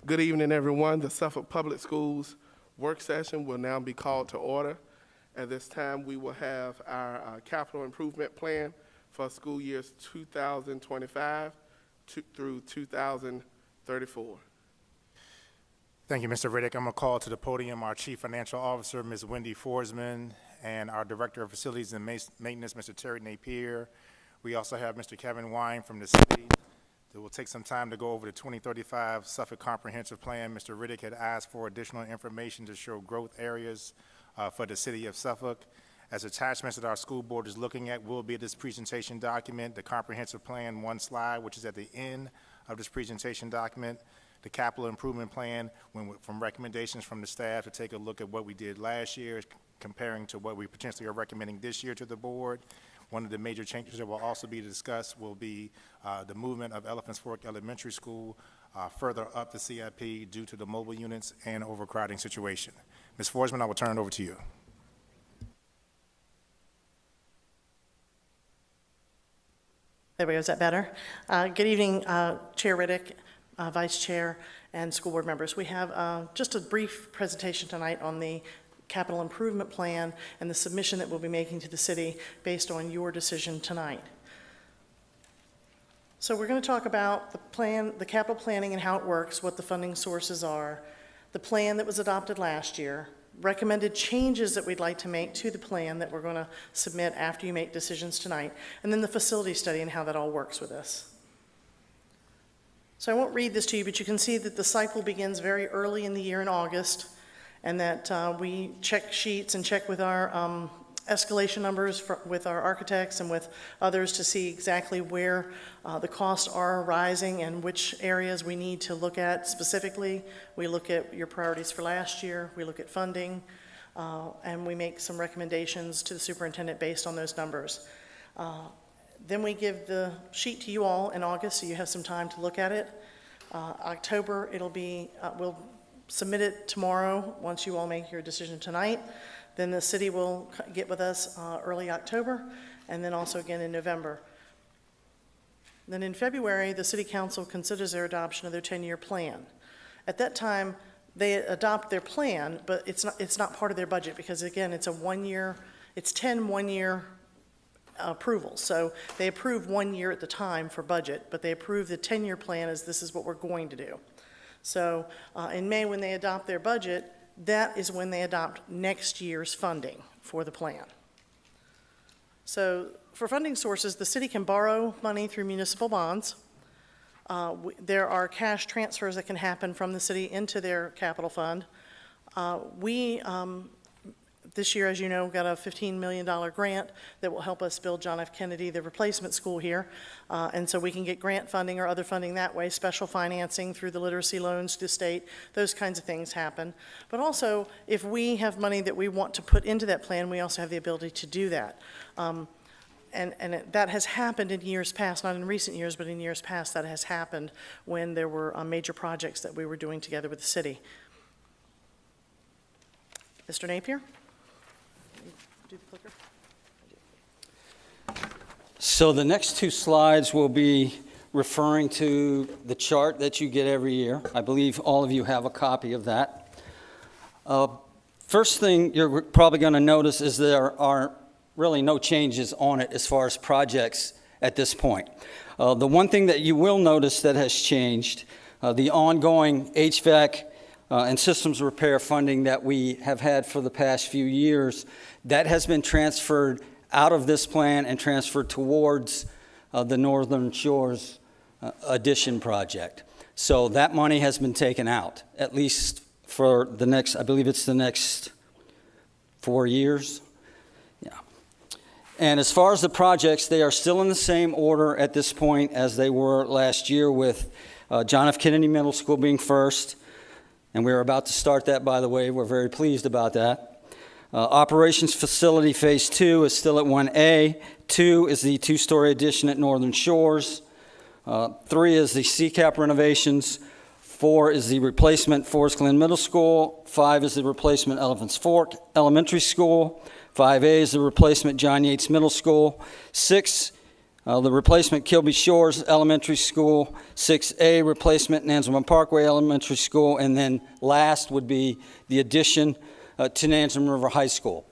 Good evening, everyone. The Suffolk Public Schools work session will now be called to order. At this time, we will have our capital improvement plan for school years 2025 through 2034. Thank you, Mr. Riddick. I'm going to call to the podium our Chief Financial Officer, Ms. Wendy Forsman, and our Director of Facilities and Maintenance, Mr. Terry Napier. We also have Mr. Kevin Wine from the city. It will take some time to go over the 2035 Suffolk Comprehensive Plan. Mr. Riddick had asked for additional information to show growth areas for the city of Suffolk. As attachments that our school board is looking at will be this presentation document, the comprehensive plan, one slide, which is at the end of this presentation document, the capital improvement plan, from recommendations from the staff to take a look at what we did last year, comparing to what we potentially are recommending this year to the board. One of the major changes that will also be discussed will be the movement of Elephants Fork Elementary School further up the CIP due to the mobile units and overcrowding situation. Ms. Forsman, I will turn it over to you. There we go. Is that better? Good evening, Chair Riddick, Vice Chair, and school board members. We have just a brief presentation tonight on the capital improvement plan and the submission that we'll be making to the city based on your decision tonight. So we're going to talk about the plan, the capital planning and how it works, what the funding sources are, the plan that was adopted last year, recommended changes that we'd like to make to the plan that we're going to submit after you make decisions tonight, and then the facility study and how that all works with us. So I won't read this to you, but you can see that the cycle begins very early in the year in August, and that we check sheets and check with our escalation numbers with our architects and with others to see exactly where the costs are rising and which areas we need to look at specifically. We look at your priorities for last year, we look at funding, and we make some recommendations to the superintendent based on those numbers. Then we give the sheet to you all in August, so you have some time to look at it. October, it'll be, we'll submit it tomorrow once you all make your decision tonight. Then the city will get with us early October, and then also again in November. Then in February, the City Council considers their adoption of their 10-year plan. At that time, they adopt their plan, but it's not part of their budget because again, it's 10 one-year approvals. So they approve 1 year at the time for budget, but they approve the 10-year plan as this is what we're going to do. So in May, when they adopt their budget, that is when they adopt next year's funding for the plan. So for funding sources, the city can borrow money through municipal bonds. There are cash transfers that can happen from the city into their capital fund. This year, as you know, got a $15 million grant that will help us build John F. Kennedy, the replacement school here. And so we can get grant funding or other funding that way, special financing through the literacy loans to the state, those kinds of things happen. But also, if we have money that we want to put into that plan, we also have the ability to do that. That has happened in years past, not in recent years, but in years past that has happened when there were major projects that we were doing together with the city. Mr. Napier? Do the clicker. So the next two slides will be referring to the chart that you get every year. I believe all of you have a copy of that. First thing you're probably going to notice is there are really no changes on it as far as projects at this point. The one thing that you will notice that has changed, the ongoing HVAC and systems repair funding that we have had for the past few years, that has been transferred out of this plan and transferred towards the Northern Shores addition project. So that money has been taken out, at least for the next, I believe it's the next 4 years. Yeah. And as far as the projects, they are still in the same order at this point as they were last year, with John F. Kennedy Middle School being first. And we're about to start that, by the way. We're very pleased about that. Operations Facility Phase 2 is still at 1A. 2 is the two-story addition at Northern Shores. 3 is the CCAP renovations. 4 is the replacement Forest Glen Middle School. 5 is the replacement Elephants Fork Elementary School. 5A is the replacement John Yates Middle School. 6 The replacement Kilby Shores Elementary School, 6A replacement Nansemond Parkway Elementary School, and then last would be the addition to Nansemond River High School.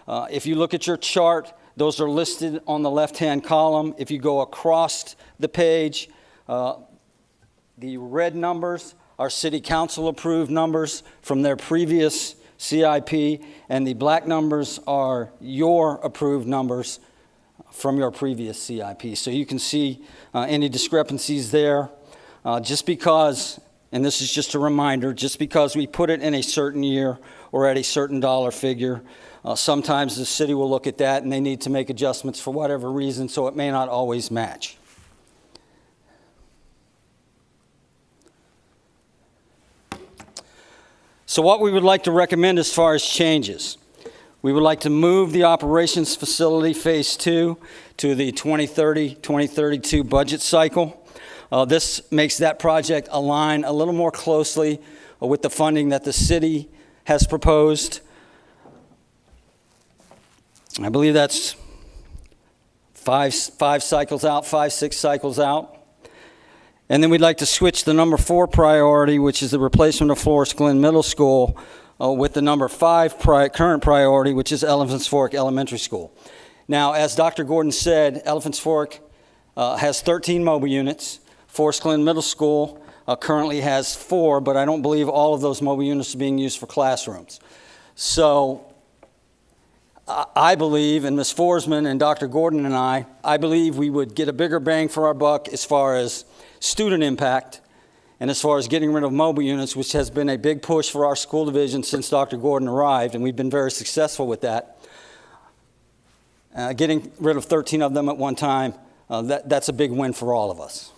If you look at your chart, those are listed on the left-hand column. If you go across the page, the red numbers are City Council approved numbers from their previous CIP, and the black numbers are your approved numbers from your previous CIP. So you can see any discrepancies there. Just because, and this is just a reminder, just because we put it in a certain year or at a certain dollar figure, sometimes the city will look at that and they need to make adjustments for whatever reason, so it may not always match. So what we would like to recommend as far as changes, we would like to move the operations facility phase 2 to the 2030-2032 budget cycle. This makes that project align a little more closely with the funding that the city has proposed. I believe that's five, 6 cycles out. And then we'd like to switch the number 4 priority, which is the replacement of Forest Glen Middle School, with the number 5 current priority, which is Elephants Fork Elementary School. Now, as Dr. Gordon said, Elephants Fork has 13 mobile units. Forest Glen Middle School currently has 4, but I don't believe all of those mobile units are being used for classrooms. So I believe, and Ms. Forsman and Dr. Gordon and I believe we would get a bigger bang for our buck as far as student impact and as far as getting rid of mobile units, which has been a big push for our school division since Dr. Gordon arrived, and we've been very successful with that. Getting rid of 13 of them at one time, that's a big win for all of us.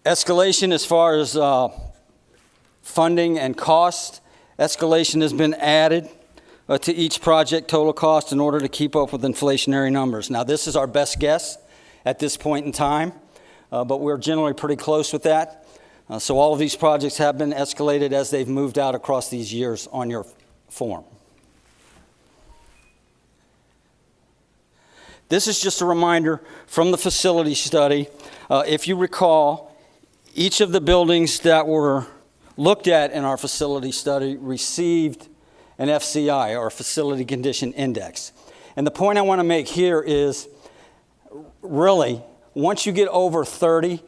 Escalation as far as funding and cost, escalation has been added to each project total cost in order to keep up with inflationary numbers. Now, this is our best guess at this point in time, but we're generally pretty close with that. So all of these projects have been escalated as they've moved out across these years on your form. This is just a reminder from the facility study. If you recall, each of the buildings that were looked at in our facility study received an FCI, or Facility Condition Index. And the point I want to make here is, really, once you get over 30,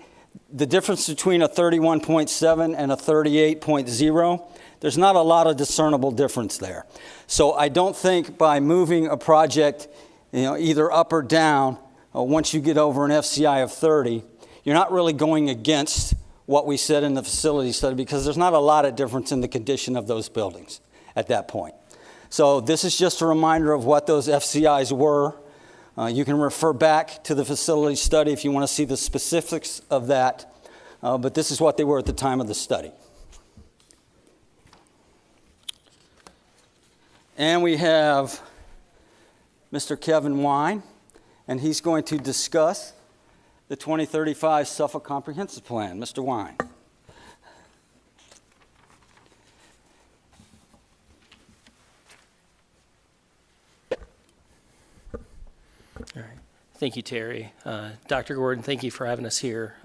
the difference between a 31.7 and a 38.0, there's not a lot of discernible difference there. So I don't think by moving a project, either up or down, once you get over an FCI of 30, you're not really going against what we said in the facility study, because there's not a lot of difference in the condition of those buildings at that point. So this is just a reminder of what those FCIs were. You can refer back to the facility study if you want to see the specifics of that, but this is what they were at the time of the study. And we have Mr. Kevin Wine, and he's going to discuss the 2035 Suffolk Comprehensive Plan. Mr. Wine. All right. Thank you, Terry. Dr. Gordon, thank you for having us here.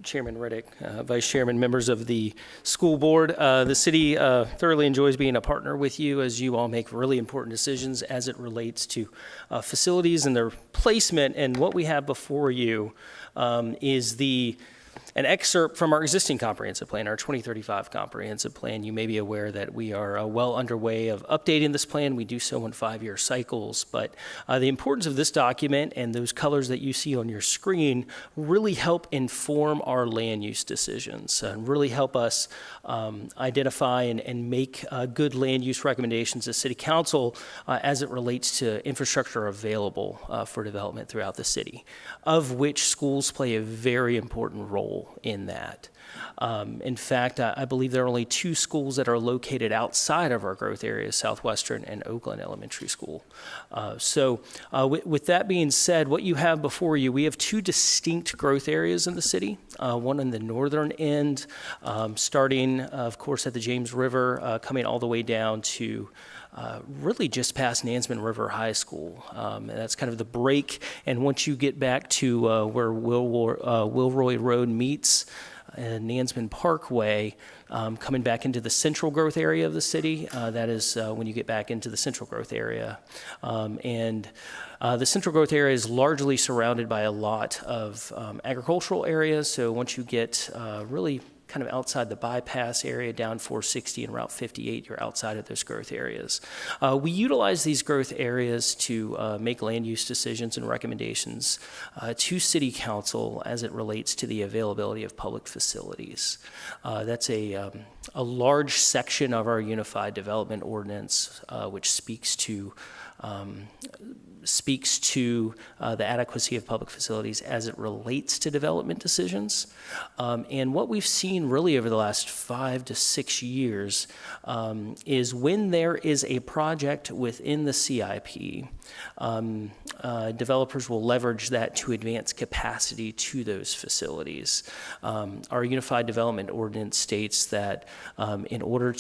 Chairman Riddick, Vice Chairman, members of the school board. The city thoroughly enjoys being a partner with you as you all make really important decisions as it relates to facilities and their placement. And what we have before you is an excerpt from our existing comprehensive plan, our 2035 comprehensive plan. You may be aware that we are well underway of updating this plan. We do so in 5-year cycles, but the importance of this document and those colors that you see on your screen really help inform our land use decisions and really help us identify and make good land use recommendations as City Council as it relates to infrastructure available for development throughout the city, of which schools play a very important role. role in that. In fact, I believe there are only 2 schools that are located outside of our growth areas, Southwestern and Oakland Elementary School. With that being said, what you have before you, we have 2 distinct growth areas in the city. One on the northern end, starting, of course, at the James River, coming all the way down to really just past Nansemond River High School. And that's kind of the break. And once you get back to where Wilroy Road meets Nansemond Parkway, coming back into the central growth area of the city, that is when you get back into the central growth area. The central growth area is largely surrounded by a lot of agricultural areas. So once you get really kind of outside the bypass area down 460 and Route 58, you're outside of those growth areas. We utilize these growth areas to make land use decisions and recommendations to City Council as it relates to the availability of public facilities. That's a large section of our Unified Development Ordinance, which speaks to the adequacy of public facilities as it relates to development decisions. And what we've seen really over the last 5 to 6 years is when there is a project within the CIP, developers will leverage that to advance capacity to those facilities. Our Unified Development Ordinance states that in order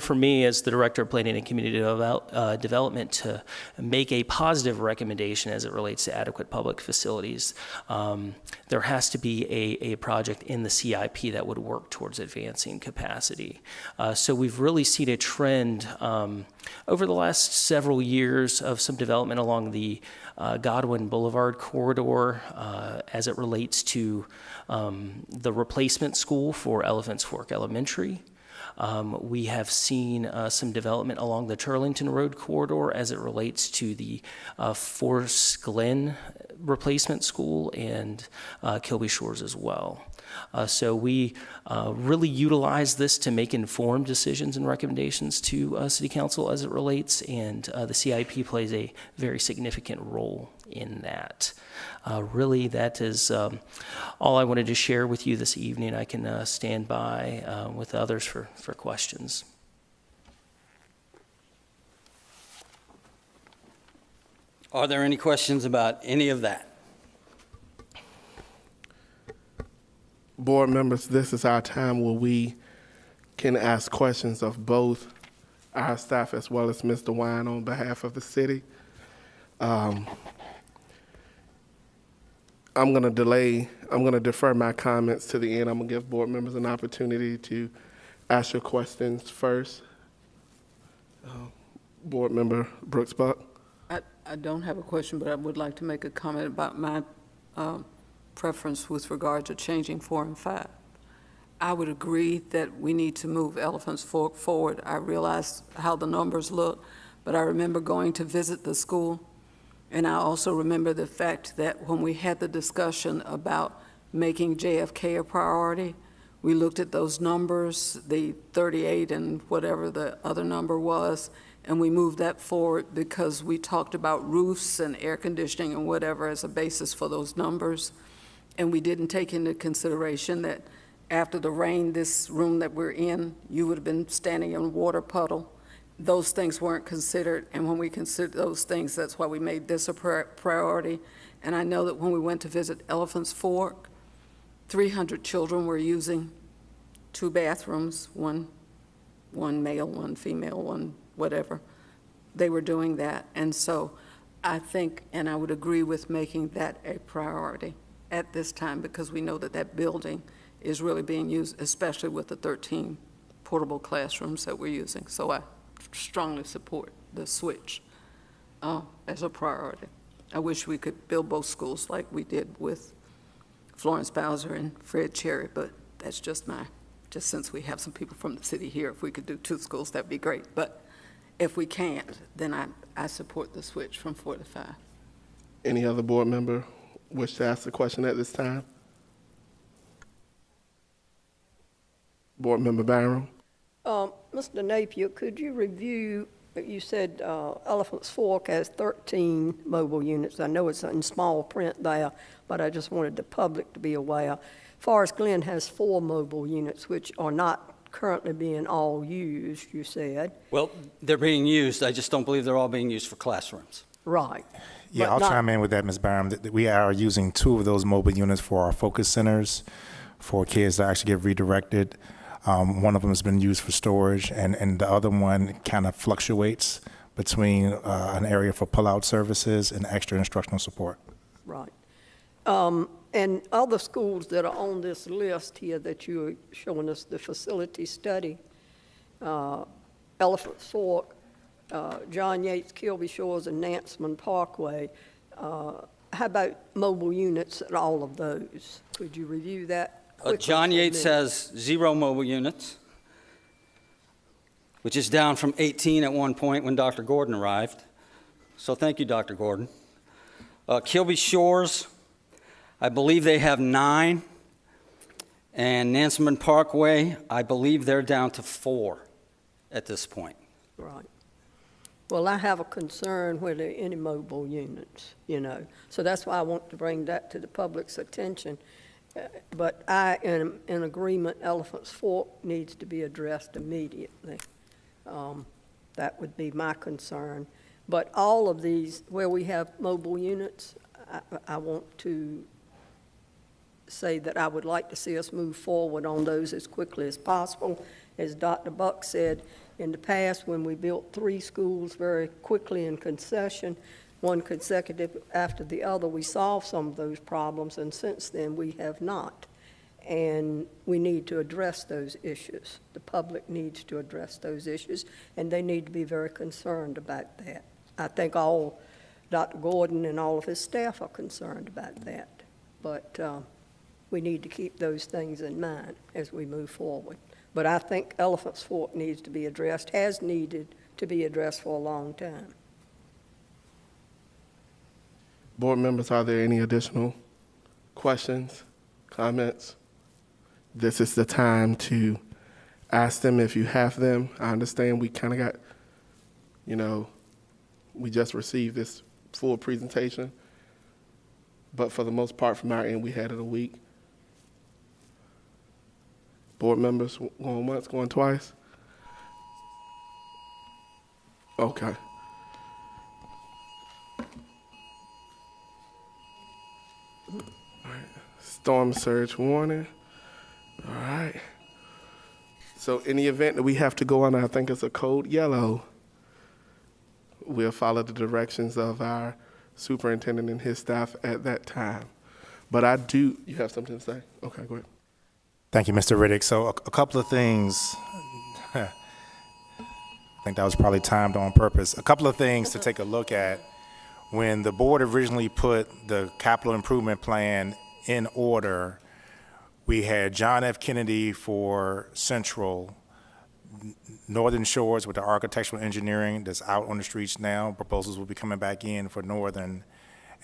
for me as the Director of Planning and Community Development to make a positive recommendation as it relates to adequate public facilities, there has to be a project in the CIP that would work towards advancing capacity. So we've really seen a trend over the last several years of some development along the Godwin Boulevard corridor as it relates to the replacement school for Elephants Fork Elementary. We have seen some development along the Turlington Road corridor as it relates to the Forest Glen replacement school and Kilby Shores as well. So we really utilize this to make informed decisions and recommendations to City Council as it relates, and the CIP plays a very significant role in that. Really, that is all I wanted to share with you this evening. I can stand by with others for questions. Are there any questions about any of that? Board members, this is our time where we can ask questions of both our staff as well as Mr. Wine on behalf of the city. I'm going to defer my comments to the end. I'm going to give board members an opportunity to ask your questions first. Board member Brooks Buck. I don't have a question, but I would like to make a comment about my preference with regard to changing 4 and 5. I would agree that we need to move Elephants Fork forward. I realize how the numbers look, but I remember going to visit the school, and I also remember the fact that when we had the discussion about making JFK a priority, we looked at those numbers, the 38 and whatever the other number was, and we moved that forward because we talked about roofs and air conditioning and whatever as a basis for those numbers. And we didn't take into consideration that after the rain, this room that we're in, you would have been standing in a water puddle. Those things weren't considered, and when we considered those things, that's why we made this a priority. And I know that when we went to visit Elephants Fork, 300 children were using 2 bathrooms, one male, one female, one whatever. They were doing that. And so I think, and I would agree with making that a priority at this time, because we know that that building is really being used, especially with the 13 portable classrooms that we're using. So I strongly support the switch as a priority. I wish we could build both schools like we did with Florence Bowser and Fred Cherry, but that's just since we have some people from the city here, if we could do 2 schools, that'd be great. But if we can't, then I support the switch from 4 to 5. Any other board member wish to ask a question at this time? Board member Byram. Mr. Napier, could you review you said Elephants Fork has 13 mobile units. I know it's in small print there, but I just wanted the public to be aware. Forest Glen has 4 mobile units, which are not currently being all used, you said. Well, they're being used, I just don't believe they're all being used for classrooms. Right. Yeah, But I'll not- chime in with that, Ms. Byram. That we are using 2 of those mobile units for our focus centers for kids to actually get redirected. One of them has been used for storage, and the other one kind of fluctuates between an area for pull-out services and extra instructional support. Right. And other schools that are on this list here that you're showing us the facility study, Elephant Fork, John Yates, Kilby Shores, and Nansemond Parkway, how about mobile units at all of those? Could you review that quickly John for Yates me? has 0 mobile units, which is down from 18 at one point when Dr. Gordon arrived. So thank you, Dr. Gordon. Kilby Shores, I believe they have 9. And Nansemond Parkway, I believe they're down to 4 at this point. Right. Well, I have a concern where there are any mobile units, So that's why I want to bring that to the public's attention. But I am in agreement, Elephants Fork needs to be addressed immediately. That would be my concern. But all of these, where we have mobile units, I want to say that I would like to see us move forward on those as quickly as possible. As Dr. Buck said, in the past, when we built 3 schools very quickly in concession, one consecutive after the other, we solved some of those problems, and since then, we have not. And we need to address those issues. The public needs to address those issues, and they need to be very concerned about that. I think Dr. Gordon and all of his staff are concerned about that. But we need to keep those things in mind as we move forward. But I think Elephants Fork needs to be addressed, has needed to be addressed for a long time. Board members, are there any additional questions, comments? This is the time to ask them if you have them. I understand we kind of got, we just received this full presentation, but for the most part, from our end, we had it a week. Board members, going once, going twice? Okay. All right. Storm surge warning. All right. So in the event that we have to go on, I think it's a code yellow, we'll follow the directions of our superintendent and his staff at that time. But you have something to say? Okay, go ahead. Thank you, Mr. Riddick. So a couple of things. I think that was probably timed on purpose. A couple of things to take a look at. When the board originally put the capital improvement plan in order, we had John F. Kennedy for Central, Northern Shores with the architectural engineering that's out on the streets now. Proposals will be coming back in for Northern.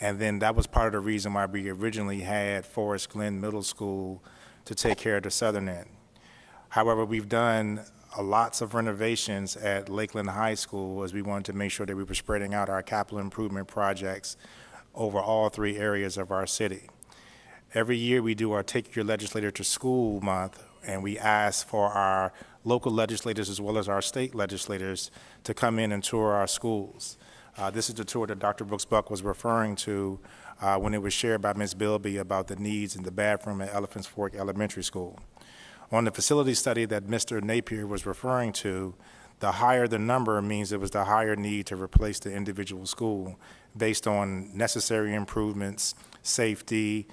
And then that was part of the reason why we originally had Forest Glen Middle School to take care of the southern end. However, we've done lots of renovations at Lakeland High School as we wanted to make sure that we were spreading out our capital improvement projects over all 3 areas of our city. Every year we do our Take Your Legislator to School month, and we ask for our local legislators as well as our state legislators to come in and tour our schools. This is the tour that Dr. Brooks-Buck was referring to when it was shared by Ms. Bilby about the needs in the bathroom at Elephants Fork Elementary School. On the facility study that Mr. Napier was referring to, the higher the number means it was the higher need to replace the individual school based on necessary improvements, safety,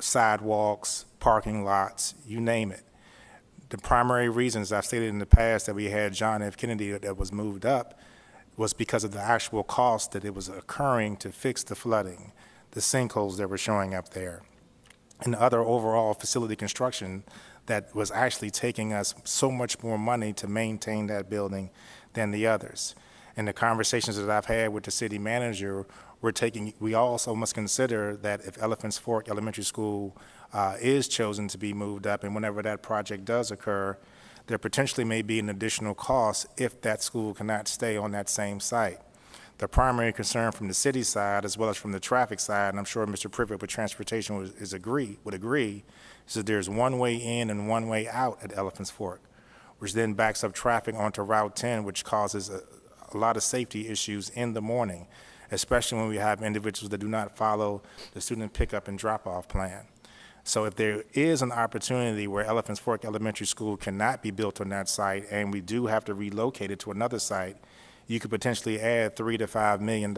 sidewalks, parking lots, you name it. The primary reasons I've stated in the past that we had John F. Kennedy that was moved up was because of the actual cost that it was occurring to fix the flooding, the sinkholes that were showing up there, and other overall facility construction that was actually taking us so much more money to maintain that building than the others. And the conversations that I've had with the city manager, we also must consider that if Elephants Fork Elementary School is chosen to be moved up, and whenever that project does occur, there potentially may be an additional cost if that school cannot stay on that same site. The primary concern from the city side, as well as from the traffic side, and I'm sure Mr. Privet with transportation would agree, is that there's one way in and one way out at Elephants Fork, which then backs up traffic onto Route 10, which causes a lot of safety issues in the morning, especially when we have individuals that do not follow the student pickup and drop-off plan. So if there is an opportunity where Elephants Fork Elementary School cannot be built on that site and we do have to relocate it to another site, you could potentially add $3 to $5 million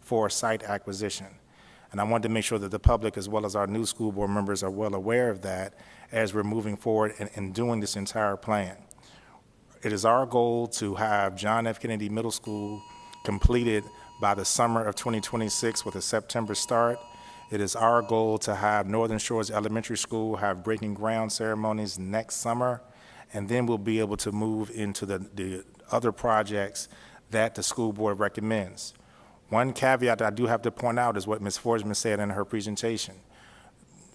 for site acquisition. And I wanted to make sure that the public, as well as our new school board members, are well aware of that as we're moving forward and doing this entire plan. It is our goal to have John F. Kennedy Middle School completed by the summer of 2026 with a September start. It is our goal to have Northern Shores Elementary School have breaking ground ceremonies next summer, and then we'll be able to move into the other projects that the school board recommends. One caveat that I do have to point out is what Ms. Forsman said in her presentation.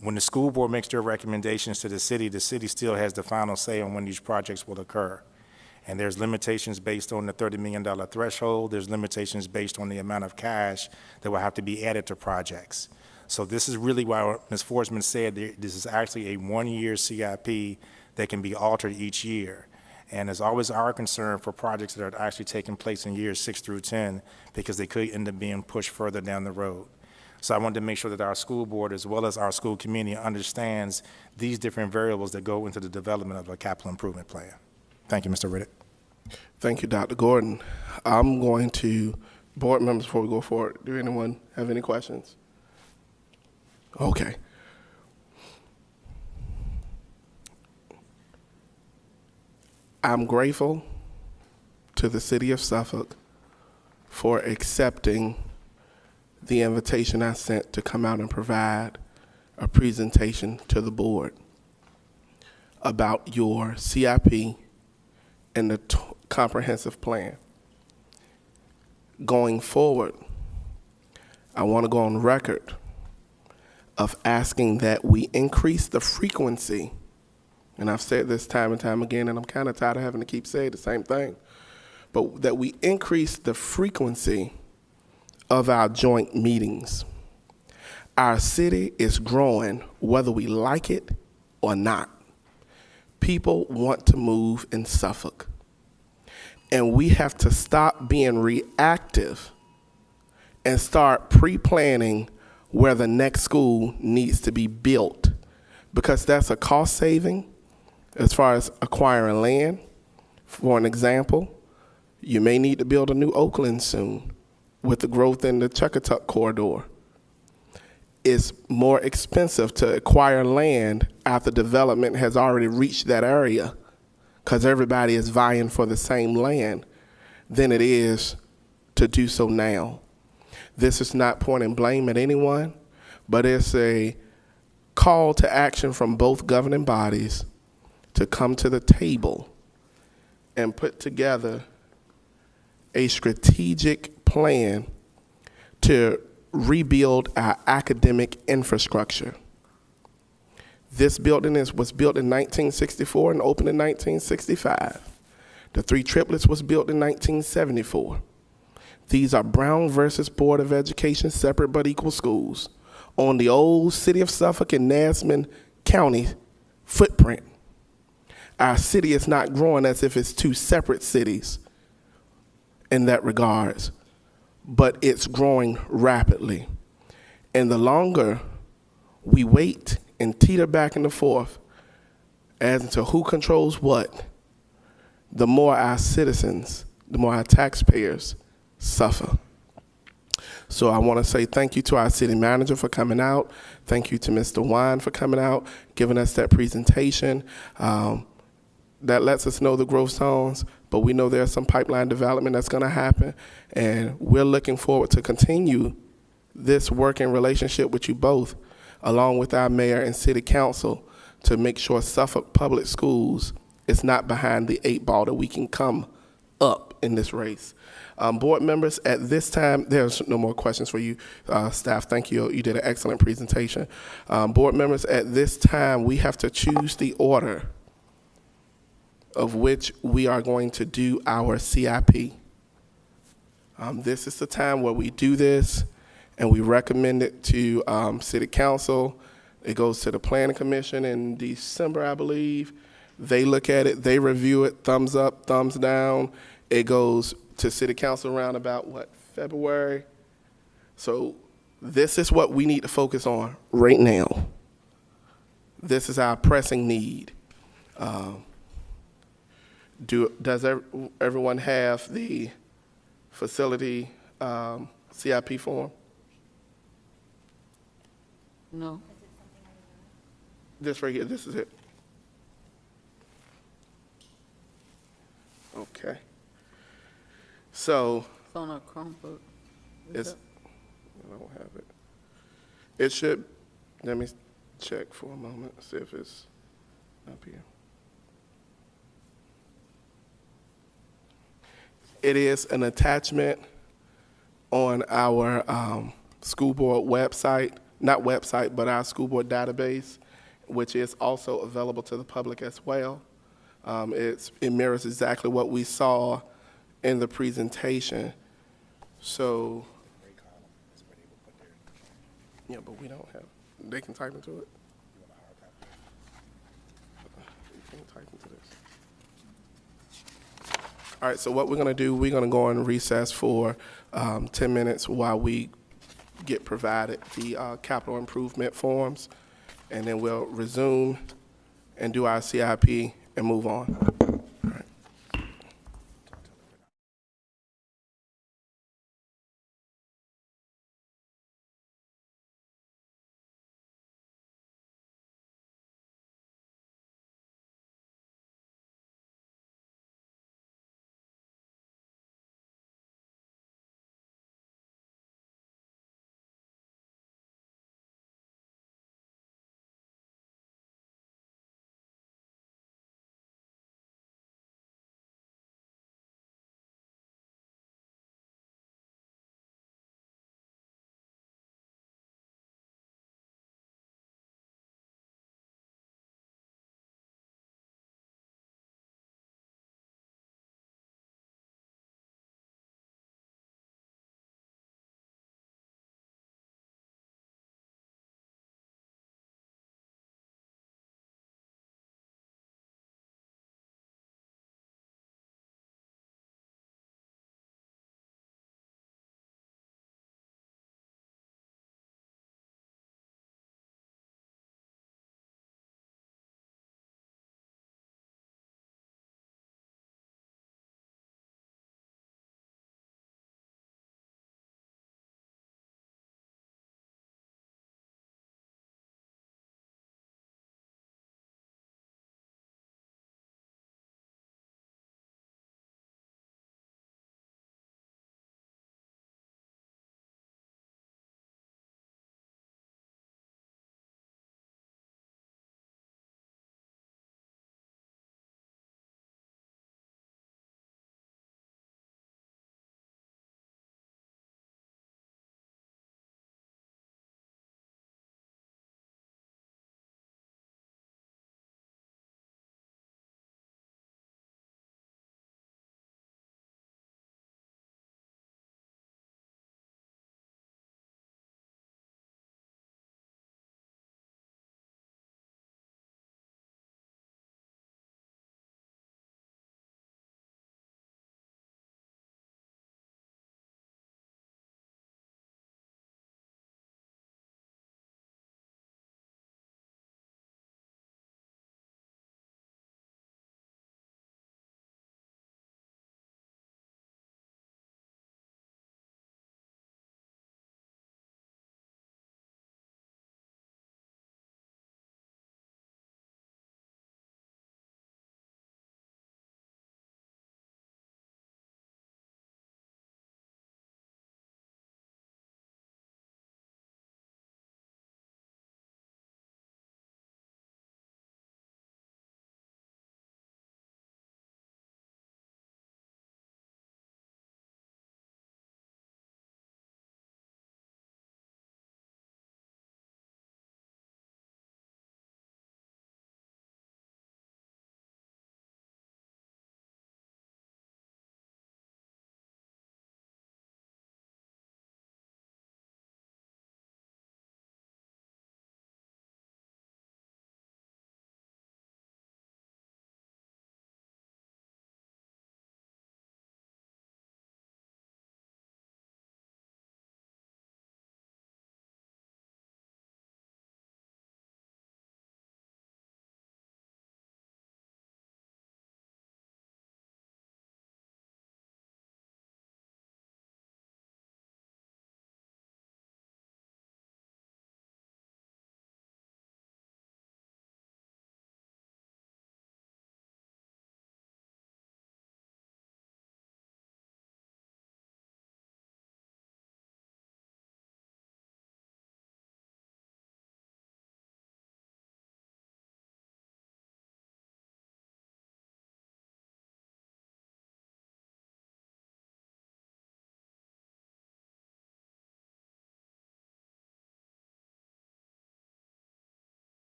When the school board makes their recommendations to the city still has the final say on when these projects will occur. And there's limitations based on the $30 million threshold. There's limitations based on the amount of cash that will have to be added to projects. So this is really why Ms. Forsman said this is actually a one-year CIP that can be altered each year. And it's always our concern for projects that are actually taking place in years 6 through 10 because they could end up being pushed further down the road. So I wanted to make sure that our school board, as well as our school community, understands these different variables that go into the development of a capital improvement plan. Thank you, Mr. Riddick. Thank you, Dr. Gordon. I'm going to, board members, before we go forward, do anyone have any questions? Okay. I'm grateful to the city of Suffolk for accepting the invitation I sent to come out and provide a presentation to the board about your CIP and the comprehensive plan. Going forward, I want to go on record of asking that we increase the frequency, and I've said this time and time again, and I'm kind of tired of having to keep saying the same thing, but that we increase the frequency of our joint meetings. Our city is growing whether we like it or not. People want to move in Suffolk, and we have to stop being reactive and start pre-planning where the next school needs to be built, because that's a cost saving as far as acquiring land. For an example, you may need to build a new Oakland soon with the growth in the Chuckatuck corridor. It's more expensive to acquire land after development has already reached that area, because everybody is vying for the same land, than it is to do so now. This is not pointing blame at anyone, but it's a call to action from both governing bodies to come to the table and put together a strategic plan to rebuild our academic infrastructure. This building was built in 1964 and opened in 1965. The Three Triplets was built in 1974. These are Brown versus Board of Education separate but equal schools on the old city of Suffolk and Nesman County footprint. Our city is not growing as if it's two separate cities in that regards, but it's growing rapidly. And the longer we wait and teeter back and forth as to who controls what, the more our citizens, the more our taxpayers suffer. So I want to say thank you to our city manager for coming out. Thank you to Mr. Wine for coming out, giving us that presentation. That lets us know the growth zones, but we know there's some pipeline development that's going to happen, and we're looking forward to continue this working relationship with you both, along with our mayor and city council, to make sure Suffolk Public Schools is not behind the 8 ball, that we can come up in this race. Board members, at this time, there's no more questions for you. Staff, thank you. You did an excellent presentation. Board members, at this time, we have to choose the order of which we are going to do our CIP. This is the time where we do this, and we recommend it to City Council. It goes to the Planning Commission in December, I believe. They look at it, they review it, thumbs up, thumbs down. It goes to City Council around about, what, February? So this is what we need to focus on right now. This is our pressing need. Does everyone have the facility CIP form? No. This right here, this is it. Okay. So, It's on our Chromebook. it's, I don't have it. It should, let me check for a moment, see if it's up here. It is an attachment on our school board website, not website, but our school board database, which is also available to the public as well. It mirrors exactly what we saw in the presentation. So, yeah, but we don't have, they can type into it. You can type into this. All right, so what we're gonna do, we're gonna go on recess for 10 minutes while we get provided the capital improvement forms, and then we'll resume and do our CIP and move on.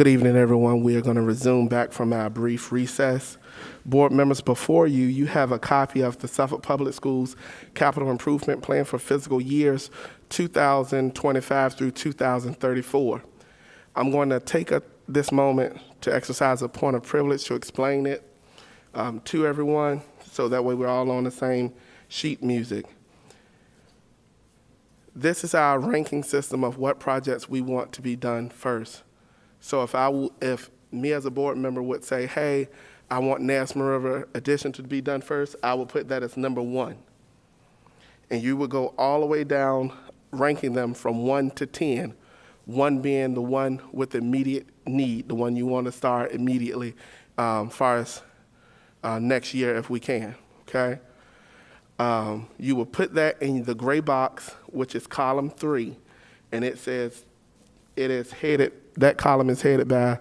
Good evening, everyone. We are going to resume back from our brief recess. Board members, before you, you have a copy of the Suffolk Public Schools Capital Improvement Plan for fiscal years 2025 through 2034. I'm going to take this moment to exercise a point of privilege to explain it to everyone, so that way we're all on the same sheet music. This is our ranking system of what projects we want to be done first. So if me as a board member would say, hey, I want Nesma River addition to be done first, I would put that as number 1. And you would go all the way down, ranking them from 1 to 10, 1 being the one with immediate need, the one you want to start immediately, far as next year if we can, okay? You will put that in the gray box, which is column 3, and it says it is headed, that column is headed by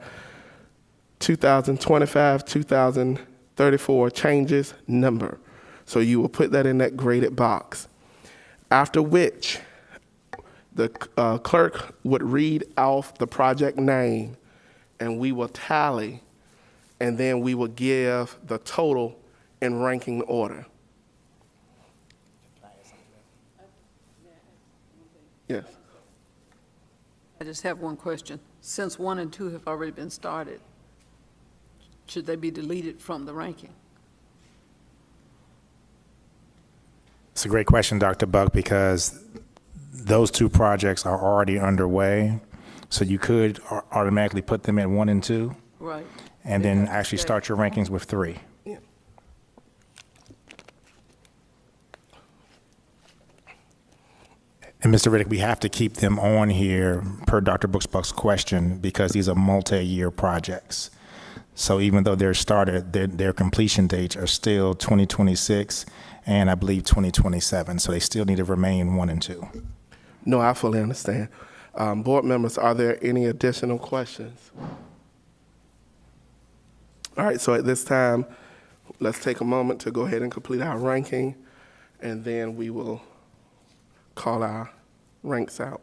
2025, 2034 changes number. So you will put that in that graded box. After which, the clerk would read off the project name, and we will tally, and then we will give the total in ranking order. Yes. I just have one question. Since 1 and 2 have already been started, should they be deleted from the ranking? It's a great question, Dr. Buck, because those 2 projects are already underway. So you could automatically put them at 1 and 2, Right. and then actually start your rankings with 3. And Mr. Riddick, we have to keep them on here per Dr. Buck's question, because these are multi-year projects. So even though they're started, their completion dates are still 2026 and I believe 2027. So they still need to remain 1 and 2. No, I fully understand. Board members, are there any additional questions? All right, so at this time, let's take a moment to go ahead and complete our ranking, and then we will call our ranks out.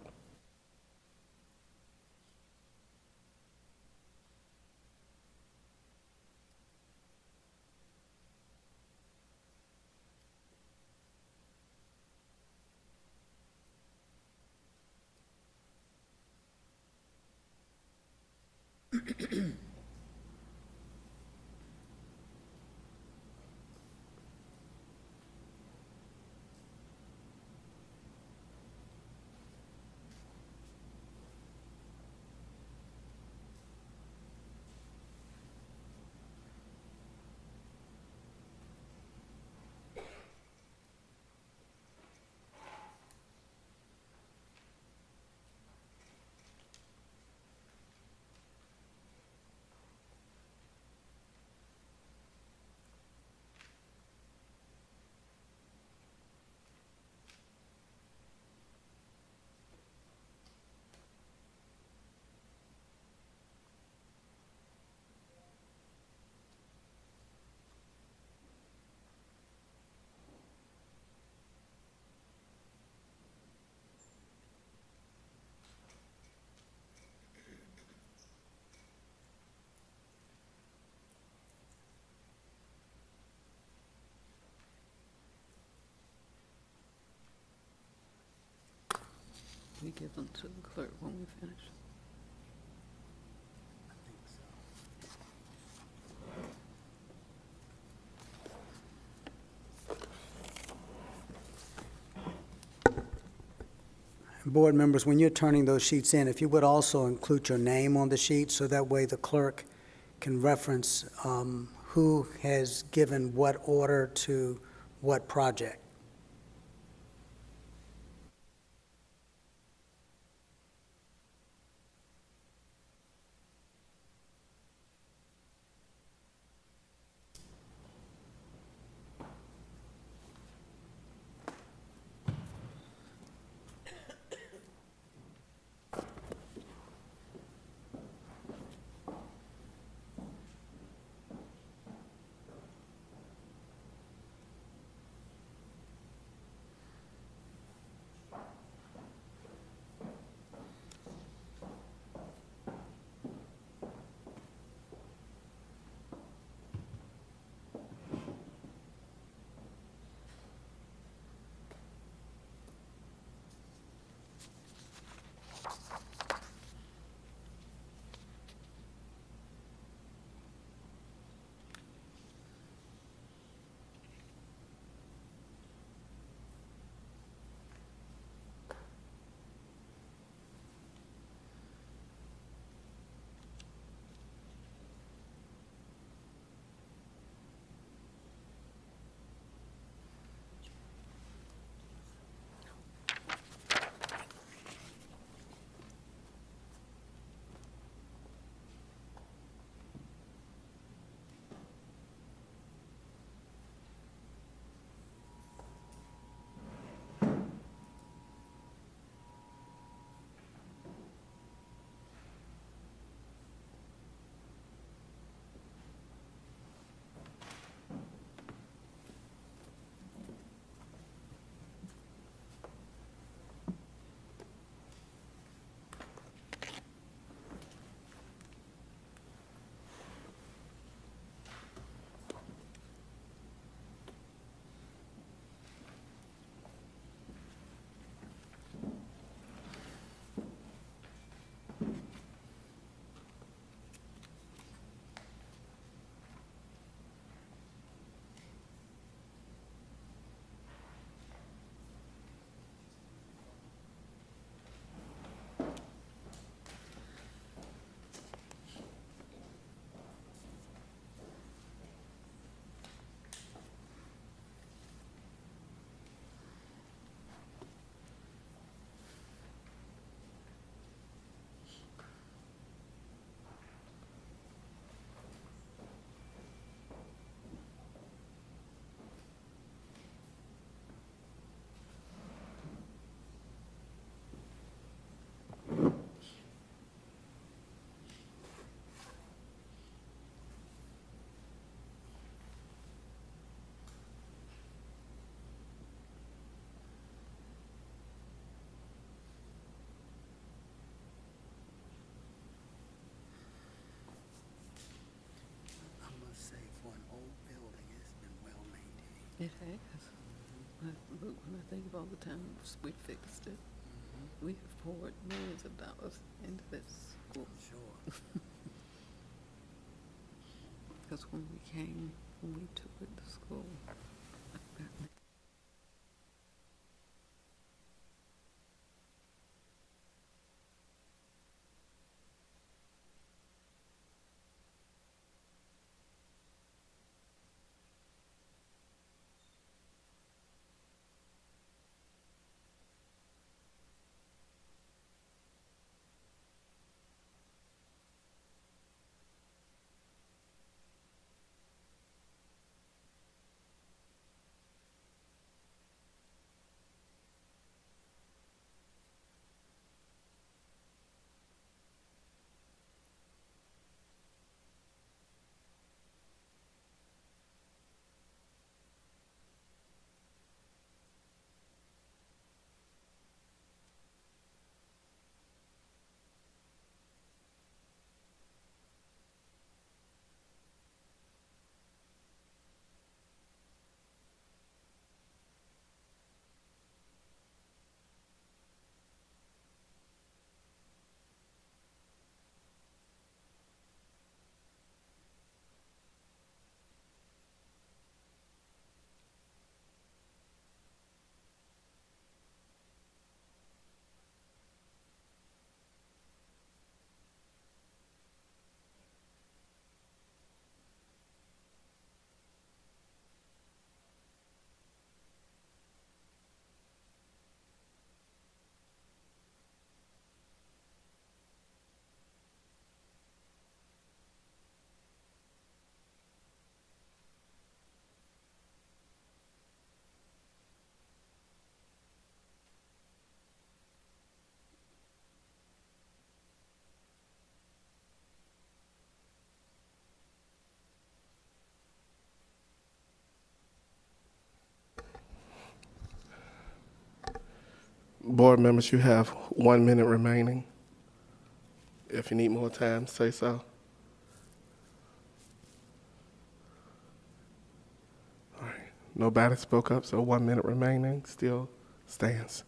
We give them to the clerk when we finish. Board members, when you're turning those sheets in, if you would also include your name on the sheet, so that way the clerk can reference who has given what order to what project. has. But when I think of all the times we fixed it, we have poured millions of dollars into this school. Sure. Because when we toured the school, I forgot. Board members, you have 1 minute remaining. If you need more time, say so. All right, nobody spoke up, so 1 minute remaining still stands.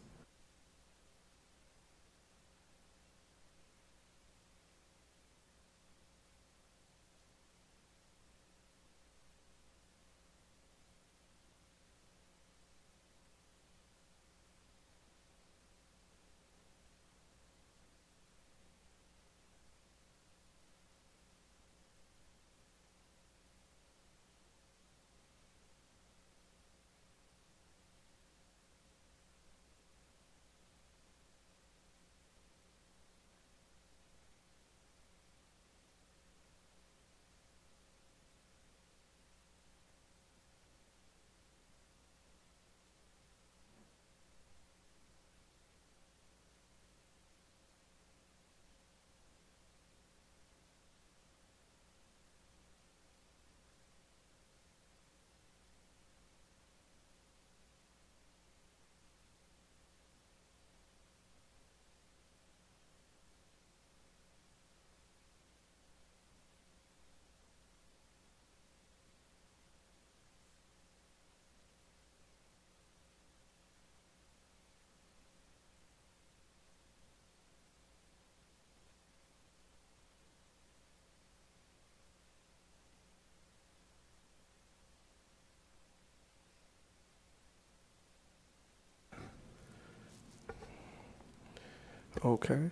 Okay.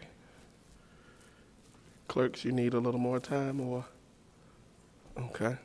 Clerks, you need a little more time or? Okay.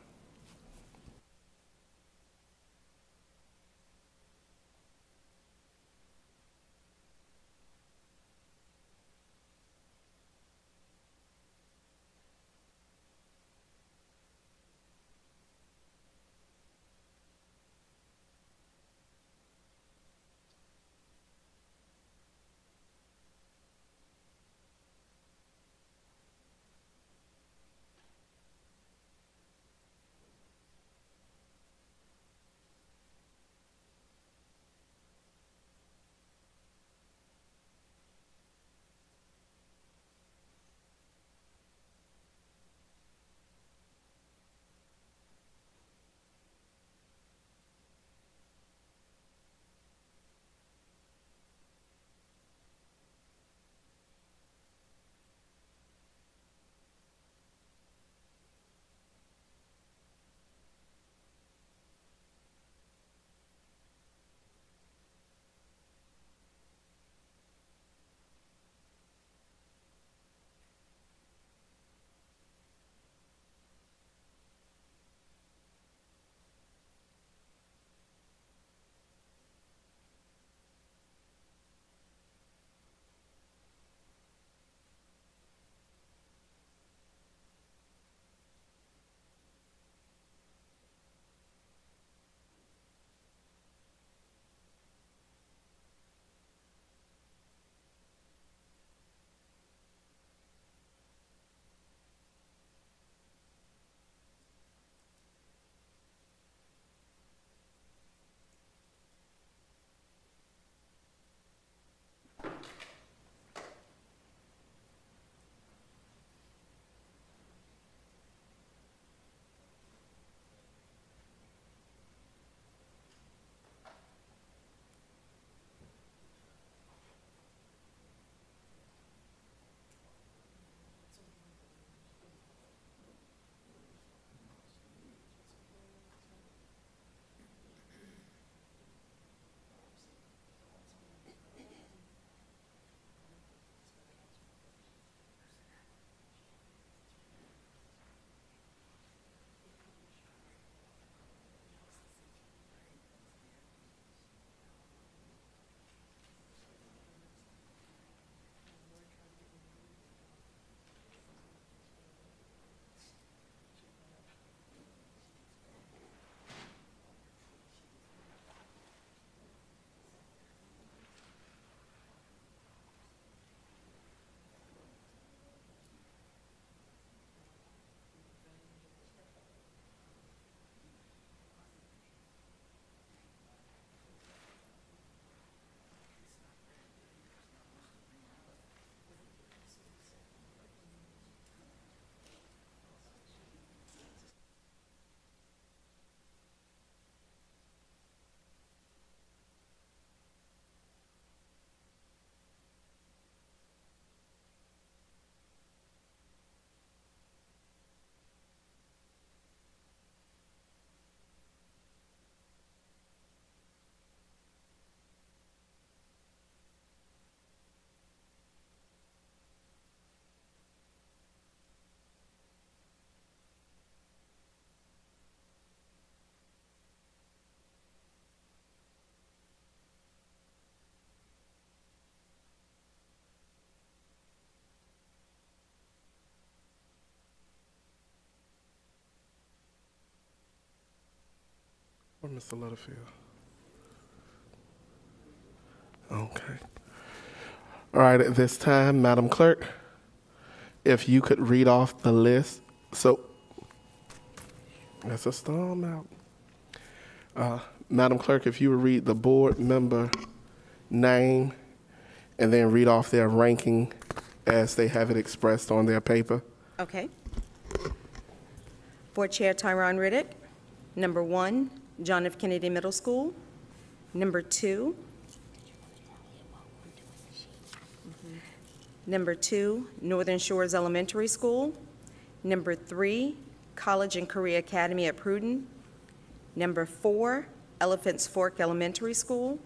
Mr. Littlefield? Okay. All right, at this time, Madam Clerk, if you could read off the list. So, that's a storm out. Madam Clerk, if you would read the board member name and then read off their ranking as they have it expressed on their paper. Okay. Board Chair Tyron Riddick. Number 1, John F. Kennedy Middle School. Number 2. Number 2, Northern Shores Elementary School. Number 3, College and Career Academy at Pruden. Number 4, Elephants Fork Elementary School.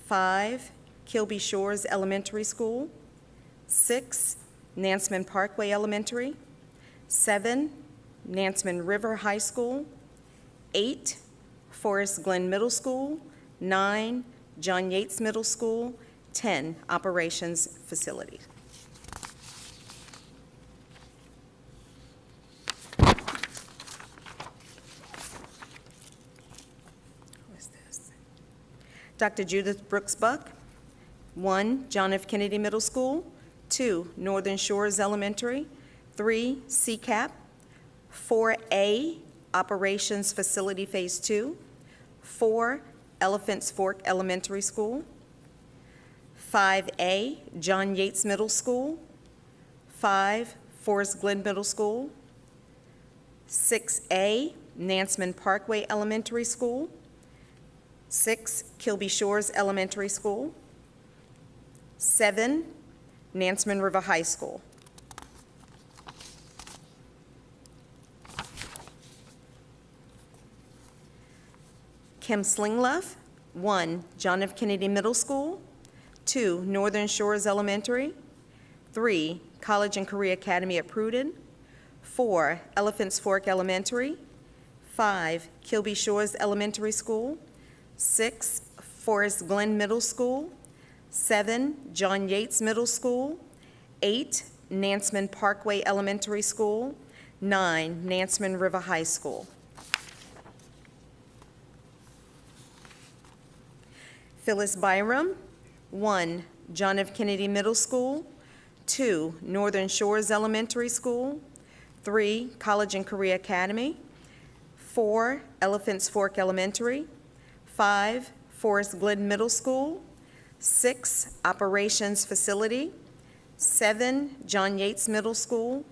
5, Kilby Shores Elementary School. 6, Nansemond Parkway Elementary. 7, Nansemond River High School. 8, Forest Glen Middle School. 9, John Yates Middle School. 10, Operations Facility. What's this? Dr. Judith Brooks Buck. 1, John F. Kennedy Middle School. 2, Northern Shores Elementary. 3, CCAP. 4A, Operations Facility Phase 2. 4, Elephants Fork Elementary School. 5A, John Yates Middle School. 5, Forest Glen Middle School. 6A, Nansemond Parkway Elementary School. 6, Kilby Shores Elementary School. 7, Nansemond River High School. Kim Slingluff. 1, John F. Kennedy Middle School. 2, Northern Shores Elementary. 3, College and Career Academy at Pruden. 4, Elephants Fork Elementary. 5, Kilby Shores Elementary School. 6, Forest Glen Middle School. 7, John Yates Middle School. 8, Nansemond Parkway Elementary School. 9, Nansemond River High School. Phyllis Byram. 1, John F. Kennedy Middle School. 2, Northern Shores Elementary School. 3, College and Career Academy. 4, Elephants Fork Elementary. 5, Forest Glen Middle School. 6, Operations Facility. 7, John Yates Middle School.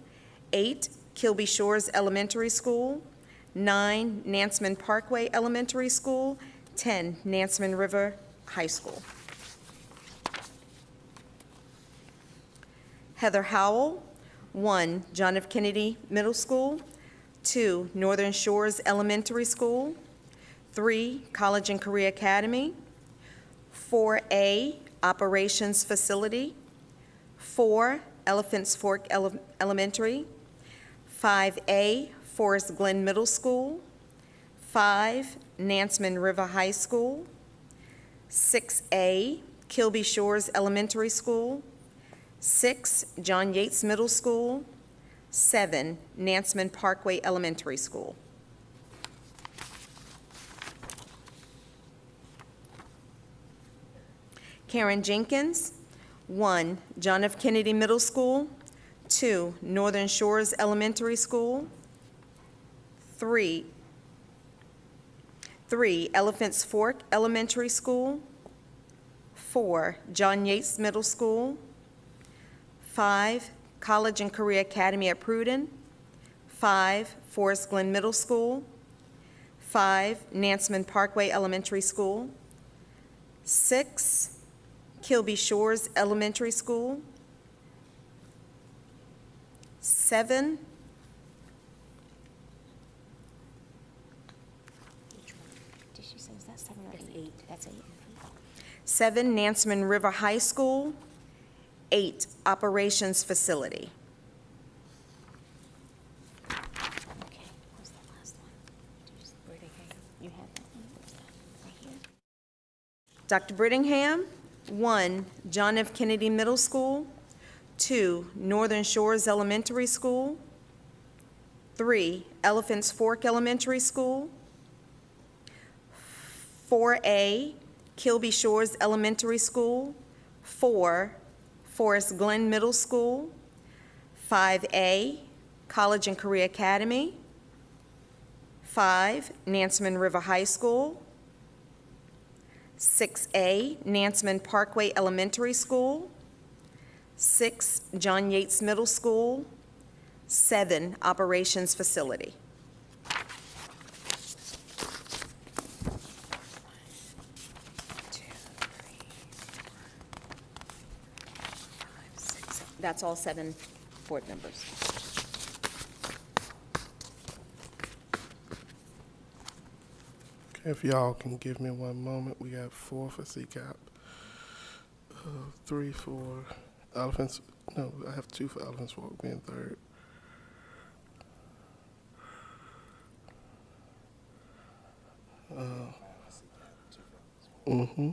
8, Kilby Shores Elementary School. 9, Nansemond Parkway Elementary School. 10, Nansemond River High School. Heather Howell. 1, John F. Kennedy Middle School. 2, Northern Shores Elementary School. 3, College and Career Academy. 4A, Operations Facility. 4, Elephants Fork Elementary. 5A, Forest Glen Middle School. 5, Nansemond River High School. 6A, Kilby Shores Elementary School. 6, John Yates Middle School. 7, Nansemond Parkway Elementary School. Karen Jenkins. 1, John F. Kennedy Middle School. 2, Northern Shores Elementary School. 3, Elephants Fork Elementary School. 4, John Yates Middle School. 5, College and Career Academy at Pruden. 5, Forest Glen Middle School. 5, Nansemond Parkway Elementary School. 6, Kilby Shores Elementary School. 7, Did she say, is that 7 or 8? That's 8. 7, Nansemond River High School. 8, Operations Facility. Okay, what's the last one? You have that one? What's that? Right here? Dr. Brittingham. 1, John F. Kennedy Middle School. 2, Northern Shores Elementary School. 3, Elephants Fork Elementary School. 4A, Kilby Shores Elementary School. 4, Forest Glen Middle School. 5A, College and Career Academy. 5, Nansemond River High School. 6A, Nansemond Parkway Elementary School. 6, John Yates Middle School. 7, Operations Facility. That's all 7 board members. Okay, if y'all can give me one moment, we got 4 for CCAP, 3 for Elephants, no, I have 2 for Elephants Fork being third. Mm-hmm.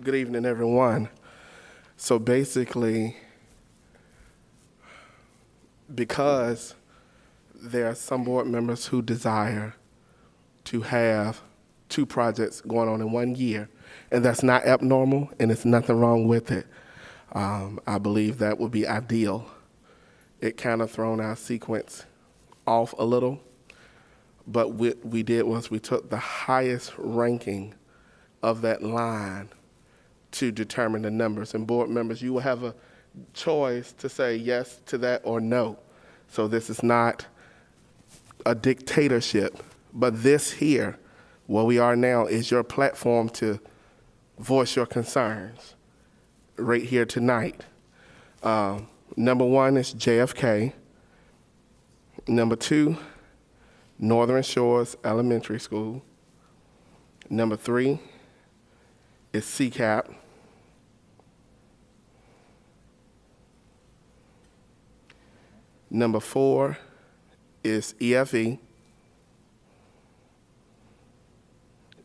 Good evening, everyone. So basically, because there are some board members who desire to have 2 projects going on in 1 year, and that's not abnormal, and there's nothing wrong with it. I believe that would be ideal. It kind of thrown our sequence off a little, but what we did was we took the highest ranking of that line to determine the numbers. And board members, you will have a choice to say yes to that or no. So this is not a dictatorship, but this here, where we are now, is your platform to voice your concerns right here tonight. Number 1 is JFK. Number 2, Northern Shores Elementary School. Number 3 is CCAP. Number 4 is EFE.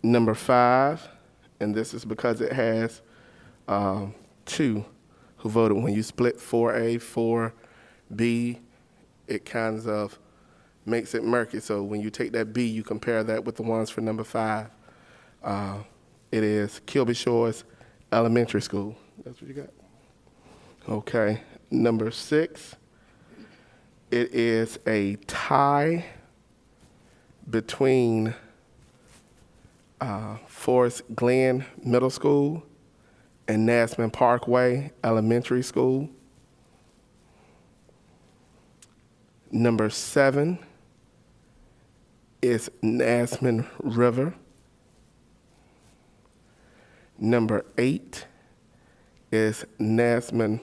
Number 5, and this is because it has 2 who voted. When you split 4A, 4B, it kind of makes it murky. So when you take that B, you compare that with the ones for number 5. It is Kilby Shores Elementary School. That's what you got? Okay. Number 6, it is a tie between Forest Glen Middle School and Nasman Parkway Elementary School. Number 7 is Nasman River. Number 8 is Nasman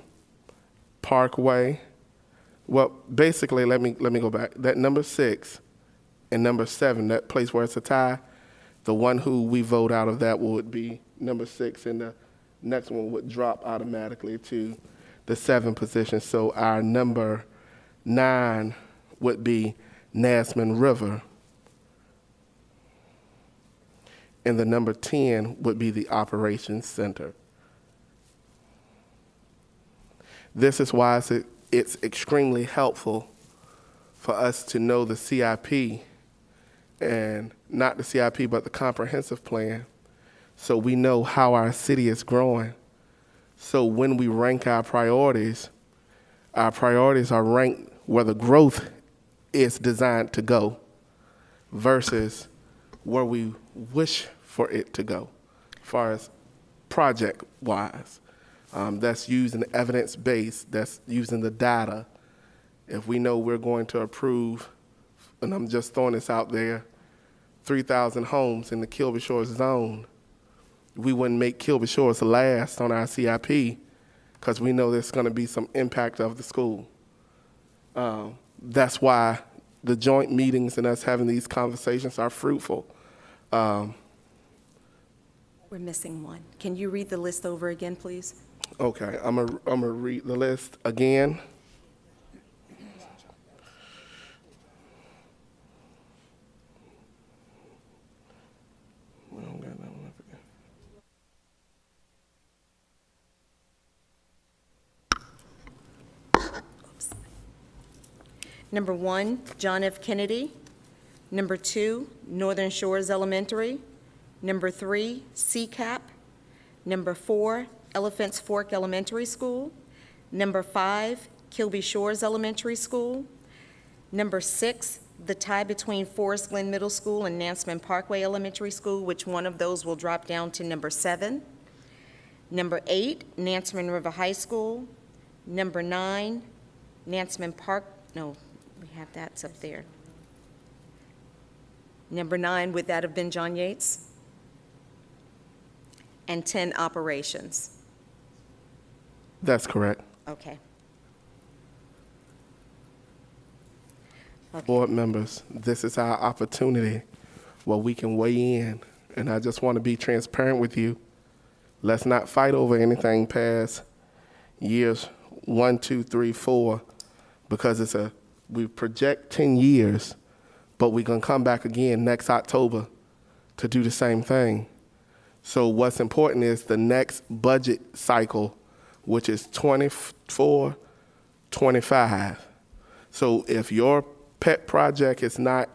Parkway. Well, basically, let me go back. That number 6 and number 7, that place where it's a tie, the one who we vote out of that would be number 6, and the next one would drop automatically to the 7th position. So our number 9 would be Nasman River, and the number 10 would be the Operations Center. This is why it's extremely helpful for us to know the CIP, and not the CIP, but the comprehensive plan, so we know how our city is growing. So when we rank our priorities are ranked where the growth is designed to go versus where we wish for it to go, as far as project-wise. That's using evidence-based, that's using the data. If we know we're going to approve, and I'm just throwing this out there, 3,000 homes in the Kilby Shores zone, we wouldn't make Kilby Shores last on our CIP because we know there's going to be some impact of the school. That's why the joint meetings and us having these conversations are fruitful. We're missing one. Can you read the list over again, please? Okay, I'm gonna read the list again. I don't got that one up again. Oops. Number 1, John F. Kennedy. Number 2, Northern Shores Elementary. Number 3, CCAP. Number 4, Elephants Fork Elementary School. Number 5, Kilby Shores Elementary School. Number 6, the tie between Forest Glen Middle School and Nasman Parkway Elementary School, which one of those will drop down to number 7. Number 8, Nasman River High School. Number 9, Nasman Park, no, we have that's up there. Number 9, would that have been John Yates? And 10, Operations. That's correct. Okay. Board members, this is our opportunity where we can weigh in, and I just want to be transparent with you. Let's not fight over anything past years 1, 2, 3, 4, because we project 10 years, but we're going to come back again next October to do the same thing. So what's important is the next budget cycle, which is 24, 25. So if your pet project is not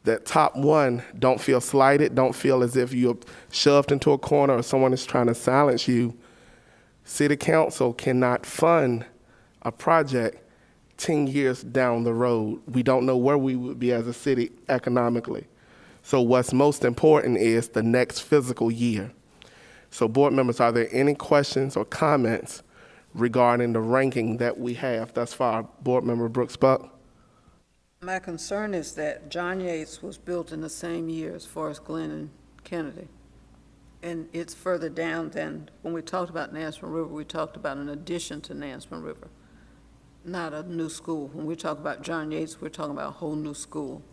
that top one, don't feel slighted, don't feel as if you're shoved into a corner or someone is trying to silence you. City Council cannot fund a project 10 years down the road. We don't know where we would be as a city economically. So what's most important is the next fiscal year. So board members, are there any questions or comments regarding the ranking that we have thus far? Board Member Brooks Buck? My concern is that John Yates was built in the same year as Forest Glen and Kennedy. And it's further down than, when we talked about Nansemond River, we talked about an addition to Nansemond River, not a new school. When we talk about John Yates, we're talking about a whole new school.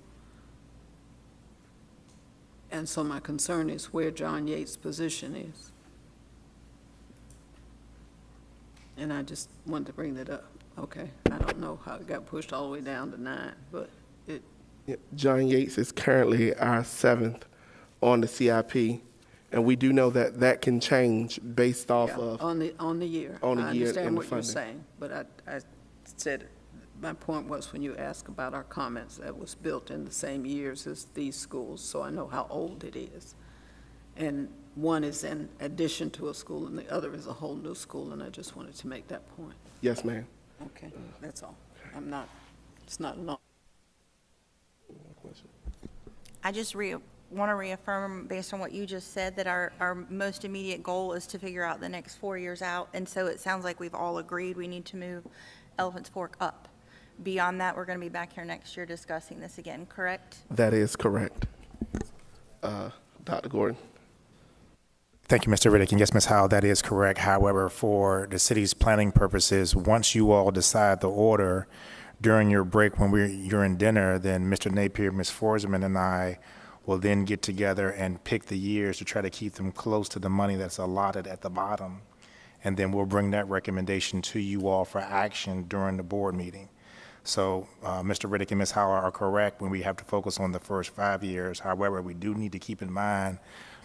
And so my concern is where John Yates' position is. And I just wanted to bring that up. Okay, I don't know how it got pushed all the way down to 9, but it, Yeah, John Yates is currently our 7th on the CIP, and we do know that that can change based off yeah, of. on the year. On the year I and understand the what you're funding. saying, but I said, my point was when you asked about our comments, that was built in the same years as these schools, so I know how old it is. And one is in addition to a school and the other is a whole new school, and I just wanted to make that point. Yes, ma'am. Okay, that's all. It's not enough. I just want to reaffirm, based on what you just said, that our most immediate goal is to figure out the next 4 years out. And so it sounds like we've all agreed we need to move Elephant's Fork up. Beyond that, we're going to be back here next year discussing this again, correct? That is correct. Dr. Gordon? Thank you, Mr. Riddick. And yes, Ms. Howell, that is correct. However, for the city's planning purposes, once you all decide the order during your break when you're in dinner, then Mr. Napier, Ms. Forsman, and I will then get together and pick the years to try to keep them close to the money that's allotted at the bottom. And then we'll bring that recommendation to you all for action during the board meeting. So Mr. Riddick and Ms. Howell are correct when we have to focus on the first 5 years. However, we do need to keep in mind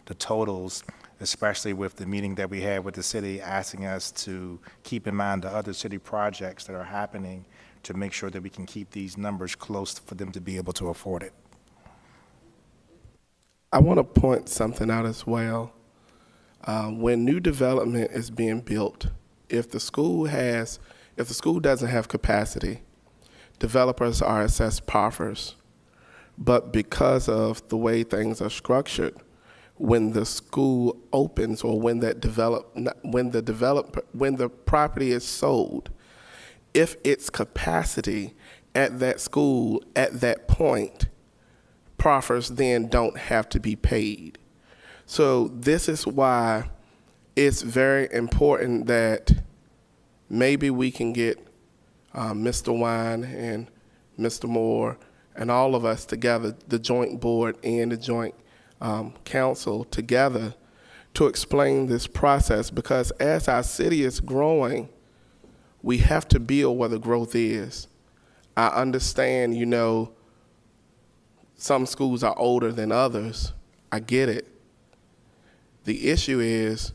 the totals, especially with the meeting that we had with the city asking us to keep in mind the other city projects that are happening to make sure that we can keep these numbers close for them to be able to afford it. I want to point something out as well. When new development is being built, if the school doesn't have capacity, developers are assessed proffers. But because of the way things are structured, when the school opens or when the property is sold, if its capacity at that school at that point, proffers then don't have to be paid. So this is why it's very important that maybe we can get Mr. Wine and Mr. Moore and all of us together, the joint board and the joint council together, to explain this process, because as our city is growing, we have to build where the growth is. I understand, some schools are older than others. I get it. The issue is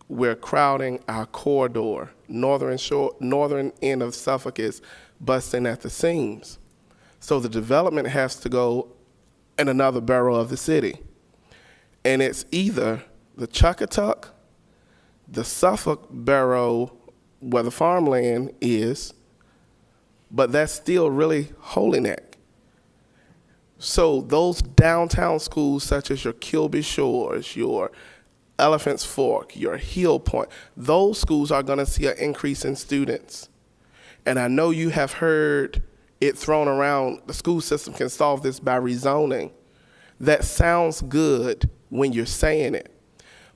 we're crowding our corridor. Northern end of Suffolk is busting at the seams. So the development has to go in another borough of the city. And it's either the Chuckatuck, the Suffolk borough where the farmland is, but that's still really Holy Neck. So those downtown schools such as your Kilby Shores, your Elephant's Fork, your Hill Point, those schools are gonna see an increase in students. And I know you have heard it thrown around, the school system can solve this by rezoning. That sounds good when you're saying it,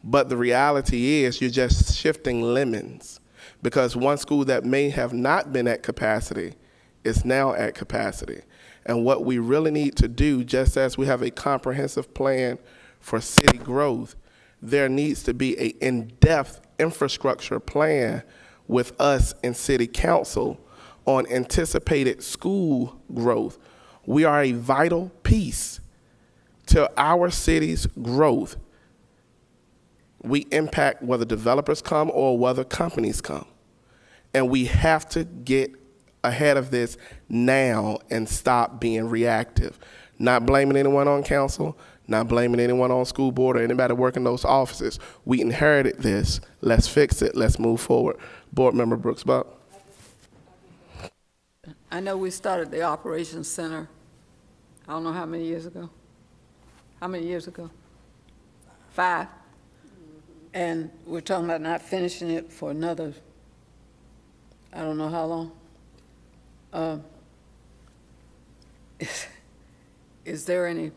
but the reality is you're just shifting lemons, because one school that may have not been at capacity is now at capacity. And what we really need to do, just as we have a comprehensive plan for city growth, there needs to be an in-depth infrastructure plan with us in city council on anticipated school growth. We are a vital piece to our city's growth. we impact whether developers come or whether companies come. And we have to get ahead of this now and stop being reactive. Not blaming anyone on council, not blaming anyone on school board or anybody working those offices. We inherited this. Let's fix it. Let's move forward. Board Member Brooks Buck. I know we started the Operations Center, I don't know how many years ago. How many years ago? 5. And we're talking about not finishing it for another, I don't know how long. Is there any,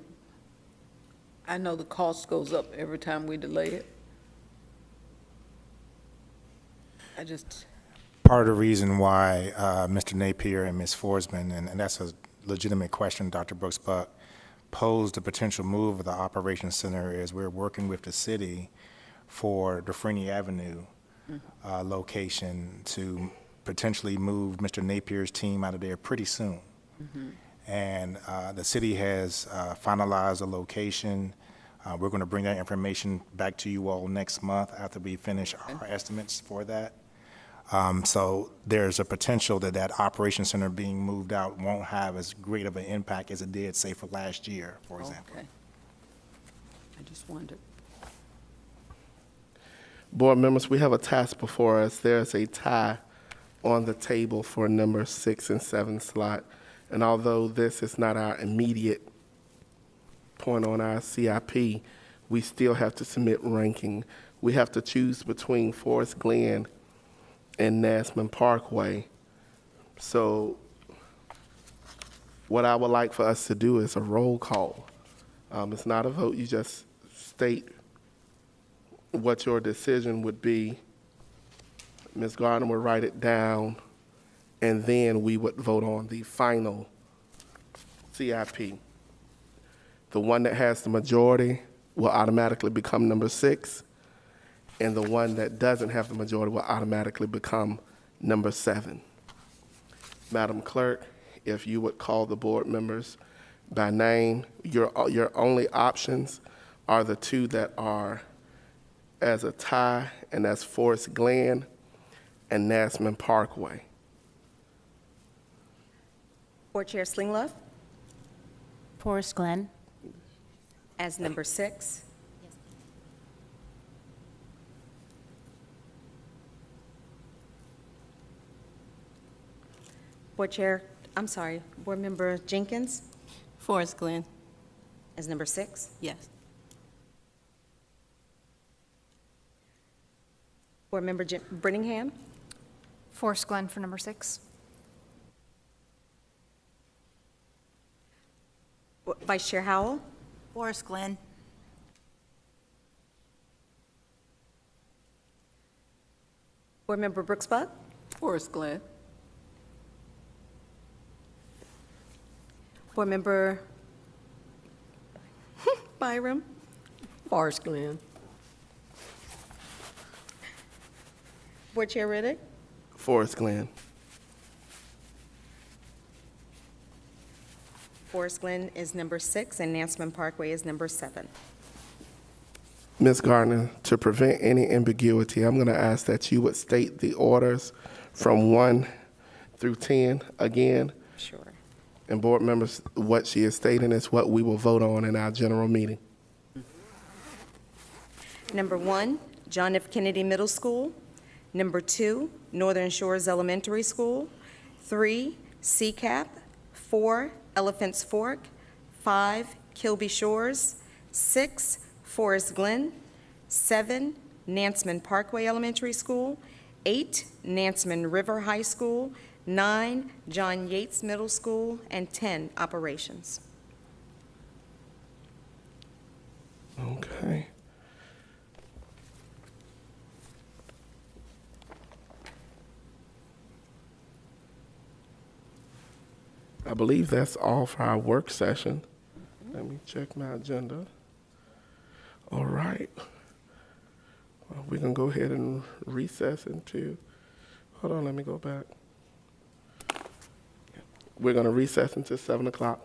I know the cost goes up every time we delay it. I just, Part of the reason why Mr. Napier and Ms. Forsman, and that's a legitimate question, Dr. Brooks Buck, posed the potential move of the Operations Center is we're working with the city for the Freeney Avenue location to potentially move Mr. Napier's team out of there pretty soon. And the city has finalized a location. We're going to bring that information back to you all next month after we finish our estimates for that. So there's a potential that that Operations Center being moved out won't have as great of an impact as it did, say, for last year, for example. okay. I just wondered. Board members, we have a task before us. There's a tie on the table for number 6 and 7 slot. And although this is not our immediate point on our CIP, we still have to submit ranking. We have to choose between Forest Glen and Nasman Parkway. So what I would like for us to do is a roll call. It's not a vote. You just state what your decision would be. Ms. Gardner would write it down, and then we would vote on the final CIP. The one that has the majority will automatically become number 6, and the one that doesn't have the majority will automatically become number 7. Madam Clerk, if you would call the board members by name, your only options are the two that are as a tie, and that's Forest Glen and Nasman Parkway. Board Chair Slingloff Forest Glen. as number 6. Board Chair, I'm sorry, Board Member Jenkins Forest Glen. as number 6. Yes. Board Member Brittingham, Forest Glen for number 6. Vice Chair Howell, Forest Glen. Board Member Brooks Buck, Forest Glen. Board Member Byram, Forest Glen. Board Chair Riddick, Forest Glen. Forest Glen is number 6, and Nasman Parkway is number 7. Ms. Gardner, to prevent any ambiguity, I'm going to ask that you would state the orders from 1 through 10 again. Sure. And board members, what she is stating is what we will vote on in our general meeting. Number 1, John F. Kennedy Middle School. Number 2, Northern Shores Elementary School. 3, CCAP. 4, Elephants Fork. 5, Kilby Shores. 6, Forest Glen. 7, Nansemond Parkway Elementary School. 8, Nansemond River High School. 9, John Yates Middle School. And 10, Operations. Okay. I believe that's all for our work session. Let me check my agenda. All right. Well, we can go ahead and recess into, hold on, let me go back. We're going to recess until 7 o'clock.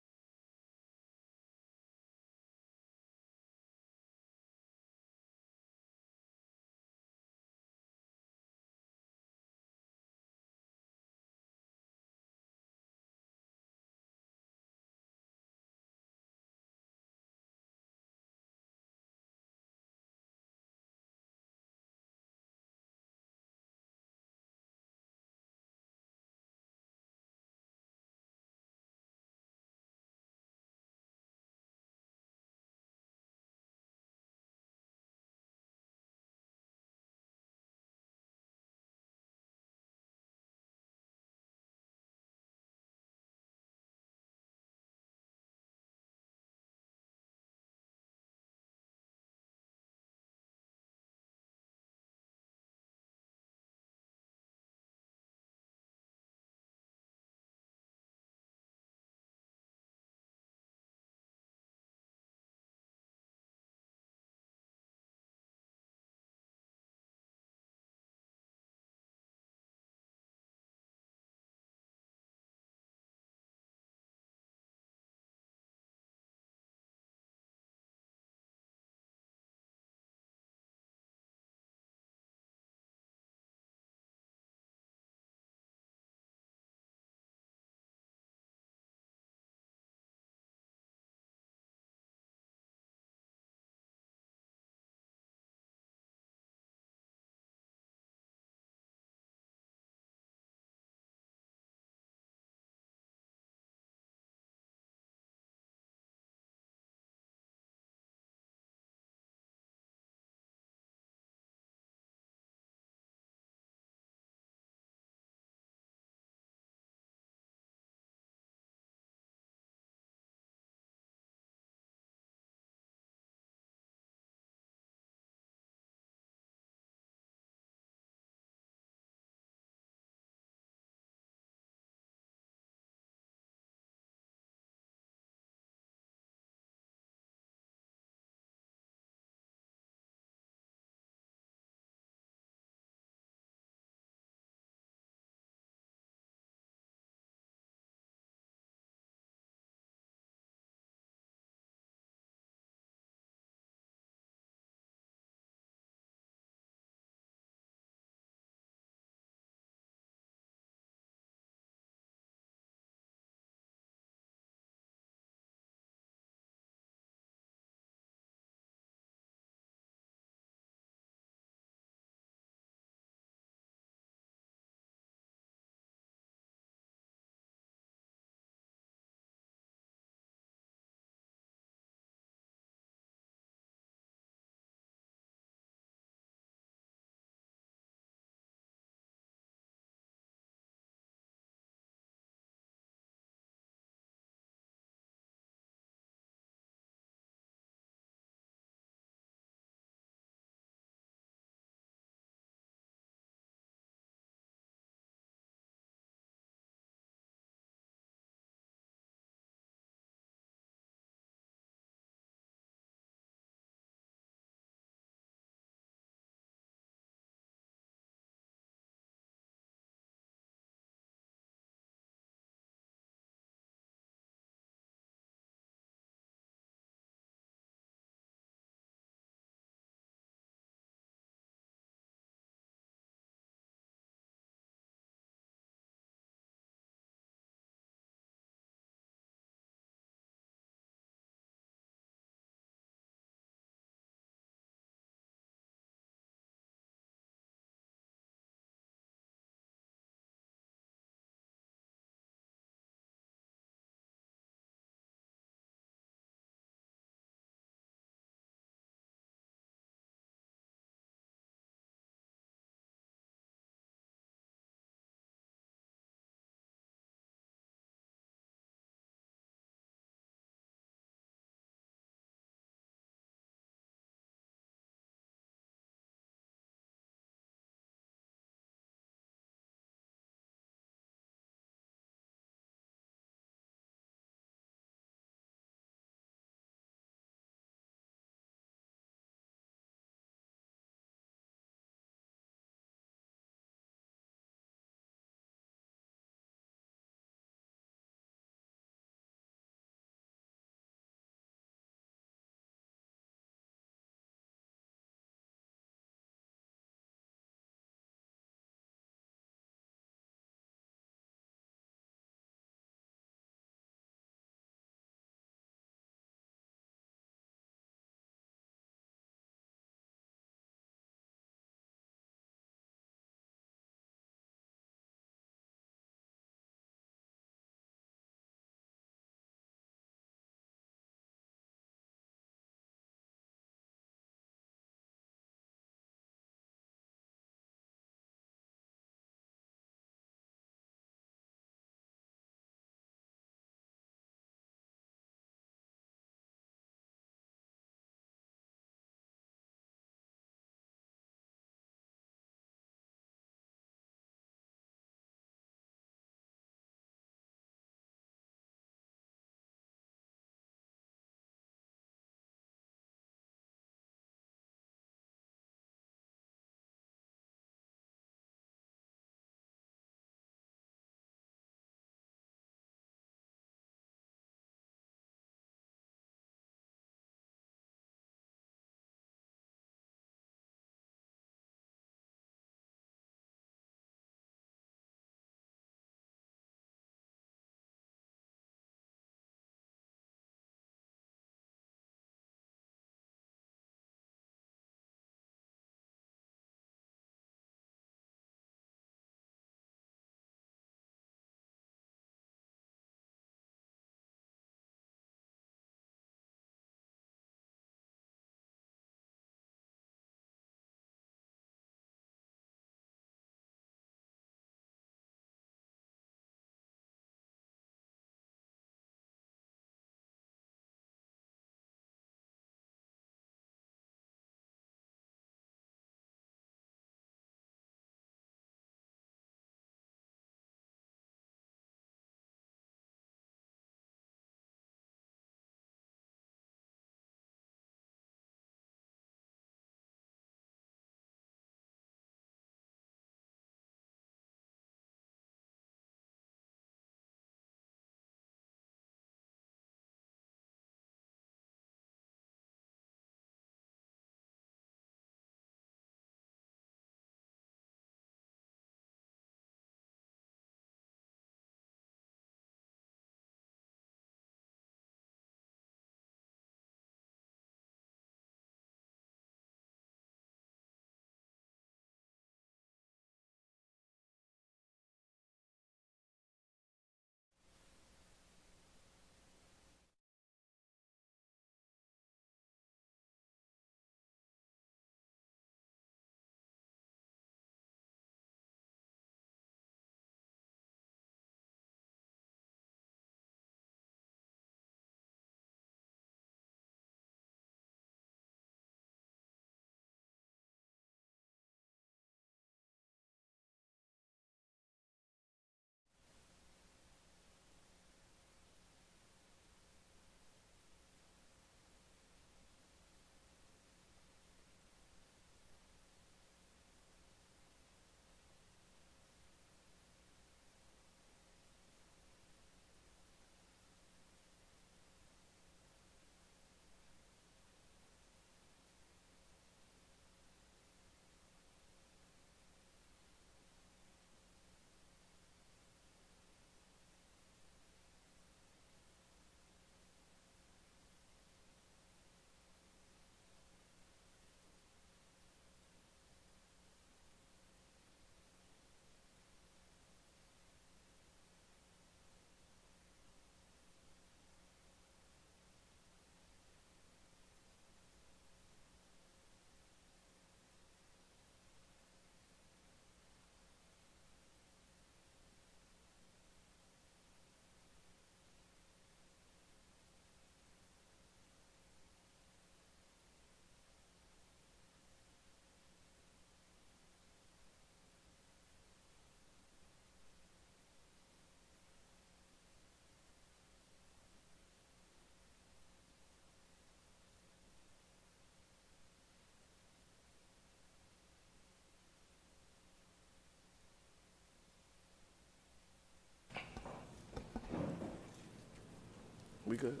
We good?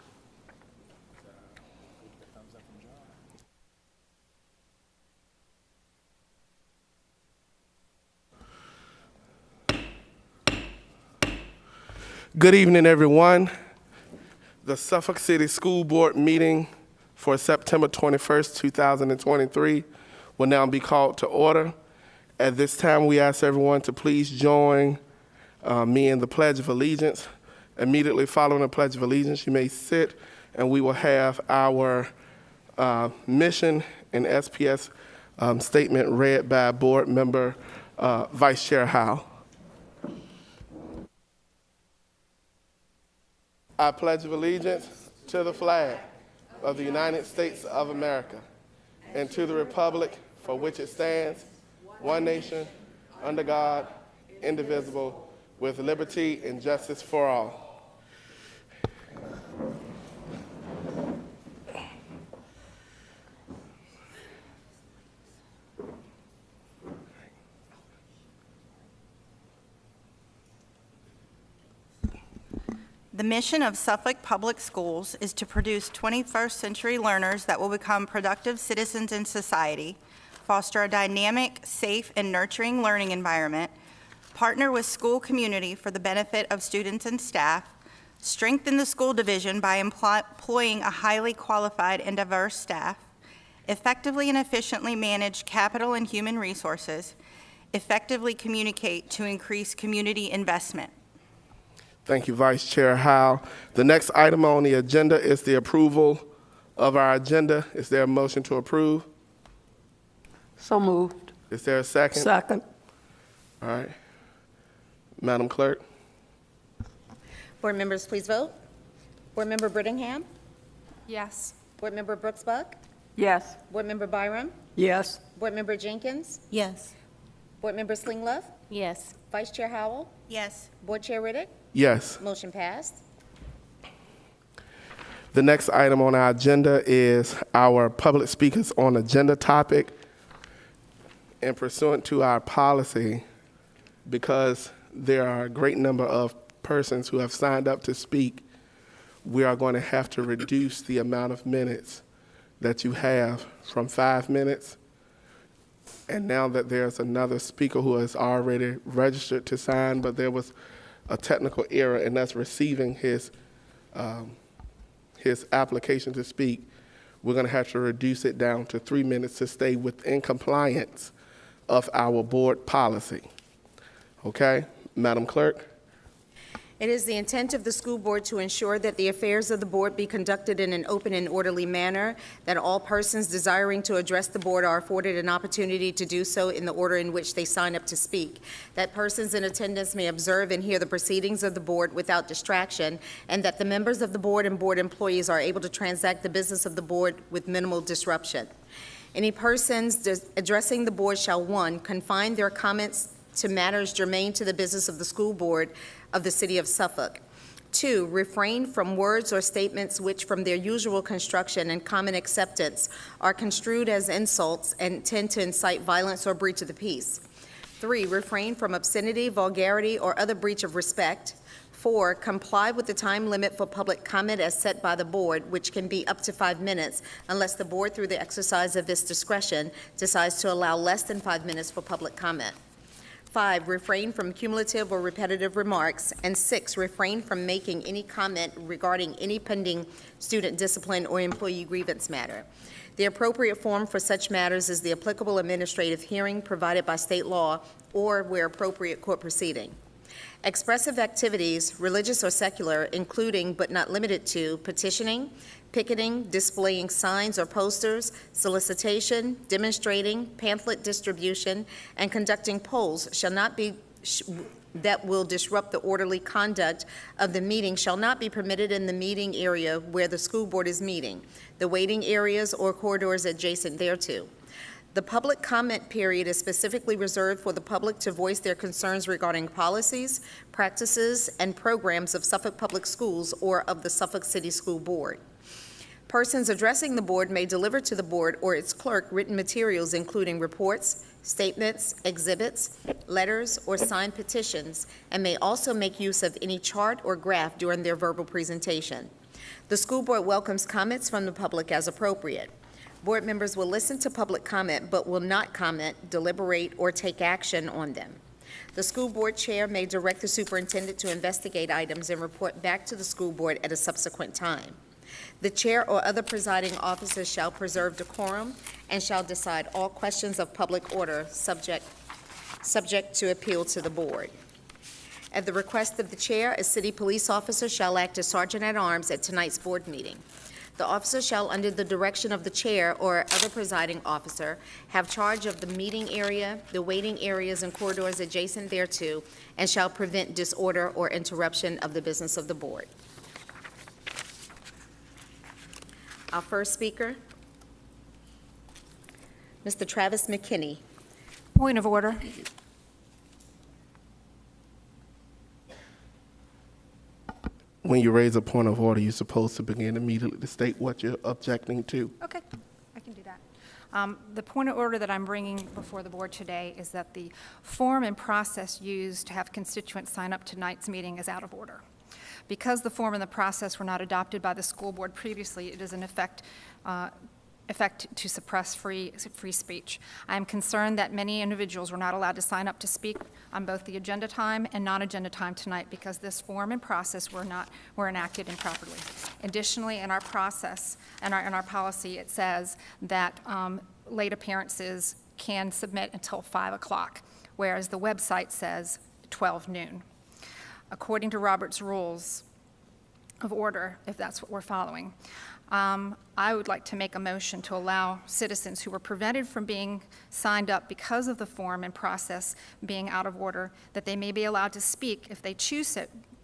Good evening, everyone. The Suffolk City School Board meeting for September 21st, 2023 will now be called to order. At this time, we ask everyone to please join me in the Pledge of Allegiance. Immediately following the Pledge of Allegiance, you may sit, and we will have our mission and SPS statement read by Board Member Vice Chair Howell. I pledge of allegiance to the flag of the United States of America and to the republic for which it stands, one nation, under God, indivisible, with liberty and justice for all. The mission of Suffolk Public Schools is to produce 21st century learners that will become productive citizens in society, foster a dynamic, safe, and nurturing learning environment, partner with school community for the benefit of students and staff, strengthen the school division by employing a highly qualified and diverse staff, effectively and efficiently manage capital and human resources, effectively communicate to increase community investment. Thank you, Vice Chair Howell. The next item on the agenda is the approval of our agenda. Is there a motion to approve? So moved. Is there a second? Second. All right. Madam Clerk? Board members, please vote. Board Member Brittingham? Yes. Board Member Brooks Buck? Yes. Board Member Byram? Yes. Board Member Jenkins? Yes. Board Member Slinglove? Yes. Vice Chair Howell? Yes. Board Chair Riddick? Yes. Motion passed. The next item on our agenda is our public speakers on agenda topic. And pursuant to our policy, because there are a great number of persons who have signed up to speak, we are going to have to reduce the amount of minutes that you have from 5 minutes. And now that there's another speaker who has already registered to sign, but there was a technical error in us receiving his application to speak, we're going to have to reduce it down to 3 minutes to stay within compliance of our board policy. Okay, Madam Clerk? It is the intent of the school board to ensure that the affairs of the board be conducted in an open and orderly manner, that all persons desiring to address the board are afforded an opportunity to do so in the order in which they sign up to speak, that persons in attendance may observe and hear the proceedings of the board without distraction, and that the members of the board and board employees are able to transact the business of the board with minimal disruption. Any persons addressing the board shall, 1, confine their comments to matters germane to the business of the school board of the City of Suffolk. 2, refrain from words or statements which, from their usual construction and common acceptance, are construed as insults and tend to incite violence or breach of the peace. 3, refrain from obscenity, vulgarity, or other breach of respect. 4, comply with the time limit for public comment as set by the board, which can be up to 5 minutes, unless the board, through the exercise of its discretion, decides to allow less than 5 minutes for public comment. 5, refrain from cumulative or repetitive remarks. And 6, refrain from making any comment regarding any pending student discipline or employee grievance matter. The appropriate form for such matters is the applicable administrative hearing provided by state law or, where appropriate, court proceeding. Expressive activities, religious or secular, including but not limited to petitioning, picketing, displaying signs or posters, solicitation, demonstrating, pamphlet distribution, and conducting polls shall not be that will disrupt the orderly conduct of the meeting shall not be permitted in the meeting area where the school board is meeting, the waiting areas or corridors adjacent thereto. The public comment period is specifically reserved for the public to voice their concerns regarding policies, practices, and programs of Suffolk Public Schools or of the Suffolk City School Board. Persons addressing the board may deliver to the board or its clerk written materials including reports, statements, exhibits, letters, or signed petitions, and may also make use of any chart or graph during their verbal presentation. The school board welcomes comments from the public as appropriate. Board members will listen to public comment but will not comment, deliberate, or take action on them. The school board chair may direct the superintendent to investigate items and report back to the school board at a subsequent time. The chair or other presiding officer shall preserve decorum and shall decide all questions of public order subject to appeal to the board. At the request of the chair, a city police officer shall act as sergeant-at-arms at tonight's board meeting. The officer shall, under the direction of the chair or other presiding officer, have charge of the meeting area, the waiting areas and corridors adjacent thereto, and shall prevent disorder or interruption of the business of the board. Our first speaker, Mr. Travis McKinney. Point of order. When you raise a point of order, you're supposed to begin immediately to state what you're objecting to. Okay, I can do that. The point of order that I'm bringing before the board today is that the form and process used to have constituents sign up to tonight's meeting is out of order. Because the form and the process were not adopted by the school board previously, it is in effect to suppress free speech. I am concerned that many individuals were not allowed to sign up to speak on both the agenda time and non-agenda time tonight because this form and process were enacted improperly. Additionally, in our process and in our policy, it says that late appearances can submit until 5 o'clock, whereas the website says 12 noon. According to Robert's Rules of Order, if that's what we're following, I would like to make a motion to allow citizens who were prevented from being signed up because of the form and process being out of order, that they may be allowed to speak if they choose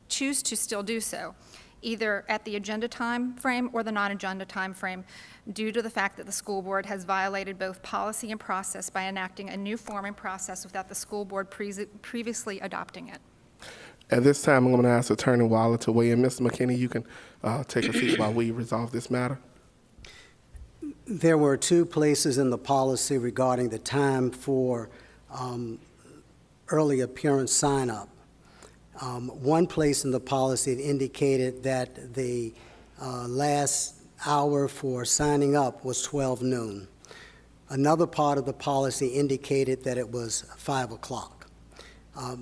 to still do so, either at the agenda time frame or the non-agenda time frame, due to the fact that the school board has violated both policy and process by enacting a new form and process without the school board previously adopting it. At this time, I'm going to ask Attorney Waller to weigh in. Mr. McKinney, you can take a seat while we resolve this matter. There were two places in the policy regarding the time for early appearance sign-up. One place in the policy indicated that the last hour for signing up was 12 noon. Another part of the policy indicated that it was 5 o'clock.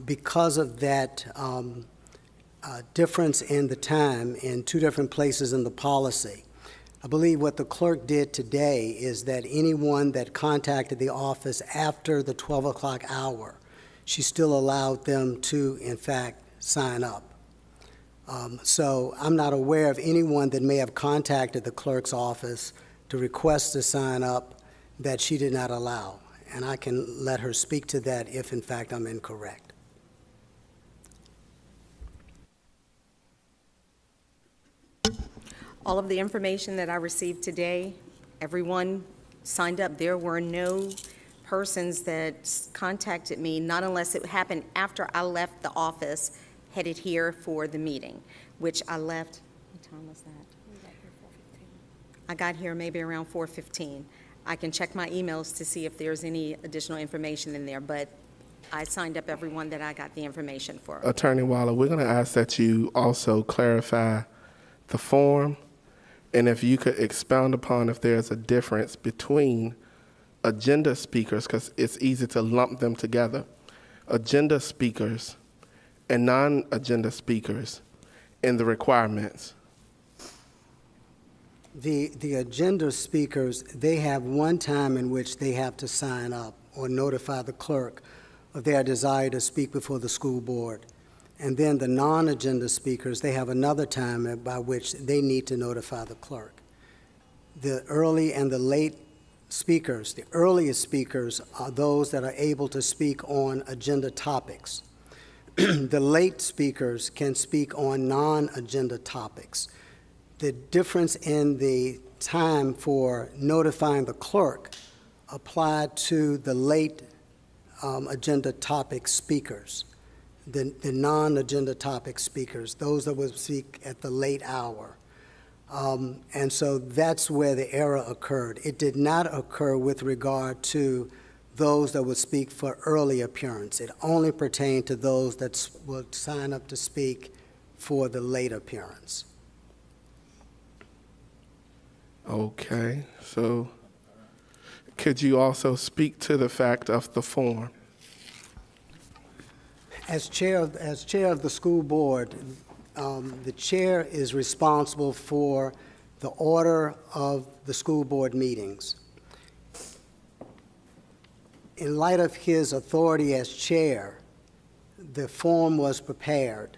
Because of that difference in the time in two different places in the policy, I believe what the clerk did today is that anyone that contacted the office after the 12 o'clock hour, she still allowed them to, in fact, sign up. So I'm not aware of anyone that may have contacted the clerk's office to request to sign up that she did not allow. And I can let her speak to that if, in fact, I'm incorrect. All of the information that I received today, everyone signed up. There were no persons that contacted me, not unless it happened after I left the office, headed here for the meeting, which I left, what time was that? I got here maybe around 4:15. I can check my emails to see if there's any additional information in there, but I signed up everyone that I got the information for. Attorney Waller, we're going to ask that you also clarify the form, and if you could expound upon if there's a difference between agenda speakers, because it's easy to lump them together, agenda speakers and non-agenda speakers in the requirements. The agenda speakers, they have one time in which they have to sign up or notify the clerk of their desire to speak before the school board. And then the non-agenda speakers, they have another time by which they need to notify the clerk. The early and the late speakers, the earliest speakers are those that are able to speak on agenda topics. The late speakers can speak on non-agenda topics. The difference in the time for notifying the clerk applied to the late agenda topic speakers, the non-agenda topic speakers, those that would speak at the late hour. And so that's where the error occurred. It did not occur with regard to those that would speak for early appearance. It only pertained to those that would sign up to speak for the late appearance. Okay, so could you also speak to the fact of the form? As chair of the school board, the chair is responsible for the order of the school board meetings. In light of his authority as chair, the form was prepared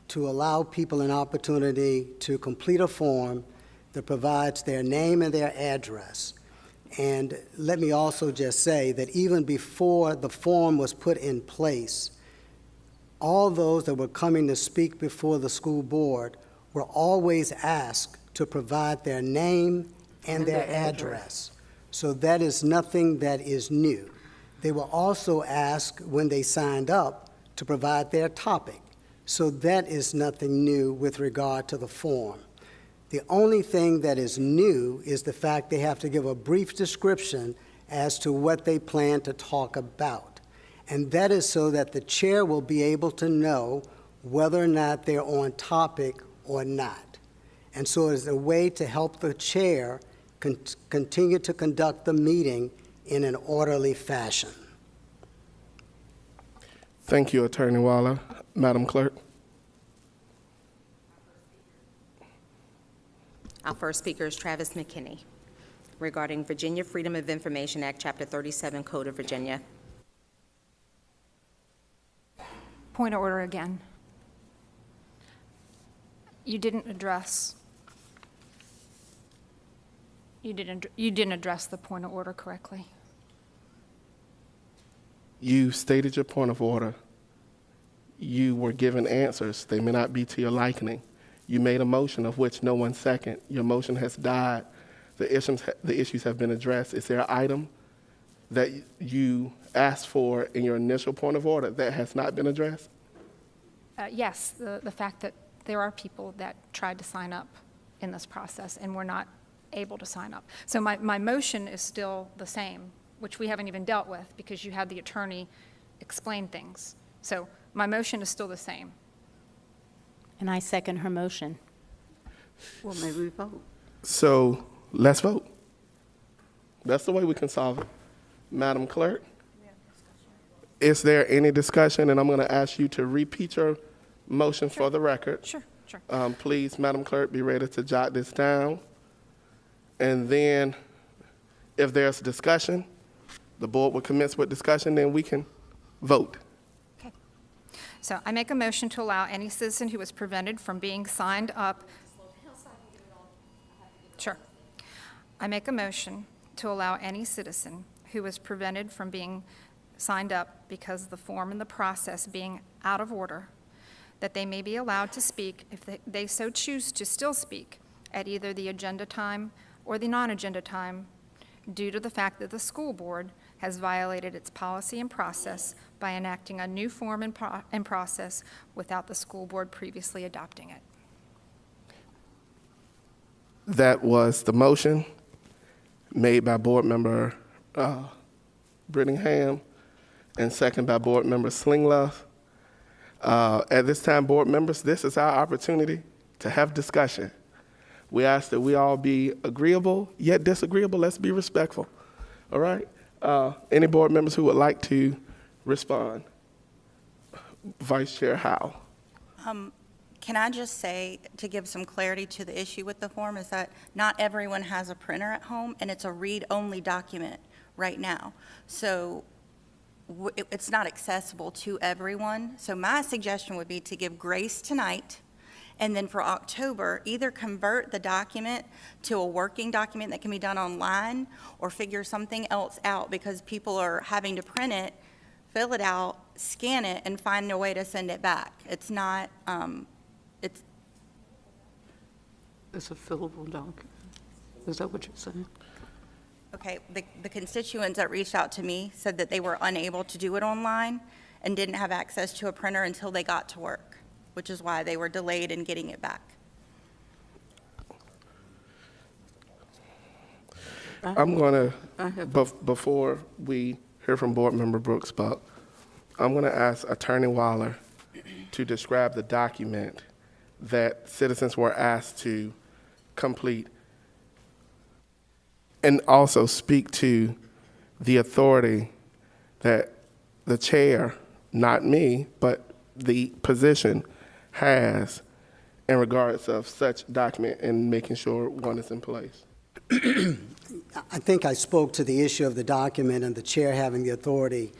to allow people an opportunity to complete a form that provides their name and their address. And let me also just say that even before the form was put in place, all those that were coming to speak before the school board were always asked to provide their name and their address. So that is nothing that is new. They were also asked when they signed up to provide their topic. So that is nothing new with regard to the form. The only thing that is new is the fact they have to give a brief description as to what they plan to talk about. And that is so that the chair will be able to know whether or not they're on topic or not. And so it's a way to help the chair continue to conduct the meeting in an orderly fashion. Thank you, Attorney Waller. Madam Clerk. Our first speaker is Travis McKinney regarding Virginia Freedom of Information Act, Chapter 37, Code of Virginia. Point of order again. You didn't address the point of order correctly. You stated your point of order. You were given answers. They may not be to your liking. You made a motion of which no one seconded. Your motion has died. The issues have been addressed. Is there an item that you asked for in your initial point of order that has not been addressed? Yes, the fact that there are people that tried to sign up in this process and were not able to sign up. So my motion is still the same, which we haven't even dealt with because you had the attorney explain things. So my motion is still the same. And I second her motion. Well, maybe we vote. So let's vote. That's the way we can solve it. Madam Clerk, is there any discussion? And I'm going to ask you to repeat your motion for the record. Sure, sure. Please, Madam Clerk, be ready to jot this down. And then if there's discussion, the board will commence with discussion, then we can vote. Okay. So I make a motion to allow any citizen who was prevented from being signed up. Sure. I make a motion to allow any citizen who was prevented from being signed up because of the form and the process being out of order, that they may be allowed to speak if they so choose to still speak at either the agenda time or the non-agenda time due to the fact that the school board has violated its policy and process by enacting a new form and process without the school board previously adopting it. That was the motion made by Board Member Brittingham and second by Board Member Slingloff. At this time, board members, this is our opportunity to have discussion. We ask that we all be agreeable, yet disagreeable. Let's be respectful. All right? Any board members who would like to respond? Vice Chair Howe. Can I just say, to give some clarity to the issue with the form, is that not everyone has a printer at home, and it's a read-only document right now. So it's not accessible to everyone. So my suggestion would be to give grace tonight, and then for October, either convert the document to a working document that can be done online, or figure something else out, because people are having to print it, fill it out, scan it, and find a way to send it back. It's not, It's a fillable document. Is that what you're saying? okay, the constituents that reached out to me said that they were unable to do it online and didn't have access to a printer until they got to work, which is why they were delayed in getting it back. I'm going to, before we hear from Board Member Brooks Buck, I'm going to ask Attorney Waller to describe the document that citizens were asked to complete and also speak to the authority that the chair, not me, but the position has in regards of such document and making sure one is in place. I think I spoke to the issue of the document and the chair having the authority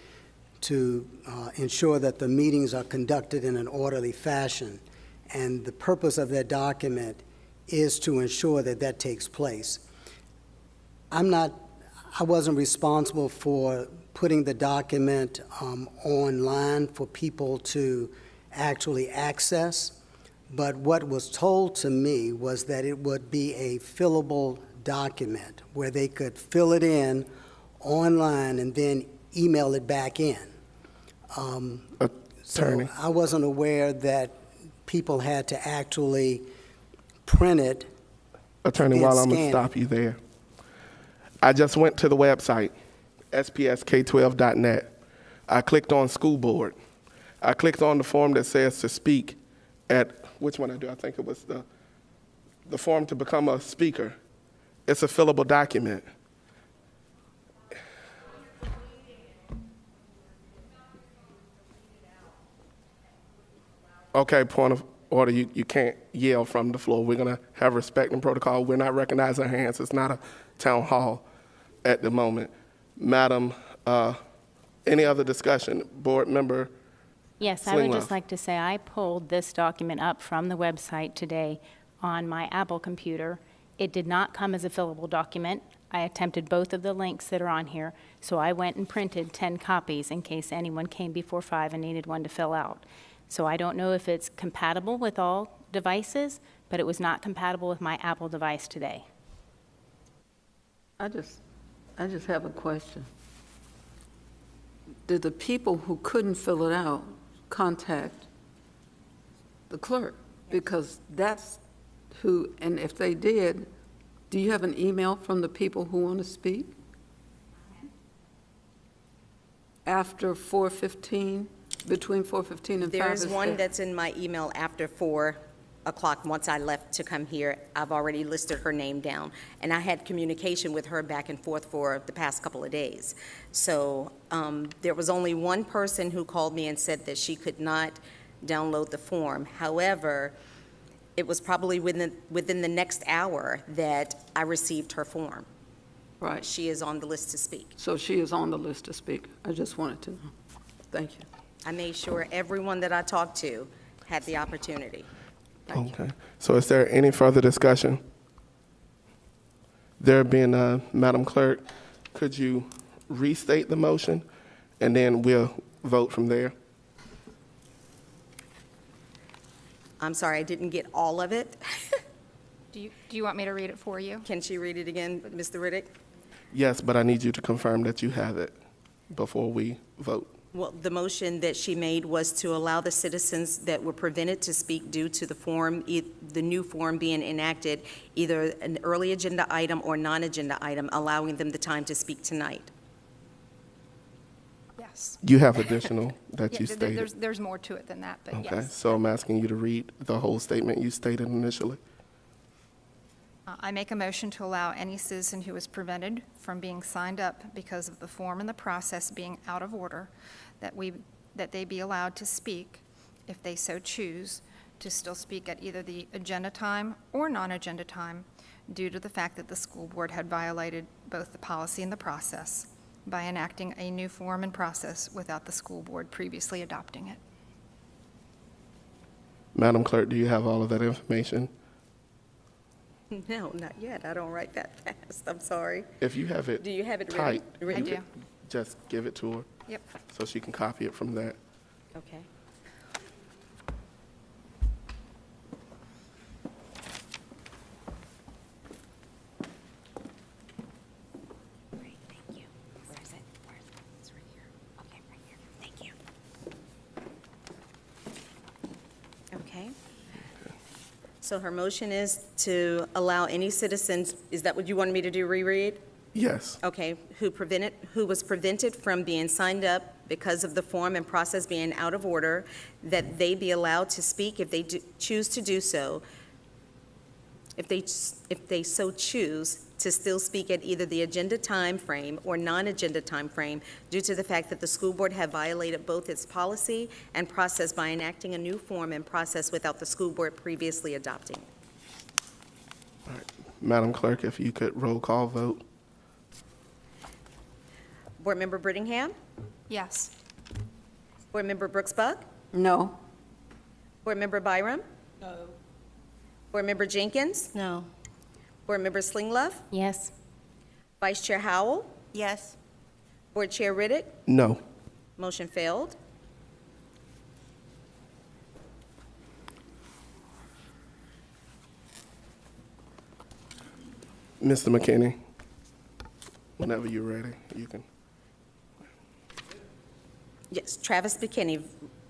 to ensure that the meetings are conducted in an orderly fashion. And the purpose of that document is to ensure that that takes place. I wasn't responsible for putting the document online for people to actually access, but what was told to me was that it would be a fillable document where they could fill it in online and then email it back in. Attorney. So I wasn't aware that people had to actually print it. Attorney, and while I'm scan gonna it. stop you there. I just went to the website, spsk12.net. I clicked on school board. I clicked on the form that says to speak at, which one I do? I think it was the form to become a speaker. It's a fillable document. Okay, point of order, you can't yell from the floor. We're gonna have respect and protocol. We're not recognizing hands. It's not a town hall at the moment. Madam, any other discussion? Board member? Yes, I would Slingloff. just like to say, I pulled this document up from the website today on my Apple computer. It did not come as a fillable document. I attempted both of the links that are on here, so I went and printed 10 copies in case anyone came before 5 and needed one to fill out. So I don't know if it's compatible with all devices, but it was not compatible with my Apple device today. I just have a question. Did the people who couldn't fill it out contact the clerk? Because that's who, and if they did, do you have an email from the people who want to speak? After 4:15, between 4:15 and 5? There's one that's in my email after 4 o'clock. Once I left to come here, I've already listed her name down. And I had communication with her back and forth for the past couple of days. So there was only one person who called me and said that she could not download the form. However, it was probably within the next hour that I received her form. Right, She is on the list to speak. so she is on the list to speak. I just wanted to know. Thank you. I made sure everyone that I talked to had the opportunity. Okay. So is there any further discussion? There being, Madam Clerk, could you restate the motion, and then we'll vote from there? I'm sorry, I didn't get all of it. Do you want me to read it for you? Can she read it again, Mr. Riddick? Yes, but I need you to confirm that you have it before we vote. Well, the motion that she made was to allow the citizens that were prevented to speak due to the form, the new form being enacted, either an early agenda item or non-agenda item, allowing them the time to speak tonight. Yes. You have additional that you Yeah, stated. there's more to it than that, but Okay, yes. so I'm asking you to read the whole statement you stated initially. I make a motion to allow any citizen who is prevented from being signed up because of the form and the process being out of order, that they be allowed to speak, if they so choose, to still speak at either the agenda time or non-agenda time, due to the fact that the school board had violated both the policy and the process by enacting a new form and process without the school board previously adopting it. Madam Clerk, do you have all of that information? No, not yet. I don't write that fast. I'm sorry. If you have it Do you have it ready? typed, I Ready? do. just give it to her Yep. so she can copy it from that. Okay. Great, thank you. Where is it? It's right here. Okay, right here. Thank you. Okay. So her motion is to allow any citizens, is that what you wanted me to do, reread? Yes. Okay, who was prevented from being signed up because of the form and process being out of order, that they be allowed to speak if they choose to do so, if they so choose, to still speak at either the agenda time frame or non-agenda time frame due to the fact that the school board had violated both its policy and process by enacting a new form and process without the school board previously adopting. Madam Clerk, if you could roll call vote. Board Member Brittingham? Yes. Board Member Brooks-Buck? No. Board Member Byram? No. Board Member Jenkins? No. Board Member Slinglove? Yes. Vice Chair Howell? Yes. Board Chair Riddick? No. Motion failed. Mr. McKinney, whenever you're ready, you can. Yes, Travis McKinney,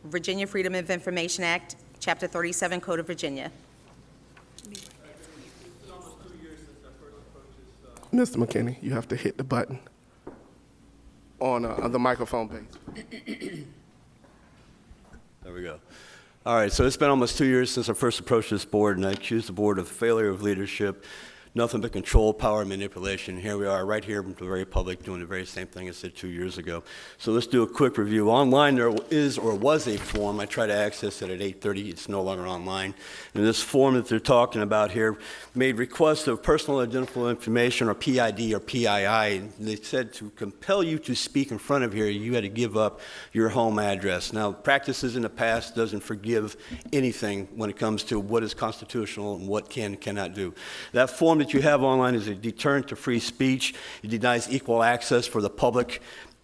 Virginia Freedom of Information Act, Chapter 37, Code of Virginia. Mr. McKinney, you have to hit the button on the microphone page. There we go. All right, so it's been almost 2 years since I first approached this board, and I accused the board of failure of leadership, nothing but control, power, and manipulation. Here we are, right here in the very public, doing the very same thing I said 2 years ago. So let's do a quick review. Online, there is or was a form. I tried to access it at 8:30. It's no longer online. And this form that they're talking about here made requests of personal identifiable information, or PID or PII. And they said to compel you to speak in front of here, you had to give up your home address. Now, practices in the past doesn't forgive anything when it comes to what is constitutional and what can and cannot do. That form that you have online is a deterrent to free speech. It denies equal access for the public,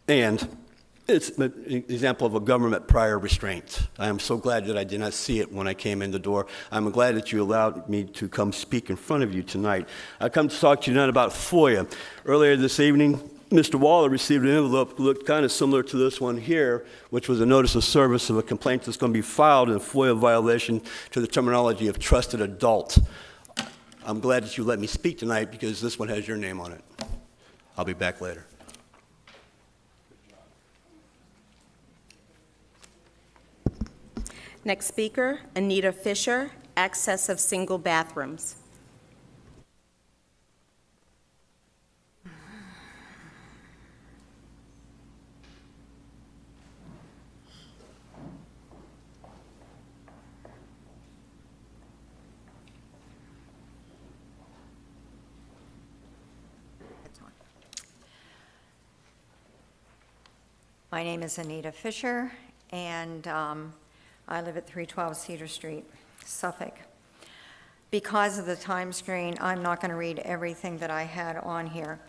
and it's an example of a government prior restraint. I am so glad that I did not see it when I came in the door. I'm glad that you allowed me to come speak in front of you tonight. I come to talk to you tonight about FOIA. Earlier this evening, Mr. Waller received an envelope that looked kind of similar to this one here, which was a notice of service of a complaint that's going to be filed in a FOIA violation to the terminology of trusted adult. I'm glad that you let me speak tonight because this one has your name on it. I'll be back later. Next speaker, Anita Fisher, access of single bathrooms. My name is Anita Fisher, and I live at 312 Cedar Street, Suffolk. Because of the time screen, I'm not going to read everything that I had on here.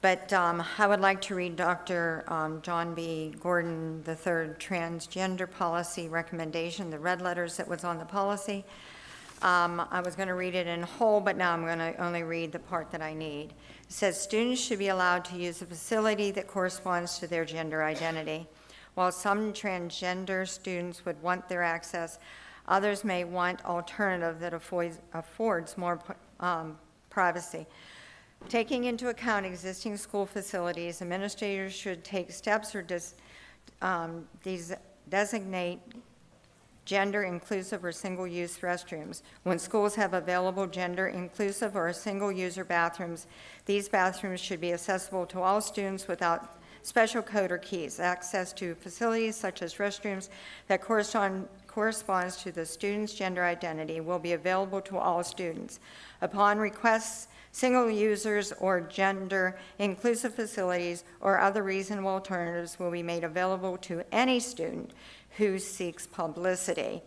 But I would like to read Dr. John B. Gordon III transgender policy recommendation, the red letters that was on the policy. I was going to read it in whole, but now I'm going to only read the part that I need. It says, students should be allowed to use a facility that corresponds to their gender identity. While some transgender students would want their access, others may want alternative that affords more privacy. Taking into account existing school facilities, administrators should take steps or designate gender-inclusive or single-use restrooms. When schools have available gender-inclusive or single-user bathrooms, these bathrooms should be accessible to all students without special code or keys. Access to facilities such as restrooms that corresponds to the student's gender identity will be available to all students. Upon request, single users or gender-inclusive facilities or other reasonable alternatives will be made available to any student who seeks publicity.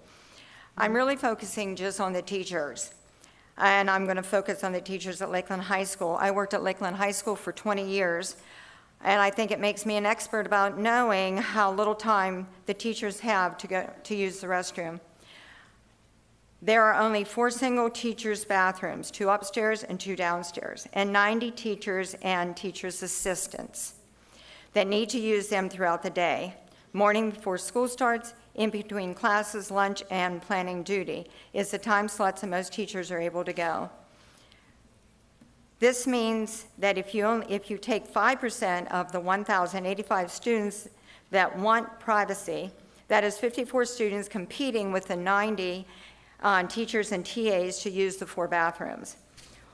I'm really focusing just on the teachers, and I'm going to focus on the teachers at Lakeland High School. I worked at Lakeland High School for 20 years, and I think it makes me an expert about knowing how little time the teachers have to use the restroom. There are only 4 single teachers' bathrooms, 2 upstairs and 2 downstairs, and 90 teachers and teachers' assistants that need to use them throughout the day. Morning before school starts, in between classes, lunch, and planning duty is the time slots that most teachers are able to go. This means that if you take 5% of the 1,085 students that want privacy, that is 54 students competing with the 90 teachers and TAs to use the 4 bathrooms.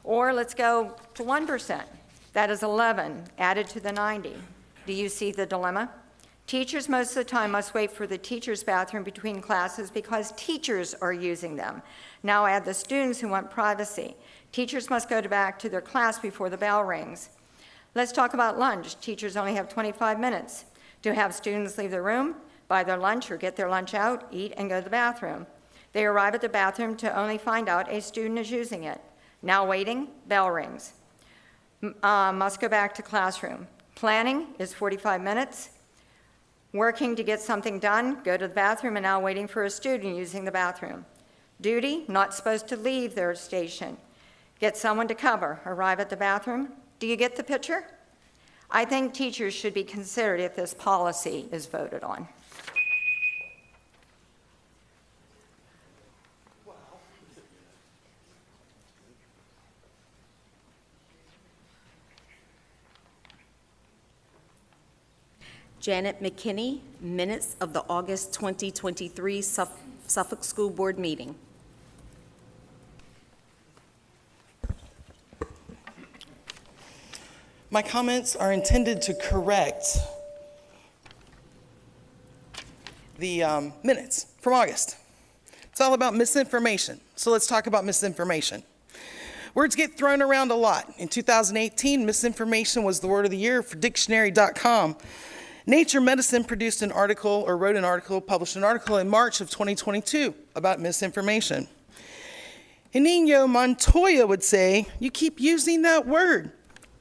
Or let's go to 1%. That is 11 added to the 90. Do you see the dilemma? Teachers most of the time must wait for the teacher's bathroom between classes because teachers are using them. Now add the students who want privacy. Teachers must go back to their class before the bell rings. Let's talk about lunch. Teachers only have 25 minutes to have students leave the room, buy their lunch or get their lunch out, eat, and go to the bathroom. They arrive at the bathroom to only find out a student is using it. Now waiting, bell rings. Must go back to classroom. Planning is 45 minutes. Working to get something done, go to the bathroom, and now waiting for a student using the bathroom. Duty, not supposed to leave their station. Get someone to cover, arrive at the bathroom. Do you get the picture? I think teachers should be considered if this policy is voted on. Janet McKinney, minutes of the August 2023 Suffolk School Board meeting. My comments are intended to correct the minutes from August. It's all about misinformation, so let's talk about misinformation. Words get thrown around a lot. In 2018, misinformation was the word of the year for dictionary.com. Nature Medicine produced an article, or wrote an article, published an article in March of 2022 about misinformation. Inigo Montoya would say, "You keep using that word.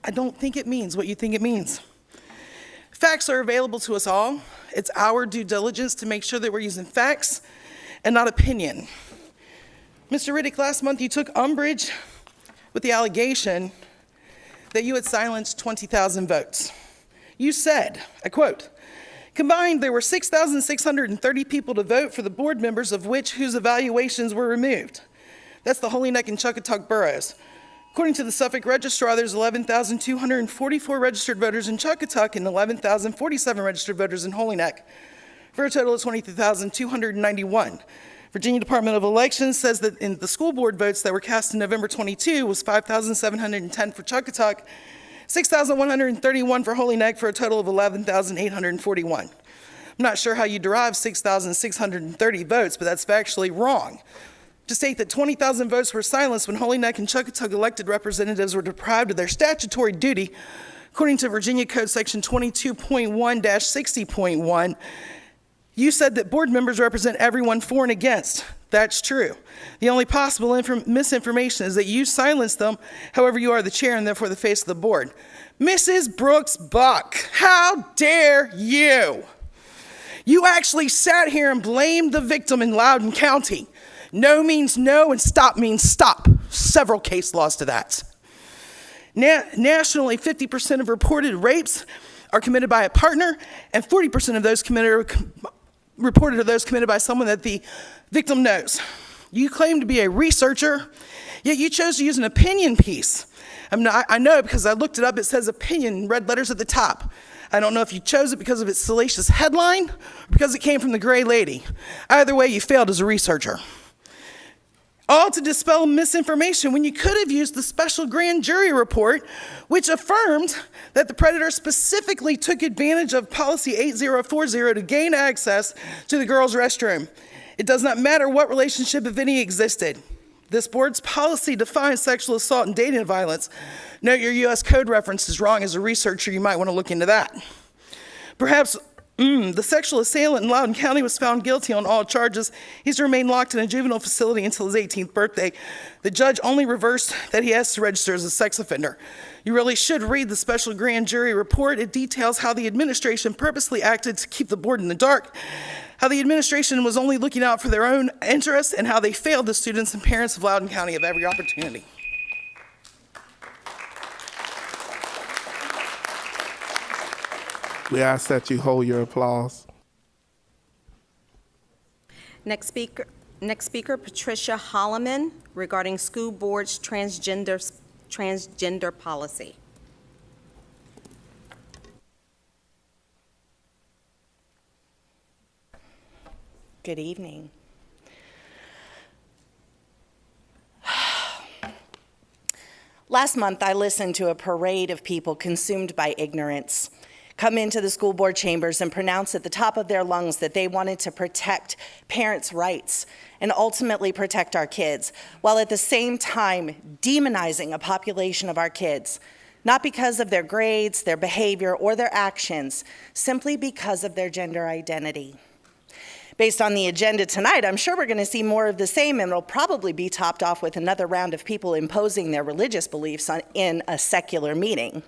I don't think it means what you think it means." Facts are available to us all. It's our due diligence to make sure that we're using facts and not opinion. Mr. Riddick, last month you took umbrage with the allegation that you had silenced 20,000 votes. You said, I quote, "Combined, there were 6,630 people to vote for the board members of whose evaluations were removed." That's the Holy Neck and Chuckatuck boroughs. According to the Suffolk Registrar, there's 11,244 registered voters in Chuckatuck and 11,047 registered voters in Holy Neck, for a total of 23,291. Virginia Department of Elections says that in the school board votes that were cast in November 22 was 5,710 for Chuckatuck, 6,131 for Holy Neck, for a total of 11,841. I'm not sure how you derive 6,630 votes, but that's factually wrong. To state that 20,000 votes were silenced when Holy Neck and Chuckatuck elected representatives were deprived of their statutory duty, according to Virginia Code Section 22.1-60.1, you said that board members represent everyone for and against. That's true. The only possible misinformation is that you silenced them, however you are the chair and therefore the face of the board. Mrs. Brooks Buck, how dare you? You actually sat here and blamed the victim in Loudoun County. No means no and stop means stop. Several case laws to that. Nationally, 50% of reported rapes are committed by a partner, and 40% of those reported are those committed by someone that the victim knows. You claim to be a researcher, yet you chose to use an opinion piece. I know because I looked it up. It says opinion in red letters at the top. I don't know if you chose it because of its salacious headline or because it came from the Gray Lady. Either way, you failed as a researcher. All to dispel misinformation when you could have used the special grand jury report, which affirmed that the predator specifically took advantage of policy 8040 to gain access to the girls' restroom. It does not matter what relationship, if any, existed. This board's policy defines sexual assault and dating violence. Note your U.S. code reference is wrong. As a researcher, you might want to look into that. Perhaps the sexual assailant in Loudoun County was found guilty on all charges. He's remained locked in a juvenile facility until his 18th birthday. The judge only reversed that he has to register as a sex offender. You really should read the special grand jury report. It details how the administration purposely acted to keep the board in the dark, how the administration was only looking out for their own interests, and how they failed the students and parents of Loudoun County of every opportunity. We ask that you hold your applause. Next speaker, Patricia Holloman, regarding school board's transgender policy. Good evening. Last month, I listened to a parade of people consumed by ignorance come into the school board chambers and pronounce at the top of their lungs that they wanted to protect parents' rights and ultimately protect our kids, while at the same time demonizing a population of our kids, not because of their grades, their behavior, or their actions, simply because of their gender identity. Based on the agenda tonight, I'm sure we're going to see more of the same, and it'll probably be topped off with another round of people imposing their religious beliefs in a secular meeting.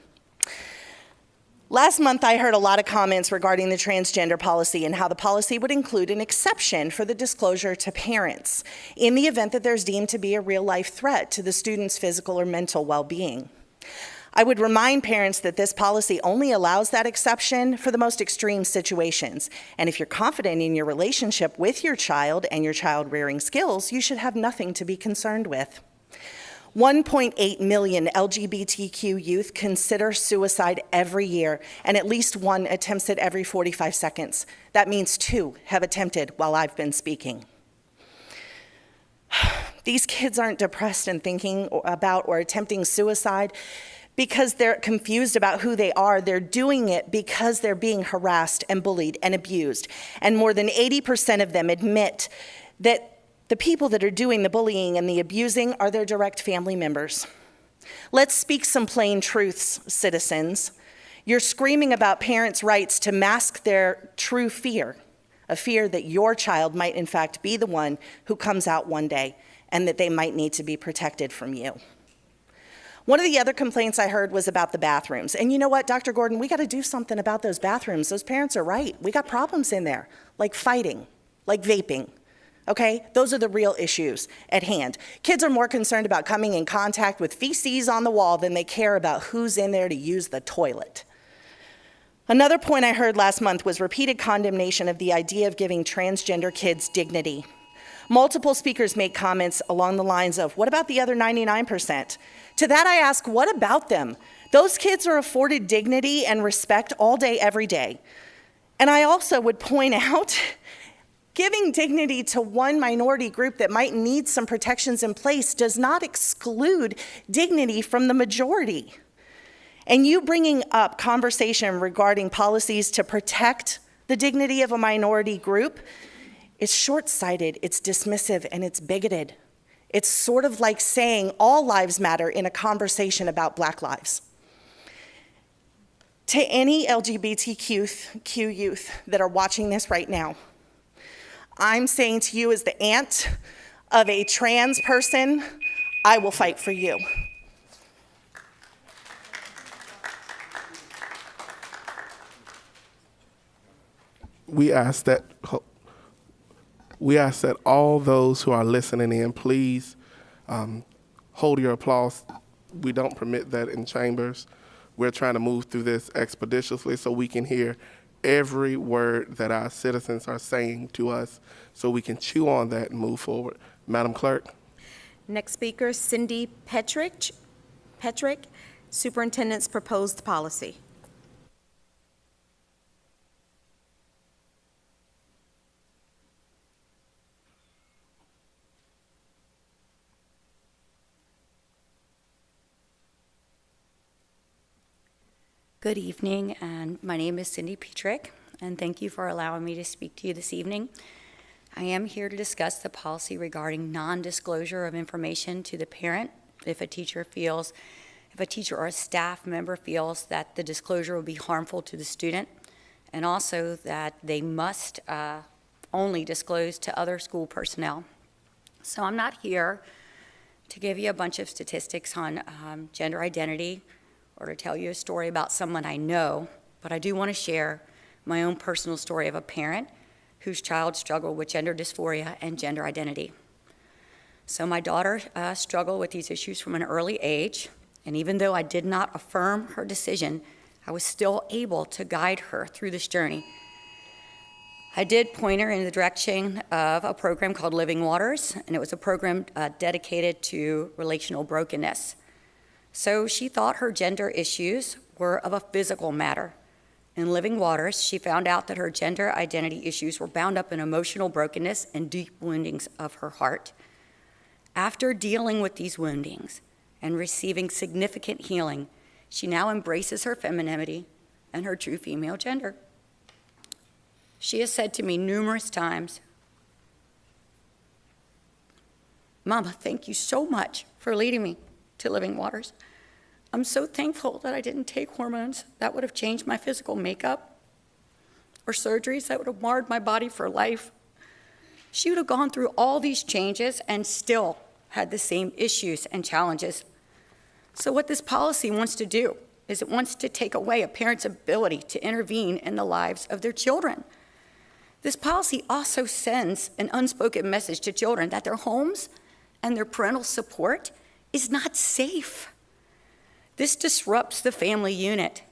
Last month, I heard a lot of comments regarding the transgender policy and how the policy would include an exception for the disclosure to parents in the event that there's deemed to be a real-life threat to the student's physical or mental well-being. I would remind parents that this policy only allows that exception for the most extreme situations. And if you're confident in your relationship with your child and your child-rearing skills, you should have nothing to be concerned with. 1.8 million LGBTQ youth consider suicide every year, and at least one attempts it every 45 seconds. That means 2 have attempted while I've been speaking. These kids aren't depressed and thinking about or attempting suicide because they're confused about who they are. They're doing it because they're being harassed and bullied and abused. And more than 80% of them admit that the people that are doing the bullying and the abusing are their direct family members. Let's speak some plain truths, citizens. You're screaming about parents' rights to mask their true fear, a fear that your child might in fact be the one who comes out one day and that they might need to be protected from you. One of the other complaints I heard was about the bathrooms. And you know what, Dr. Gordon, we got to do something about those bathrooms. Those parents are right. We got problems in there, like fighting, like vaping. Okay, those are the real issues at hand. Kids are more concerned about coming in contact with feces on the wall than they care about who's in there to use the toilet. Another point I heard last month was repeated condemnation of the idea of giving transgender kids dignity. Multiple speakers made comments along the lines of, what about the other 99%? To that I ask, what about them? Those kids are afforded dignity and respect all day, every day. And I also would point out, giving dignity to one minority group that might need some protections in place does not exclude dignity from the majority. And you bringing up conversation regarding policies to protect the dignity of a minority group is short-sighted, it's dismissive, and it's bigoted. It's sort of like saying all lives matter in a conversation about Black lives. To any LGBTQ youth that are watching this right now, I'm saying to you as the aunt of a trans person, I will fight for you. We ask that all those who are listening in, please hold your applause. We don't permit that in chambers. We're trying to move through this expeditiously so we can hear every word that our citizens are saying to us so we can chew on that and move forward. Madam Clerk. Next speaker, Cindy Petrick, Superintendent's Proposed Policy. Good evening, and my name is Cindy Petrick, and thank you for allowing me to speak to you this evening. I am here to discuss the policy regarding non-disclosure of information to the parent if a teacher or a staff member feels that the disclosure will be harmful to the student, and also that they must only disclose to other school personnel. So I'm not here to give you a bunch of statistics on gender identity or to tell you a story about someone I know, but I do want to share my own personal story of a parent whose child struggled with gender dysphoria and gender identity. So my daughter struggled with these issues from an early age, and even though I did not affirm her decision, I was still able to guide her through this journey. I did point her in the direction of a program called Living Waters, and it was a program dedicated to relational brokenness. So she thought her gender issues were of a physical matter. In Living Waters, she found out that her gender identity issues were bound up in emotional brokenness and deep woundings of her heart. After dealing with these woundings and receiving significant healing. She now embraces her femininity and her true female gender. She has said to me numerous times, "Mama, thank you so much for leading me to Living Waters. I'm so thankful that I didn't take hormones that would have changed my physical makeup or surgeries that would have marred my body for life." She would have gone through all these changes and still had the same issues and challenges. So what this policy wants to do is it wants to take away a parent's ability to intervene in the lives of their children. This policy also sends an unspoken message to children that their homes and their parental support is not safe. This disrupts the family unit.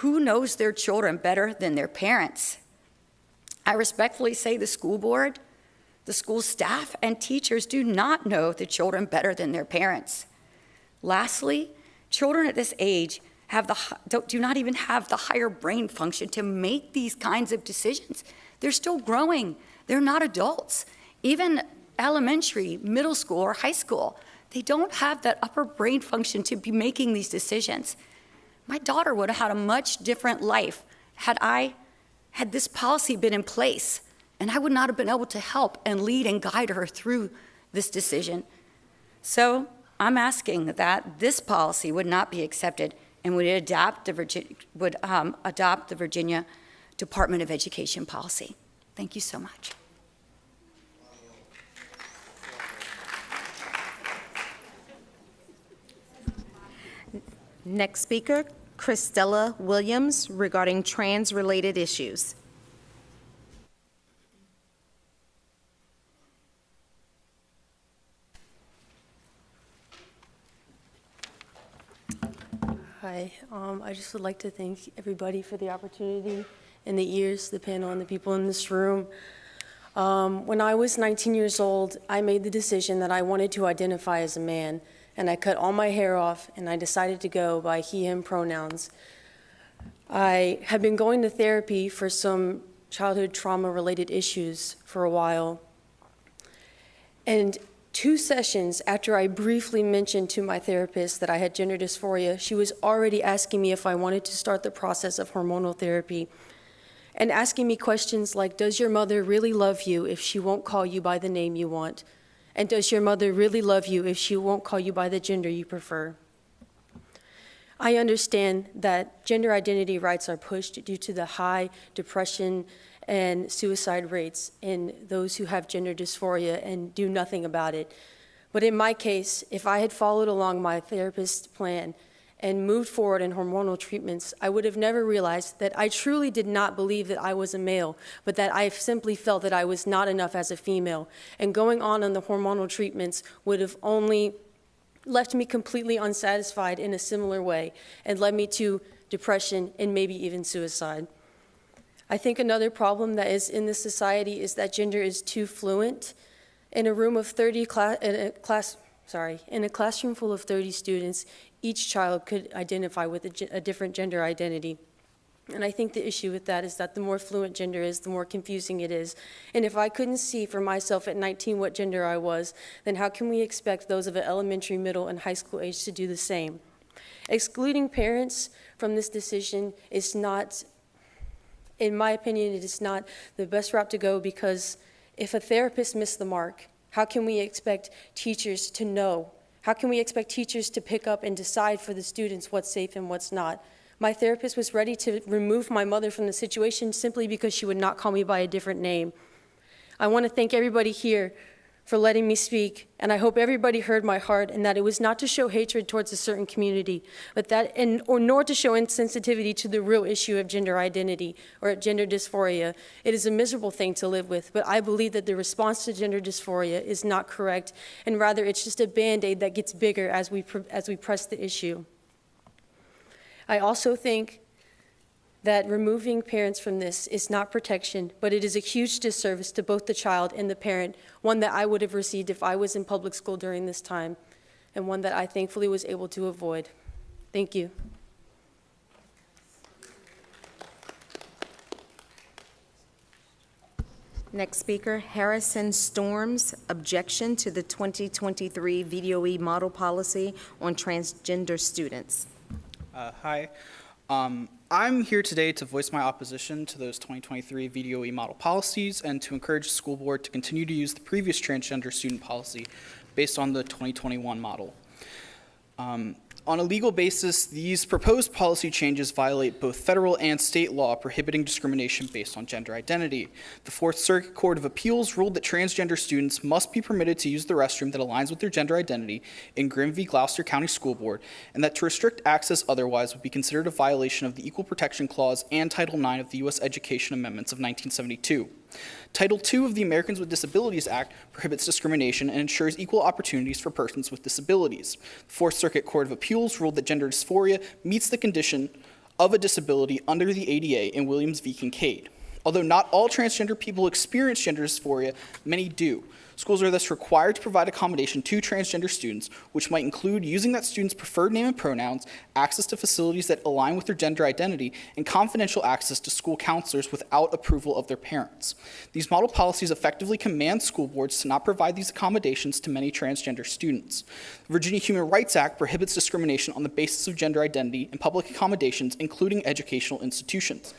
Who knows their children better than their parents? I respectfully say the school board, the school staff, and teachers do not know the children better than their parents. Lastly, children at this age do not even have the higher brain function to make these kinds of decisions. They're still growing. They're not adults. Even elementary, middle school, or high school, they don't have that upper brain function to be making these decisions. My daughter would have had a much different life had this policy been in place, and I would not have been able to help and lead and guide her through this decision. So I'm asking that this policy would not be accepted and would adopt the Virginia Department of Education policy. Thank you so much. Next speaker, Christella Williams, regarding trans-related issues. Hi, I just would like to thank everybody for the opportunity and the ears, the panel, and the people in this room. When I was 19 years old, I made the decision that I wanted to identify as a man, and I cut all my hair off, and I decided to go by he, him pronouns. I had been going to therapy for some childhood trauma-related issues for a while, and 2 sessions after I briefly mentioned to my therapist that I had gender dysphoria, she was already asking me if I wanted to start the process of hormonal therapy and asking me questions like, does your mother really love you if she won't call you by the name you want? And does your mother really love you if she won't call you by the gender you prefer? I understand that gender identity rights are pushed due to the high depression and suicide rates in those who have gender dysphoria and do nothing about it. But in my case, if I had followed along my therapist's plan and moved forward in hormonal treatments, I would have never realized that I truly did not believe that I was a male, but that I simply felt that I was not enough as a female. And going on the hormonal treatments would have only left me completely unsatisfied in a similar way and led me to depression and maybe even suicide. I think another problem that is in this society is that gender is too fluent. In a room of 30 in a classroom full of 30 students, each child could identify with a different gender identity. And I think the issue with that is that the more fluent gender is, the more confusing it is. And if I couldn't see for myself at 19 what gender I was, then how can we expect those of an elementary, middle, and high school age to do the same? Excluding parents from this decision is not, in my opinion, it is not the best route to go, because if a therapist missed the mark, how can we expect teachers to know? How can we expect teachers to pick up and decide for the students what's safe and what's not? My therapist was ready to remove my mother from the situation simply because she would not call me by a different name. I want to thank everybody here for letting me speak, and I hope everybody heard my heart, and that it was not to show hatred towards a certain community, but nor to show insensitivity to the real issue of gender identity or gender dysphoria. It is a miserable thing to live with, but I believe that the response to gender dysphoria is not correct, and rather it's just a Band-Aid that gets bigger as we press the issue. I also think that removing parents from this is not protection, but it is a huge disservice to both the child and the parent, one that I would have received if I was in public school during this time, and one that I thankfully was able to avoid. Thank you. Next speaker, Harrison Storms, objection to the 2023 VDOE model policy on transgender students. Hi. I'm here today to voice my opposition to those 2023 VDOE model policies and to encourage the school board to continue to use the previous transgender student policy based on the 2021 model. On a legal basis, these proposed policy changes violate both federal and state law prohibiting discrimination based on gender identity. The Fourth Circuit Court of Appeals ruled that transgender students must be permitted to use the restroom that aligns with their gender identity in Grimm v. Gloucester County School Board, and that to restrict access otherwise would be considered a violation of the Equal Protection Clause and Title IX of the U.S. Education Amendments of 1972. Title II of the Americans with Disabilities Act prohibits discrimination and ensures equal opportunities for persons with disabilities. The Fourth Circuit Court of Appeals ruled that gender dysphoria meets the condition of a disability under the ADA in Williams v. Kincaid. Although not all transgender people experience gender dysphoria, many do. Schools are thus required to provide accommodation to transgender students, which might include using that student's preferred name and pronouns, access to facilities that align with their gender identity, and confidential access to school counselors without approval of their parents. These model policies effectively command school boards to not provide these accommodations to many transgender students. The Virginia Human Rights Act prohibits discrimination on the basis of gender identity in public accommodations, including educational institutions.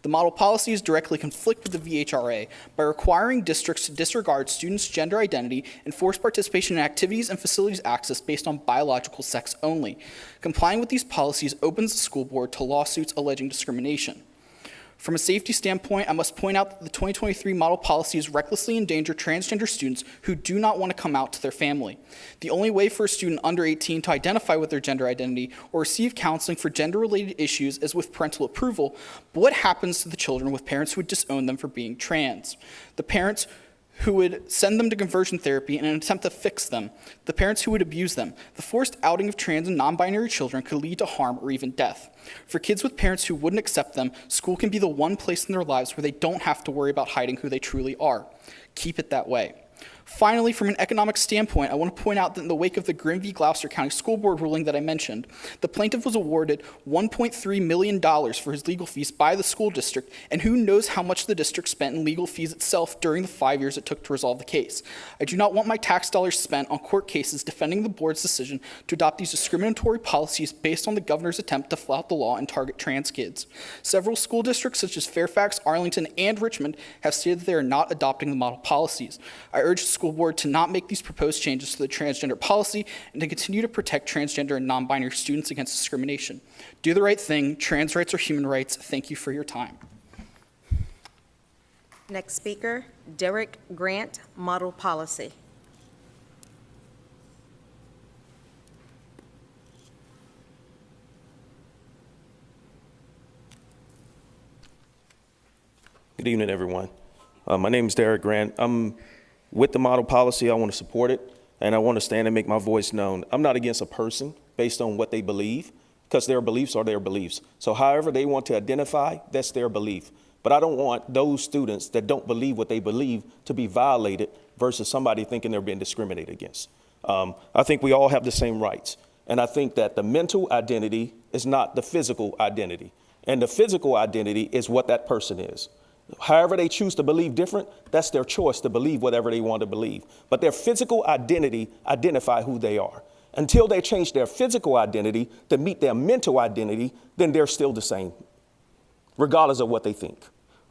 The model policies directly conflict with the VHRA by requiring districts to disregard students' gender identity and force participation in activities and facilities access based on biological sex only. Complying with these policies opens the school board to lawsuits alleging discrimination. From a safety standpoint, I must point out that the 2023 model policies recklessly endanger transgender students who do not want to come out to their family. The only way for a student under 18 to identify with their gender identity or receive counseling for gender-related issues is with parental approval, but what happens to the children with parents who would disown them for being trans? The parents who would send them to conversion therapy in an attempt to fix them, the parents who would abuse them. The forced outing of trans and non-binary children could lead to harm or even death. For kids with parents who wouldn't accept them, school can be the one place in their lives where they don't have to worry about hiding who they truly are. Keep it that way. Finally, from an economic standpoint, I want to point out that in the wake of the Grimm v. Gloucester County School Board ruling that I mentioned, the plaintiff was awarded $1.3 million for his legal fees by the school district, and who knows how much the district spent in legal fees itself during the 5 years it took to resolve the case. I do not want my tax dollars spent on court cases defending the board's decision to adopt these discriminatory policies based on the governor's attempt to flout the law and target trans kids. Several school districts, such as Fairfax, Arlington, and Richmond, have stated that they are not adopting the model policies. I urge the school board to not make these proposed changes to the transgender policy and to continue to protect transgender and non-binary students against discrimination. Do the right thing. Trans rights are human rights. Thank you for your time. Next speaker, Derek Grant, model policy. Good evening, everyone. My name is Derek Grant. I'm with the model policy. I want to support it, and I want to stand and make my voice known. I'm not against a person based on what they believe, because their beliefs are their beliefs. So however they want to identify, that's their belief. But I don't want those students that don't believe what they believe to be violated versus somebody thinking they're being discriminated against. I think we all have the same rights. And I think that the mental identity is not the physical identity. And the physical identity is what that person is. However they choose to believe different, that's their choice to believe whatever they want to believe. But their physical identity identify who they are. Until they change their physical identity to meet their mental identity, then they're still the same, regardless of what they think.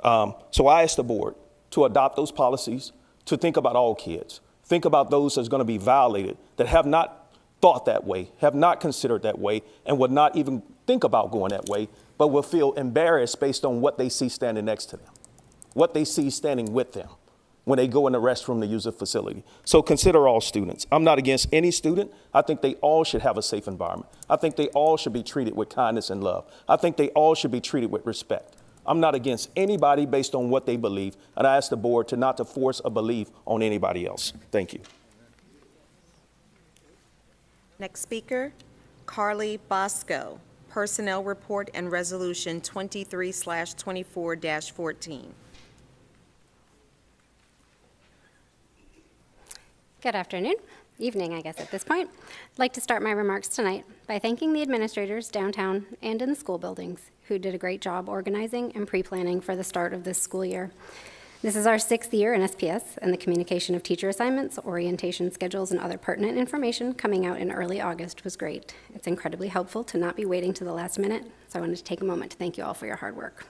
So I ask the board to adopt those policies, to think about all kids, think about those that's going to be violated, that have not thought that way, have not considered that way, and would not even think about going that way, but will feel embarrassed based on what they see standing next to them, what they see standing with them when they go in the restroom to use a facility. So consider all students. I'm not against any student. I think they all should have a safe environment. I think they all should be treated with kindness and love. I think they all should be treated with respect. I'm not against anybody based on what they believe, and I ask the board to not to force a belief on anybody else. Thank you. Next speaker, Carly Bosco, Personnel Report and Resolution 23/24-14. Good afternoon, evening, I guess at this point. I'd like to start my remarks tonight by thanking the administrators downtown and in the school buildings who did a great job organizing and pre-planning for the start of this school year. This is our 6th year in SPS, and the communication of teacher assignments, orientation schedules, and other pertinent information coming out in early August was great. It's incredibly helpful to not be waiting to the last minute, so I wanted to take a moment to thank you all for your hard work.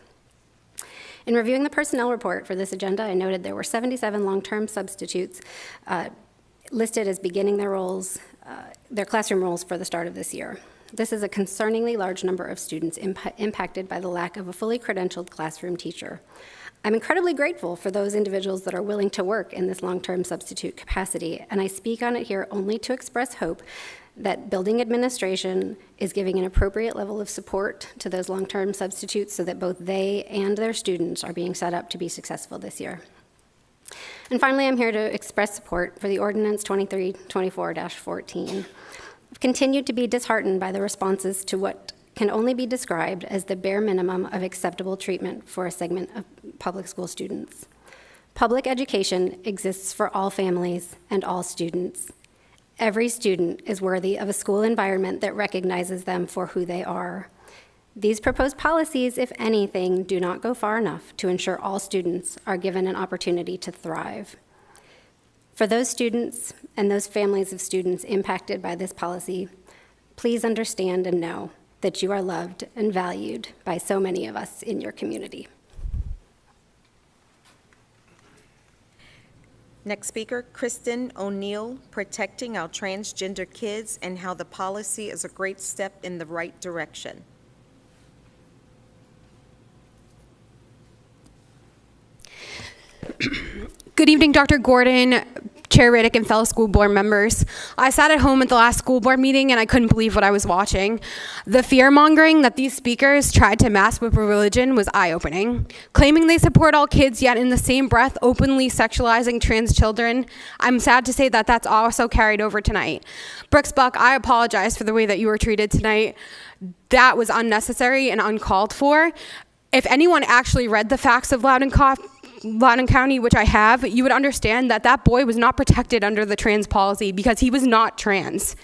In reviewing the personnel report for this agenda, I noted there were 77 long-term substitutes listed as beginning their roles, their classroom roles for the start of this year. This is a concerningly large number of students impacted by the lack of a fully credentialed classroom teacher. I'm incredibly grateful for those individuals that are willing to work in this long-term substitute capacity, and I speak on it here only to express hope that building administration is giving an appropriate level of support to those long-term substitutes so that both they and their students are being set up to be successful this year. And finally, I'm here to express support for the Ordinance 2324-14. I've continued to be disheartened by the responses to what can only be described as the bare minimum of acceptable treatment for a segment of public school students. Public education exists for all families and all students. Every student is worthy of a school environment that recognizes them for who they are. These proposed policies, if anything, do not go far enough to ensure all students are given an opportunity to thrive. For those students and those families of students impacted by this policy, please understand and know that you are loved and valued by so many of us in your community. Next speaker, Kristen O'Neill, Protecting Our Transgender Kids and How the Policy is a Great Step in the Right Direction. Good evening, Dr. Gordon, Chair Riddick, and fellow school board members. I sat at home at the last school board meeting and I couldn't believe what I was watching. The fear-mongering that these speakers tried to mask with religion was eye-opening. Claiming they support all kids, yet in the same breath openly sexualizing trans children. I'm sad to say that that's also carried over tonight. Brooks Buck, I apologize for the way that you were treated tonight. That was unnecessary and uncalled for. If anyone actually read the facts of Loudoun County, which I have, you would understand that that boy was not protected under the trans policy because he was not trans.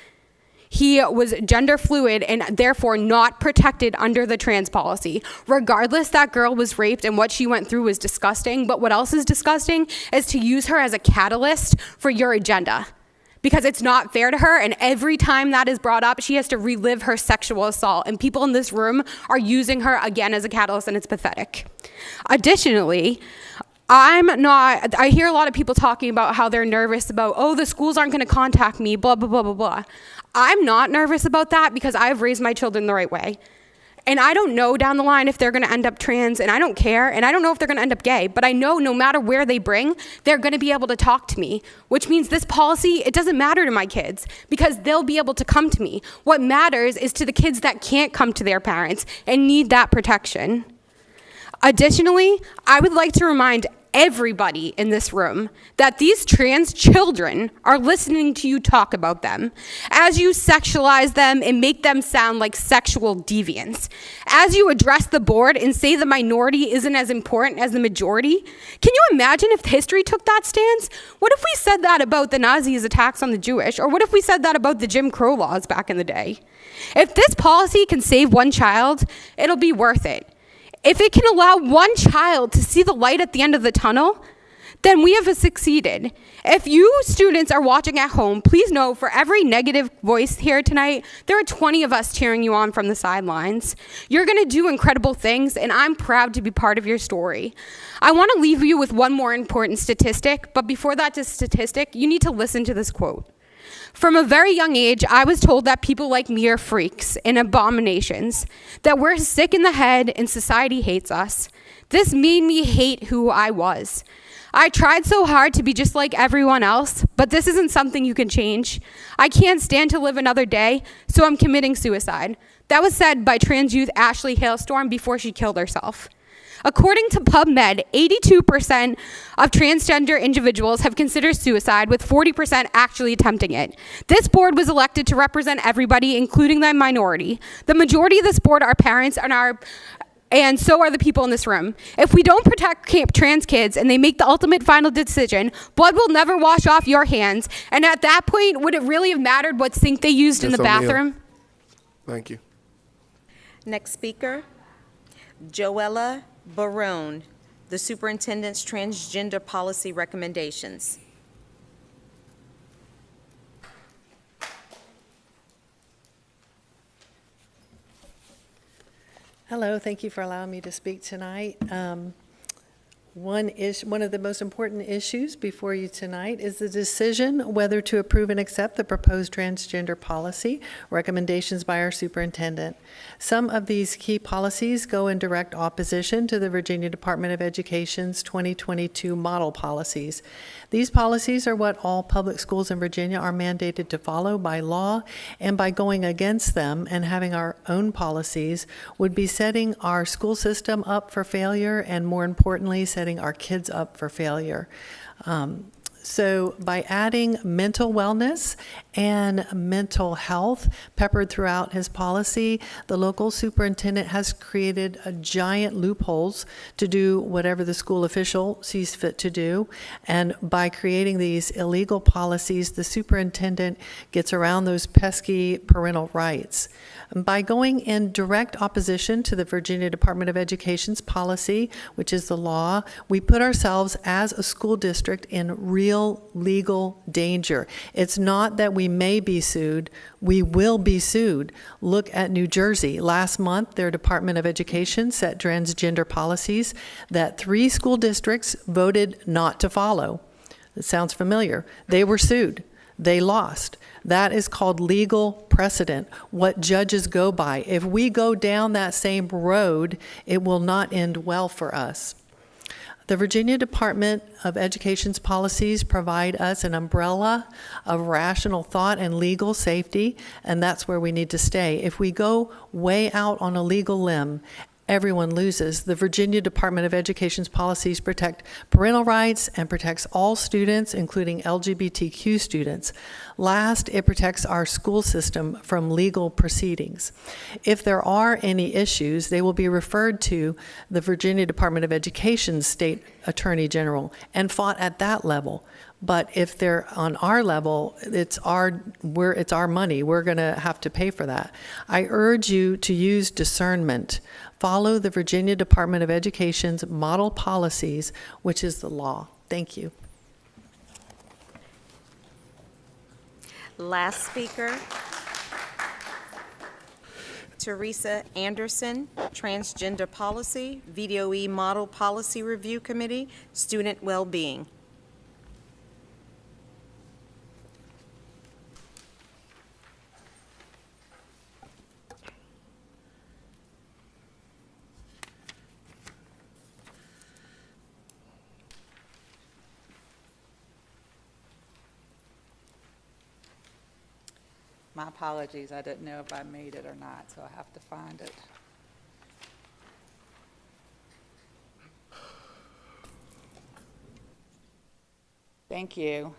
He was gender fluid and therefore not protected under the trans policy. Regardless, that girl was raped and what she went through was disgusting, but what else is disgusting is to use her as a catalyst for your agenda. Because it's not fair to her, and every time that is brought up, she has to relive her sexual assault, and people in this room are using her again as a catalyst, and it's pathetic. Additionally, I hear a lot of people talking about how they're nervous about, oh, the schools aren't gonna contact me, blah, blah, blah, blah, blah. I'm not nervous about that because I've raised my children the right way. And I don't know down the line if they're gonna end up trans, and I don't care, and I don't know if they're gonna end up gay, but I know no matter where they bring, they're gonna be able to talk to me, which means this policy, it doesn't matter to my kids because they'll be able to come to me. What matters is to the kids that can't come to their parents and need that protection. Additionally, I would like to remind everybody in this room that these trans children are listening to you talk about them as you sexualize them and make them sound like sexual deviants. As you address the board and say the minority isn't as important as the majority, can you imagine if history took that stance? What if we said that about the Nazis' attacks on the Jewish? Or what if we said that about the Jim Crow laws back in the day? If this policy can save one child, it'll be worth it. If it can allow one child to see the light at the end of the tunnel, then we have succeeded. If you students are watching at home, please know for every negative voice here tonight, there are 20 of us cheering you on from the sidelines. You're gonna do incredible things, and I'm proud to be part of your story. I wanna leave you with one more important statistic, but before that statistic, you need to listen to this quote. From a very young age, I was told that people like me are freaks and abominations, that we're sick in the head and society hates us. This made me hate who I was. I tried so hard to be just like everyone else, but this isn't something you can change. I can't stand to live another day, so I'm committing suicide. That was said by trans youth Ashley Hailstorm before she killed herself. According to PubMed, 82% of transgender individuals have considered suicide, with 40% actually attempting it. This board was elected to represent everybody, including the minority. The majority of this board are parents and so are the people in this room. If we don't protect trans kids and they make the ultimate final decision, blood will never wash off your hands. And at that point, would it really have mattered what sink they used in the bathroom? Thank you. Next speaker, Joella Barone, the superintendent's transgender policy recommendations. Hello, thank you for allowing me to speak tonight. One of the most important issues before you tonight is the decision whether to approve and accept the proposed transgender policy recommendations by our superintendent. Some of these key policies go in direct opposition to the Virginia Department of Education's 2022 model policies. These policies are what all public schools in Virginia are mandated to follow by law, and by going against them and having our own policies would be setting our school system up for failure, and more importantly, setting our kids up for failure. So by adding mental wellness and mental health peppered throughout his policy, the local superintendent has created a giant loopholes to do whatever the school official sees fit to do. And by creating these illegal policies, the superintendent gets around those pesky parental rights. By going in direct opposition to the Virginia Department of Education's policy, which is the law, we put ourselves as a school district in real legal danger. It's not that we may be sued, we will be sued. Look at New Jersey. Last month, their Department of Education set transgender policies that 3 school districts voted not to follow. It sounds familiar. They were sued. They lost. That is called legal precedent, what judges go by. If we go down that same road, it will not end well for us. The Virginia Department of Education's policies provide us an umbrella of rational thought and legal safety, and that's where we need to stay. If we go way out on a legal limb, everyone loses. The Virginia Department of Education's policies protect parental rights and protects all students, including LGBTQ students. Last, it protects our school system from legal proceedings. If there are any issues, they will be referred to the Virginia Department of Education's state attorney general and fought at that level. But if they're on our level, it's our money. We're going to have to pay for that. I urge you to use discernment. Follow the Virginia Department of Education's model policies, which is the law. Thank you. Last speaker, Teresa Anderson, Transgender Policy, VDOE Model Policy Review Committee, Student Wellbeing. My apologies, I didn't know if I made it or not, so I have to find it. Thank you.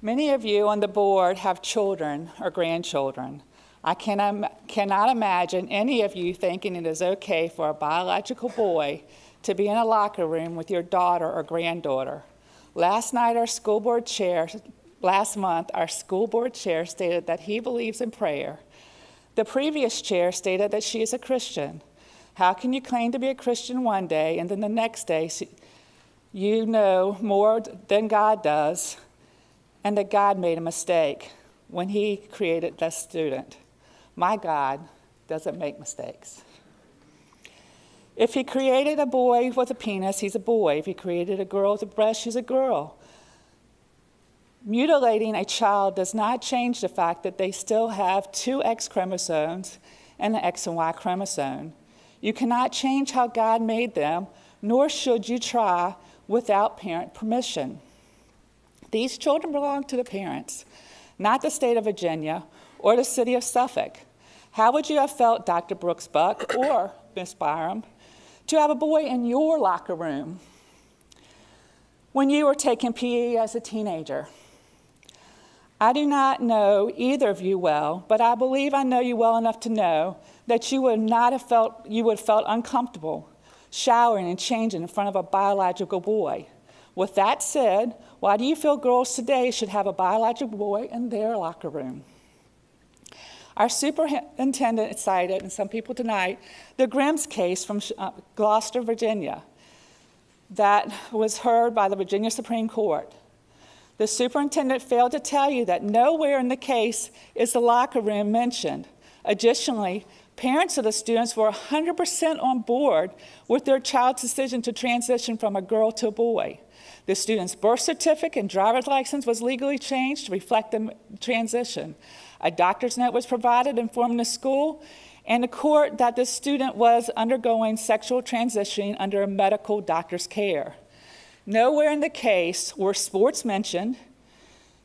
Many of you on the board have children or grandchildren. I cannot imagine any of you thinking it is okay for a biological boy to be in a locker room with your daughter or granddaughter. Last month, our school board chair stated that he believes in prayer. The previous chair stated that she is a Christian. How can you claim to be a Christian one day and then the next day you know more than God does, and that God made a mistake when he created that student? My God doesn't make mistakes. If he created a boy with a penis, he's a boy. If he created a girl with a breast, she's a girl. Mutilating a child does not change the fact that they still have 2 X chromosomes and an X and Y chromosome. You cannot change how God made them, nor should you try without parent permission. These children belong to the parents, not the state of Virginia or the city of Suffolk. How would you have felt, Dr. Brooks Buck or Ms. Byram, to have a boy in your locker room when you were taking PE as a teenager? I do not know either of you well, but I believe I know you well enough to know that you would have felt uncomfortable showering and changing in front of a biological boy. With that said, why do you feel girls today should have a biological boy in their locker room? Our superintendent cited, and some people tonight, the Grimm's case from Gloucester, Virginia. that was heard by the Virginia Supreme Court. The superintendent failed to tell you that nowhere in the case is the locker room mentioned. Additionally, parents of the students were 100% on board with their child's decision to transition from a girl to a boy. The student's birth certificate and driver's license was legally changed to reflect the transition. A doctor's note was provided informing the school and the court that the student was undergoing sexual transitioning under a medical doctor's care. Nowhere in the case were sports mentioned.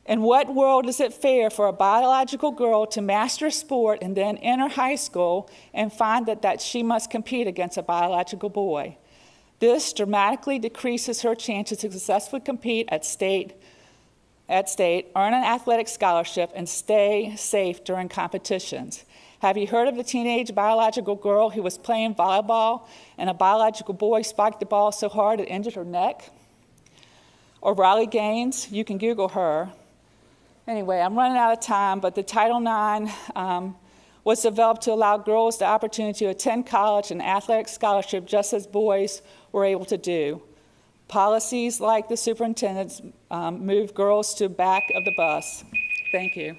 In what world is it fair for a biological girl to master a sport and then enter high school and find that she must compete against a biological boy? This dramatically decreases her chances to successfully compete at state, earn an athletic scholarship, and stay safe during competitions. Have you heard of the teenage biological girl who was playing volleyball and a biological boy spiked the ball so hard it injured her neck? Or Riley Gaines? You can Google her. Anyway, I'm running out of time, but the Title IX was developed to allow girls the opportunity to attend college and athletic scholarship just as boys were able to do. Policies like the superintendent's move girls to back of the bus. Thank you.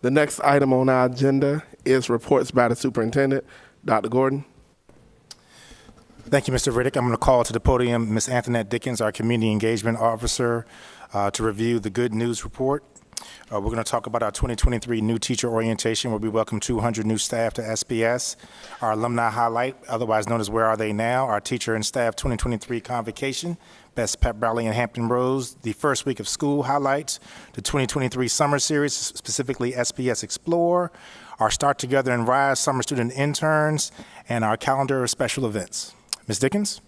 The next item on our agenda is reports by the superintendent. Dr. Gordon. Thank you, Mr. Riddick. I'm going to call to the podium Ms. Antoinette Dickens, our Community Engagement Officer, to review the Good News Report. We're going to talk about our 2023 new teacher orientation, where we welcome 200 new staff to SPS, our alumni highlight, otherwise known as Where Are They Now?, our teacher and staff 2023 convocation, best pep rally in Hampton Roads, the first week of school highlights, the 2023 summer series, specifically SPS Explore, our Start Together and Rise summer student interns, and our calendar of special events. Ms. Dickens?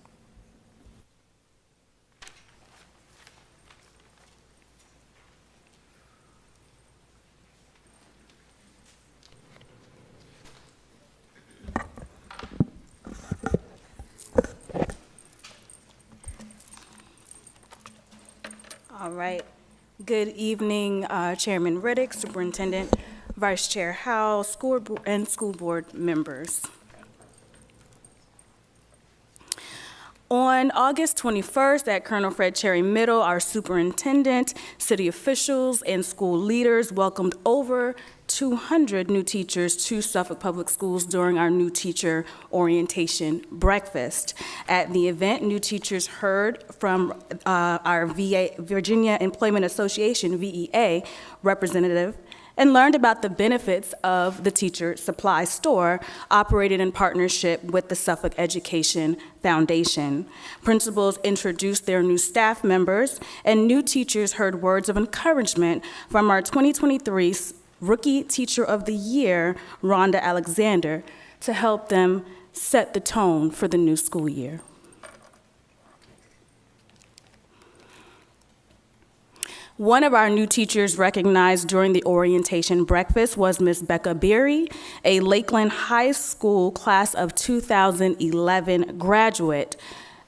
All right. Good evening, Chairman Riddick, Superintendent, Vice Chair Howell, school board members. On August 21st at Colonel Fred Cherry Middle, our superintendent, city officials, and school leaders welcomed over 200 new teachers to Suffolk Public Schools during our new teacher orientation breakfast. At the event, new teachers heard from our Virginia Employment Association, VEA, representative, and learned about the benefits of the Teacher Supply Store operated in partnership with the Suffolk Education Foundation. Principals introduced their new staff members, and new teachers heard words of encouragement from our 2023 Rookie Teacher of the Year, Rhonda Alexander, to help them set the tone for the new school year. One of our new teachers recognized during the orientation breakfast was Ms. Becca Berry, a Lakeland High School class of 2011 graduate.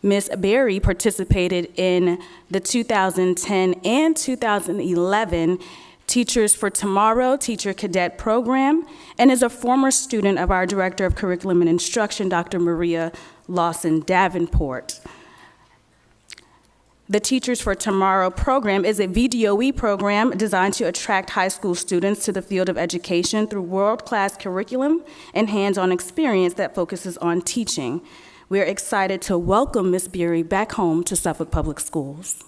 Ms. Berry participated in the 2010 and 2011 Teachers for Tomorrow Teacher Cadet Program and is a former student of our Director of Curriculum and Instruction, Dr. Maria Lawson Davenport. The Teachers for Tomorrow program is a VDOE program designed to attract high school students to the field of education through world-class curriculum and hands-on experience that focuses on teaching. We are excited to welcome Ms. Beery back home to Suffolk Public Schools.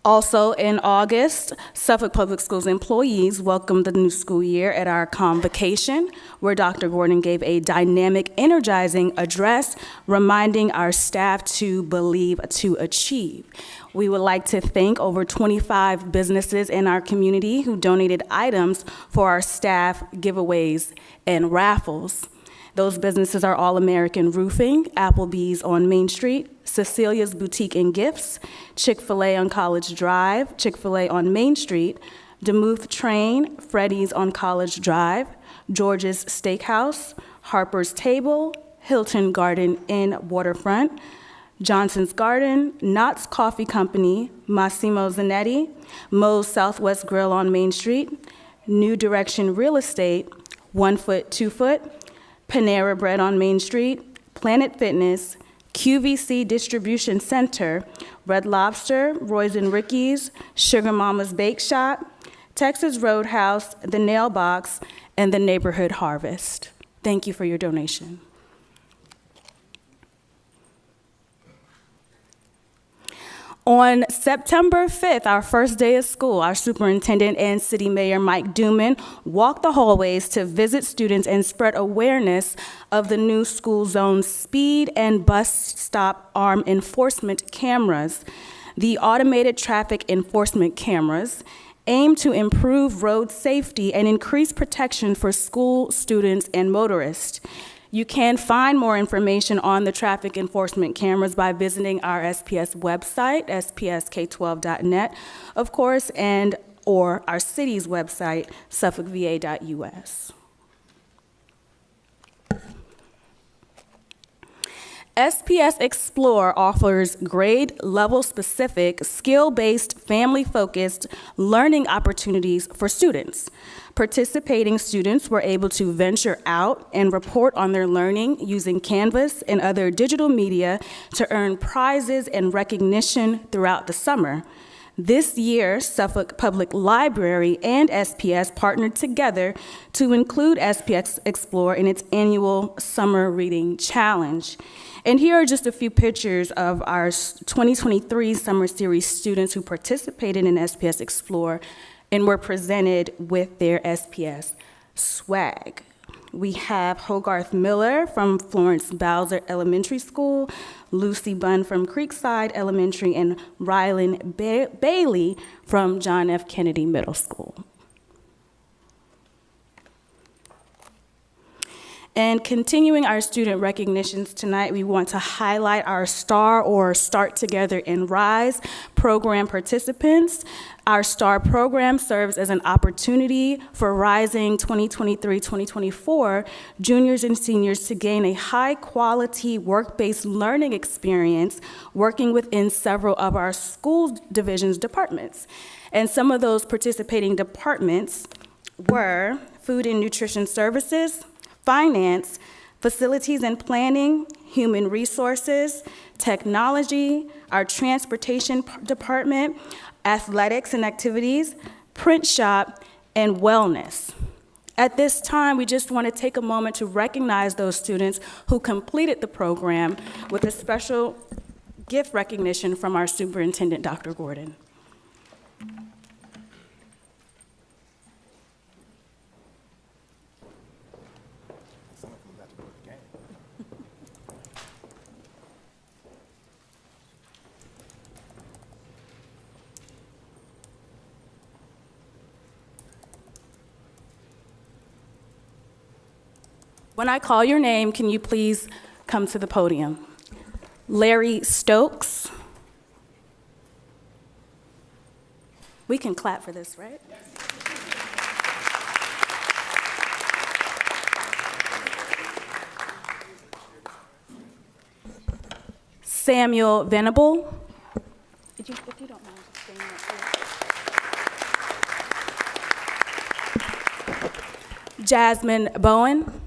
Also in August, Suffolk Public Schools employees welcomed the new school year at our convocation, where Dr. Gordon gave a dynamic, energizing address, reminding our staff to believe to achieve. We would like to thank over 25 businesses in our community who donated items for our staff giveaways and raffles. Those businesses are All American Roofing, Applebee's on Main Street, Cecilia's Boutique and Gifts, Chick-fil-A on College Drive, Chick-fil-A on Main Street, DeMuth Train, Freddy's on College Drive, George's Steakhouse, Harper's Table, Hilton Garden Inn Waterfront, Johnson's Garden, Knott's Coffee Company, Massimo Zanetti, Moe's Southwest Grill on Main Street, New Direction Real Estate, 1 Foot, 2 Foot, Panera Bread on Main Street, Planet Fitness, QVC Distribution Center, Red Lobster, Roy's and Ricky's, Sugar Mama's Bake Shop, Texas Roadhouse, The Nail Box, and the Neighborhood Harvest. Thank you for your donation. On September 5th, our first day of school, our superintendent and city mayor, Mike Duman, walked the hallways to visit students and spread awareness of the new school zone speed and bus stop arm enforcement cameras. The automated traffic enforcement cameras aim to improve road safety and increase protection for school students and motorists. You can find more information on the traffic enforcement cameras by visiting our SPS website, spsk12.net, of course, and or our city's website, suffolkva.us. SPS Explore offers grade level specific, skill-based, family-focused learning opportunities for students. Participating students were able to venture out and report on their learning using Canvas and other digital media to earn prizes and recognition throughout the summer. This year, Suffolk Public Library and SPS partnered together to include SPS Explore in its annual Summer Reading Challenge. And here are just a few pictures of our 2023 Summer Series students who participated in SPS Explore and were presented with their SPS swag. We have Hogarth Miller from Florence Bowser Elementary School, Lucy Bunn from Creekside Elementary, and Rylan Bailey from John F. Kennedy Middle School. And continuing our student recognitions tonight, we want to highlight our STAR or Start Together and Rise program participants. Our STAR program serves as an opportunity for rising 2023-2024 juniors and seniors to gain a high-quality work-based learning experience working within several of our school divisions departments. And some of those participating departments were Food and Nutrition Services, Finance, Facilities and Planning, Human Resources, Technology, our Transportation Department, Athletics and Activities, Print Shop, and Wellness. At this time, we just want to take a moment to recognize those students who completed the program with a special gift recognition from our superintendent, Dr. Gordon. When I call your name, can you please come to the podium? Larry Stokes. We can clap for this, right? Samuel Venable. If you don't mind, just standing up here. Jasmine Bowen.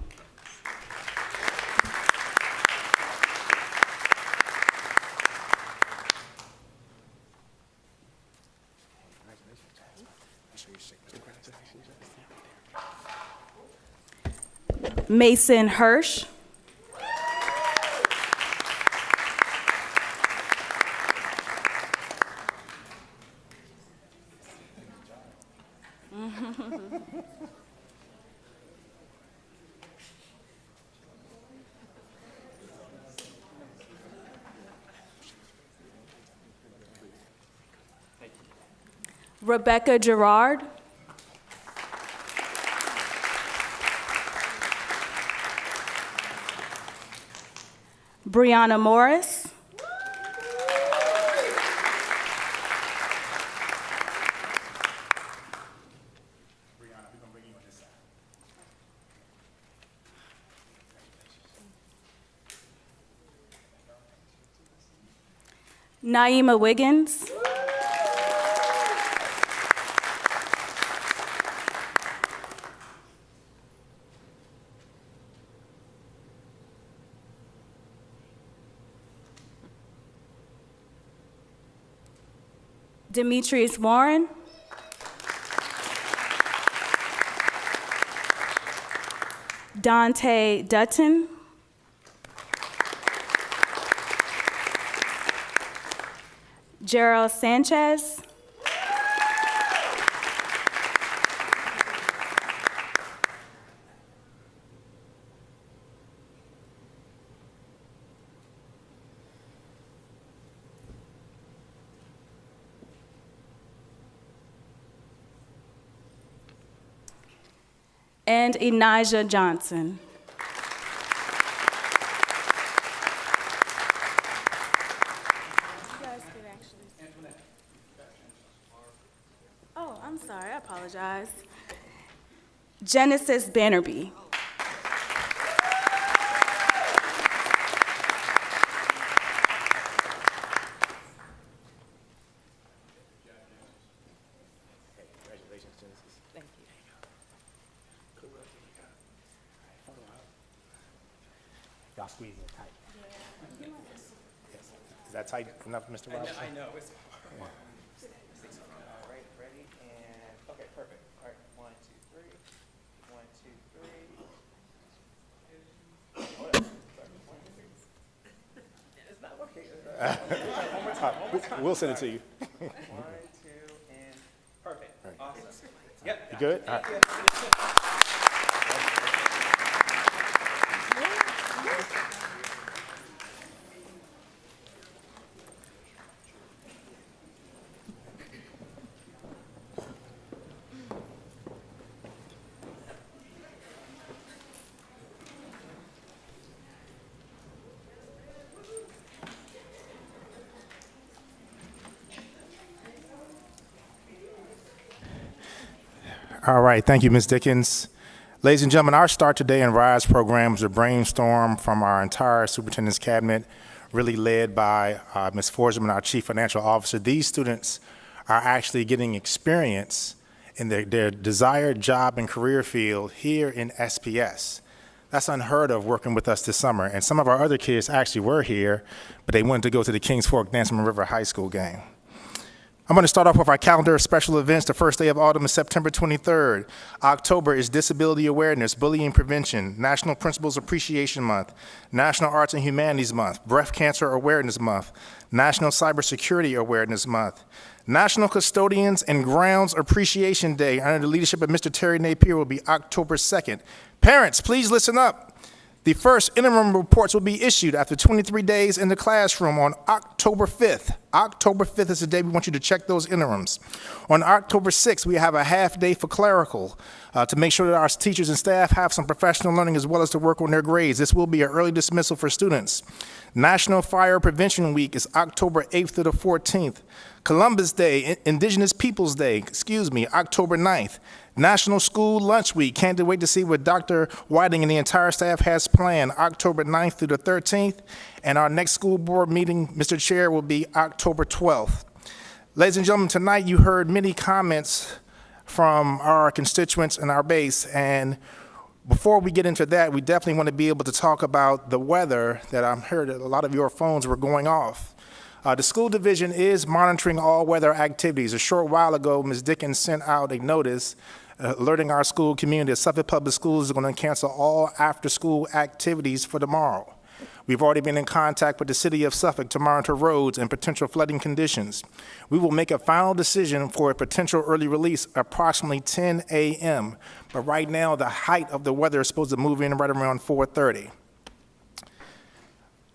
Mason Hirsch. Rebecca Gerard. Brianna Morris. Naima Wiggins. Demetrius Warren. Dante Dutton. Gerald Sanchez. And Enijah Johnson. Oh, I'm sorry, I apologize. Genesis Bannerby. Congratulations, Genesis. Thank you. Y'all squeeze it tight. Yes. Is that tight enough, Mr. Robinson? I know. It's hard. All right, ready, and, okay, perfect. All right, 1, 2, 3. 1, 2, 3. It's not working. One more time. We'll send it to you. 1, 2, and perfect. Awesome. Yep. You good? All right. All right, thank you, Ms. Dickens. Ladies and gentlemen, our Start Today and Rise program is a brainstorm from our entire superintendent's cabinet, really led by Ms. Forsman, our chief financial officer. These students are actually getting experience in their desired job and career field here in SPS. That's unheard of working with us this summer. And some of our other kids actually were here, but they wanted to go to the Kings Fork Nansemond River High School game. I'm going to start off with our calendar of special events. The first day of autumn is September 23rd. October is Disability Awareness, Bullying Prevention, National Principals Appreciation Month, National Arts and Humanities Month, Breast Cancer Awareness Month, National Cybersecurity Awareness Month, National Custodians and Grounds Appreciation Day under the leadership of Mr. Terry Napier will be October 2nd. Parents, please listen up. The first interim reports will be issued after 23 days in the classroom on October 5th. October 5th is the day we want you to check those interims. On October 6th, we have a half day for clerical to make sure that our teachers and staff have some professional learning as well as to work on their grades. This will be an early dismissal for students. National Fire Prevention Week is October 8th to the 14th. Columbus Day, Indigenous Peoples Day, October 9th. National School Lunch Week, can't wait to see what Dr. Whiting and the entire staff has planned, October 9th through the 13th. And our next school board meeting, Mr. Chair, will be October 12th. Ladies and gentlemen, tonight you heard many comments from our constituents and our base. And before we get into that, we definitely want to be able to talk about the weather that I'm heard that a lot of your phones were going off. The school division is monitoring all weather activities. A short while ago, Ms. Dickens sent out a notice alerting our school community that Suffolk Public Schools is going to cancel all after-school activities for tomorrow. We've already been in contact with the city of Suffolk to monitor roads and potential flooding conditions. We will make a final decision for a potential early release approximately 10 a.m. But right now, the height of the weather is supposed to move in right around 4:30.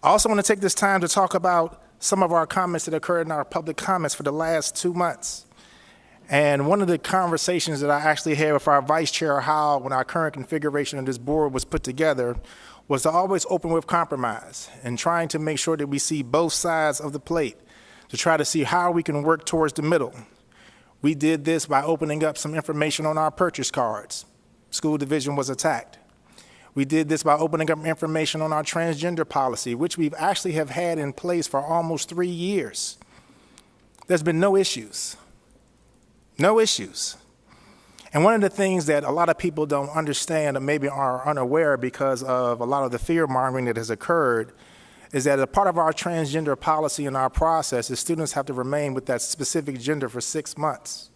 I also want to take this time to talk about some of our comments that occurred in our public comments for the last 2 months. And one of the conversations that I actually had with our Vice Chair Howell when our current configuration of this board was put together was to always open with compromise and trying to make sure that we see both sides of the plate to try to see how we can work towards the middle. We did this by opening up some information on our purchase cards. School division was attacked. We did this by opening up information on our transgender policy, which we've actually have had in place for almost 3 years. There's been no issues. No issues. And one of the things that a lot of people don't understand or maybe are unaware because of a lot of the fear mongering that has occurred is that a part of our transgender policy and our process is students have to remain with that specific gender for 6 months.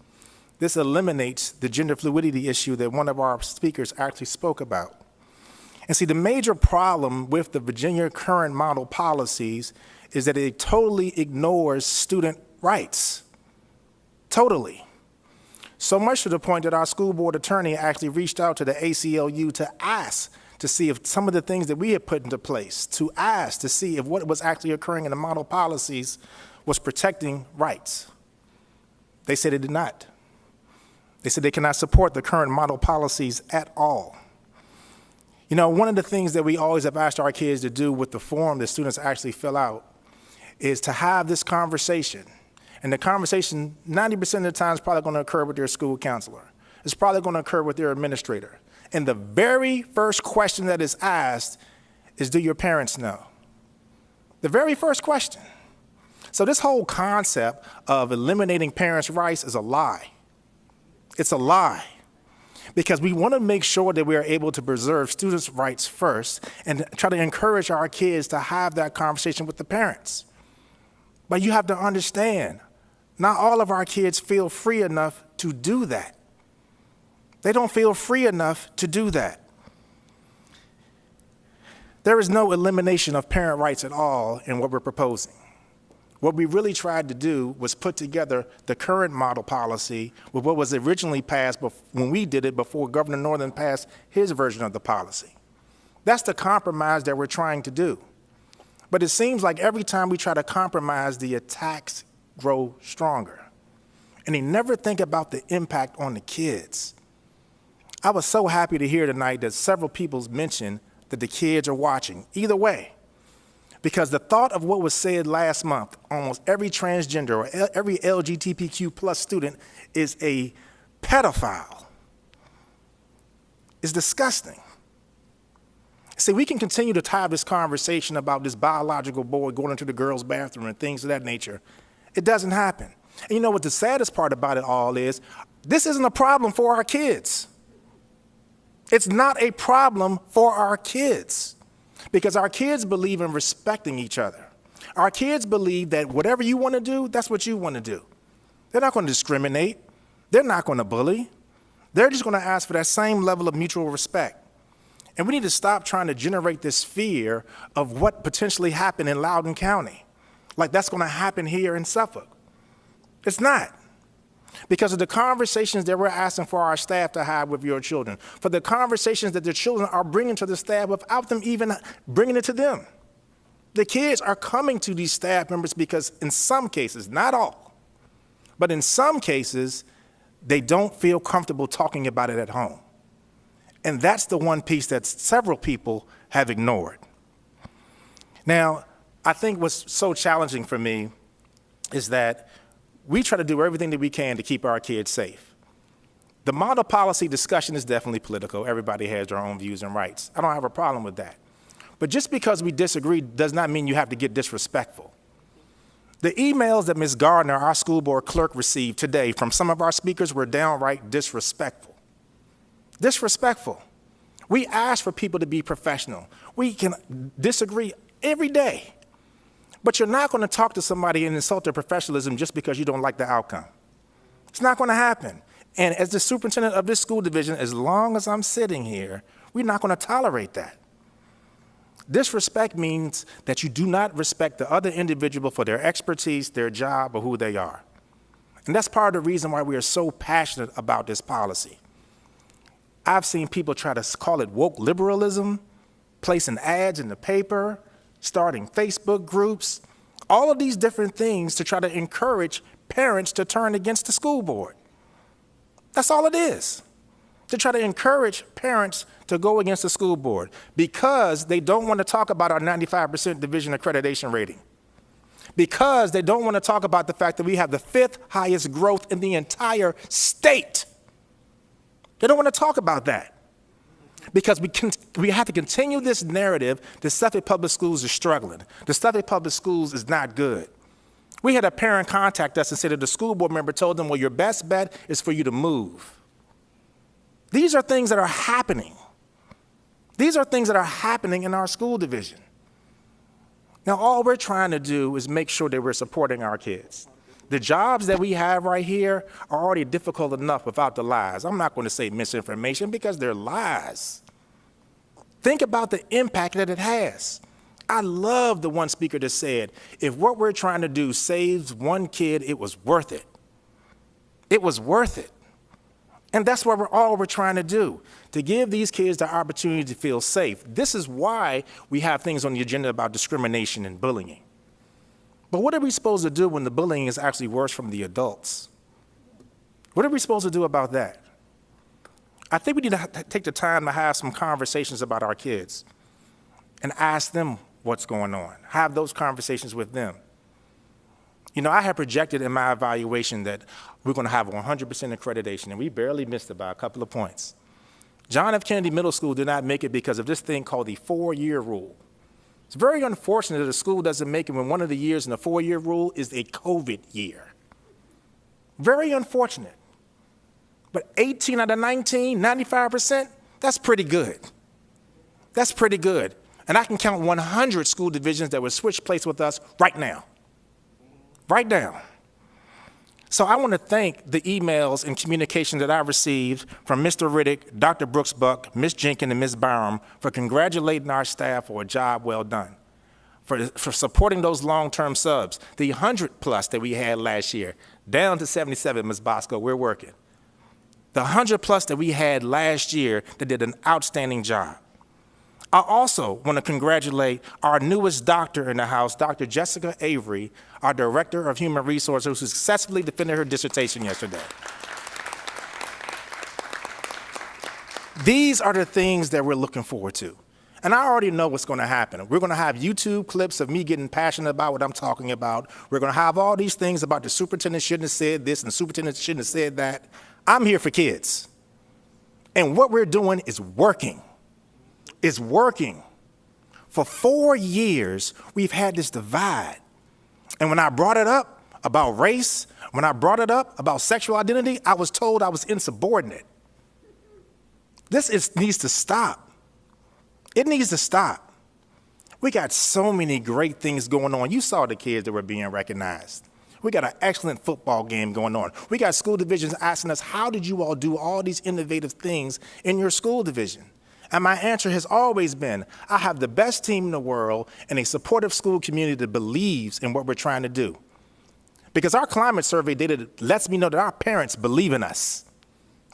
This eliminates the gender fluidity issue that one of our speakers actually spoke about. And see, the major problem with the Virginia current model policies is that it totally ignores student rights. Totally. So much to the point that our school board attorney actually reached out to the ACLU to ask to see if some of the things that we had put into place, to ask to see if what was actually occurring in the model policies was protecting rights. They said it did not. They said they cannot support the current model policies at all. You know, one of the things that we always have asked our kids to do with the form that students actually fill out is to have this conversation. And the conversation, 90% of the time, is probably going to occur with their school counselor. It's probably going to occur with their administrator. And the very first question that is asked is, do your parents know? The very first question. So this whole concept of eliminating parents' rights is a lie. It's a lie. Because we want to make sure that we are able to preserve students' rights first and try to encourage our kids to have that conversation with the parents. But you have to understand, not all of our kids feel free enough to do that. They don't feel free enough to do that. There is no elimination of parent rights at all in what we're proposing. What we really tried to do was put together the current model policy with what was originally passed when we did it before Governor Northam passed his version of the policy. That's the compromise that we're trying to do. But it seems like every time we try to compromise, the attacks grow stronger. And they never think about the impact on the kids. I was so happy to hear tonight that several people mentioned that the kids are watching. Either way, because the thought of what was said last month, almost every transgender or every LGBTQ plus student is a pedophile, is disgusting. See, we can continue to have this conversation about this biological boy going into the girls' bathroom and things of that nature. It doesn't happen. And you know what the saddest part about it all is? This isn't a problem for our kids. It's not a problem for our kids because our kids believe in respecting each other. Our kids believe that whatever you want to do, that's what you want to do. They're not going to discriminate. They're not going to bully. They're just going to ask for that same level of mutual respect. And we need to stop trying to generate this fear of what potentially happened in Loudoun County. Like that's going to happen here in Suffolk. It's not. Because of the conversations that we're asking for our staff to have with your children, for the conversations that the children are bringing to the staff without them even bringing it to them. The kids are coming to these staff members because in some cases, not all, but in some cases, they don't feel comfortable talking about it at home. And that's the one piece that several people have ignored. Now, I think what's so challenging for me is that we try to do everything that we can to keep our kids safe. The model policy discussion is definitely political. Everybody has their own views and rights. I don't have a problem with that. But just because we disagree does not mean you have to get disrespectful. The emails that Ms. Gardner, our school board clerk, received today from some of our speakers were downright disrespectful. Disrespectful. We ask for people to be professional. We can disagree every day. But you're not going to talk to somebody and insult their professionalism just because you don't like the outcome. It's not going to happen. And as the superintendent of this school division, as long as I'm sitting here, we're not going to tolerate that. Disrespect means that you do not respect the other individual for their expertise, their job, or who they are. And that's part of the reason why we are so passionate about this policy. I've seen people try to call it woke liberalism, placing ads in the paper, starting Facebook groups, all of these different things to try to encourage parents to turn against the school board. That's all it is, to try to encourage parents to go against the school board because they don't want to talk about our 95% division accreditation rating, because they don't want to talk about the fact that we have the 5th highest growth in the entire state. They don't want to talk about that. Because we have to continue this narrative that Suffolk Public Schools are struggling. The Suffolk Public Schools is not good. We had a parent contact us and say that the school board member told them, well, your best bet is for you to move. These are things that are happening. These are things that are happening in our school division. Now, all we're trying to do is make sure that we're supporting our kids. The jobs that we have right here are already difficult enough without the lies. I'm not going to say misinformation because they're lies. Think about the impact that it has. I love the one speaker that said, if what we're trying to do saves one kid, it was worth it. It was worth it. And that's what we're trying to do, to give these kids the opportunity to feel safe. This is why we have things on the agenda about discrimination and bullying. But what are we supposed to do when the bullying is actually worse from the adults? What are we supposed to do about that? I think we need to take the time to have some conversations about our kids and ask them what's going on. Have those conversations with them. You know, I had projected in my evaluation that we're going to have 100% accreditation, and we barely missed it by a couple of points. John F. Kennedy Middle School did not make it because of this thing called the 4-year rule. It's very unfortunate that a school doesn't make it when one of the years in the 4-year rule is a COVID year. Very unfortunate. But 18 out of 19, 95%, that's pretty good. That's pretty good. And I can count 100 school divisions that would switch place with us right now. Right now. So I want to thank the emails and communication that I received from Mr. Riddick, Dr. Brooks Buck, Ms. Jenkins, and Ms. Byram for congratulating our staff for a job well done, for supporting those long-term subs, the 100 plus that we had last year, down to 77, Ms. Bosco, we're working. The 100 plus that we had last year that did an outstanding job. I also want to congratulate our newest doctor in the House, Dr. Jessica Avery, our Director of Human Resources, who successfully defended her dissertation yesterday. These are the things that we're looking forward to. And I already know what's going to happen. We're going to have YouTube clips of me getting passionate about what I'm talking about. We're going to have all these things about the superintendent shouldn't have said this and the superintendent shouldn't have said that. I'm here for kids. And what we're doing is working. It's working. For 4 years, we've had this divide. And when I brought it up about race, when I brought it up about sexual identity, I was told I was insubordinate. Needs to stop. It needs to stop. We got so many great things going on. You saw the kids that were being recognized. We got an excellent football game going on. We got school divisions asking us, how did you all do all these innovative things in your school division? And my answer has always been, I have the best team in the world and a supportive school community that believes in what we're trying to do. Because our climate survey data lets me know that our parents believe in us.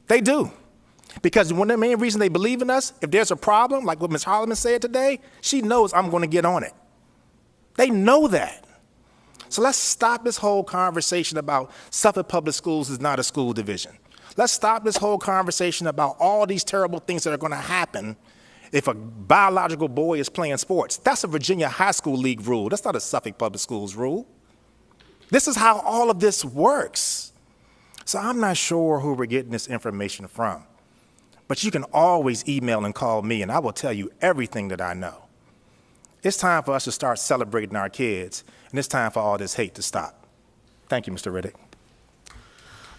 They do. Because one of the main reasons they believe in us, if there's a problem, like what Ms. Holloman said today, she knows I'm going to get on it. They know that. So let's stop this whole conversation about Suffolk Public Schools is not a school division. Let's stop this whole conversation about all these terrible things that are going to happen if a biological boy is playing sports. That's a Virginia High School League rule. That's not a Suffolk Public Schools rule. This is how all of this works. So I'm not sure who we're getting this information from. But you can always email and call me, and I will tell you everything that I know. It's time for us to start celebrating our kids, and it's time for all this hate to stop. Thank you, Mr. Riddick.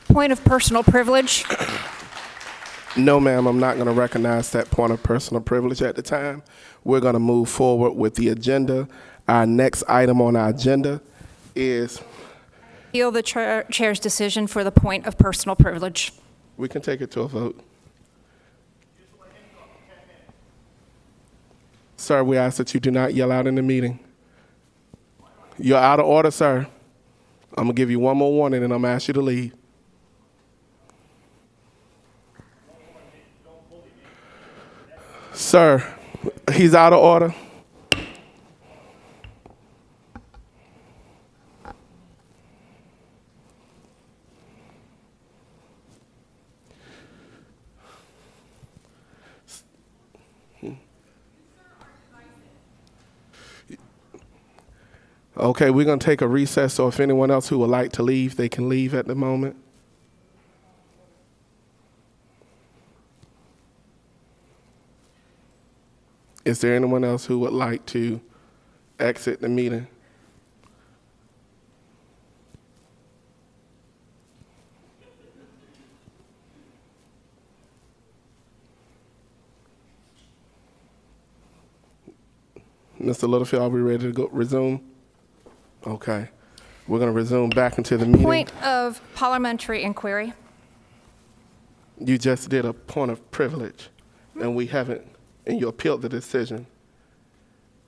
Point of personal privilege. No, ma'am, I'm not going to recognize that point of personal privilege at the time. We're going to move forward with the agenda. Our next item on our agenda is... Appeal the chair's decision for the point of personal privilege. We can take it to a vote. Sir, we ask that you do not yell out in the meeting. You're out of order, sir. I'm going to give you one more warning, and I'm going to ask you to leave. Sir, he's out of order. Okay, we're going to take a recess, so if anyone else who would like to leave, they can leave at the moment. Is there anyone else who would like to exit the meeting? Mr. Littlefield, are we ready to go resume? Okay. We're going to resume back into the meeting. Point of parliamentary inquiry. You just did a point of privilege, and we haven't, and you appealed the decision.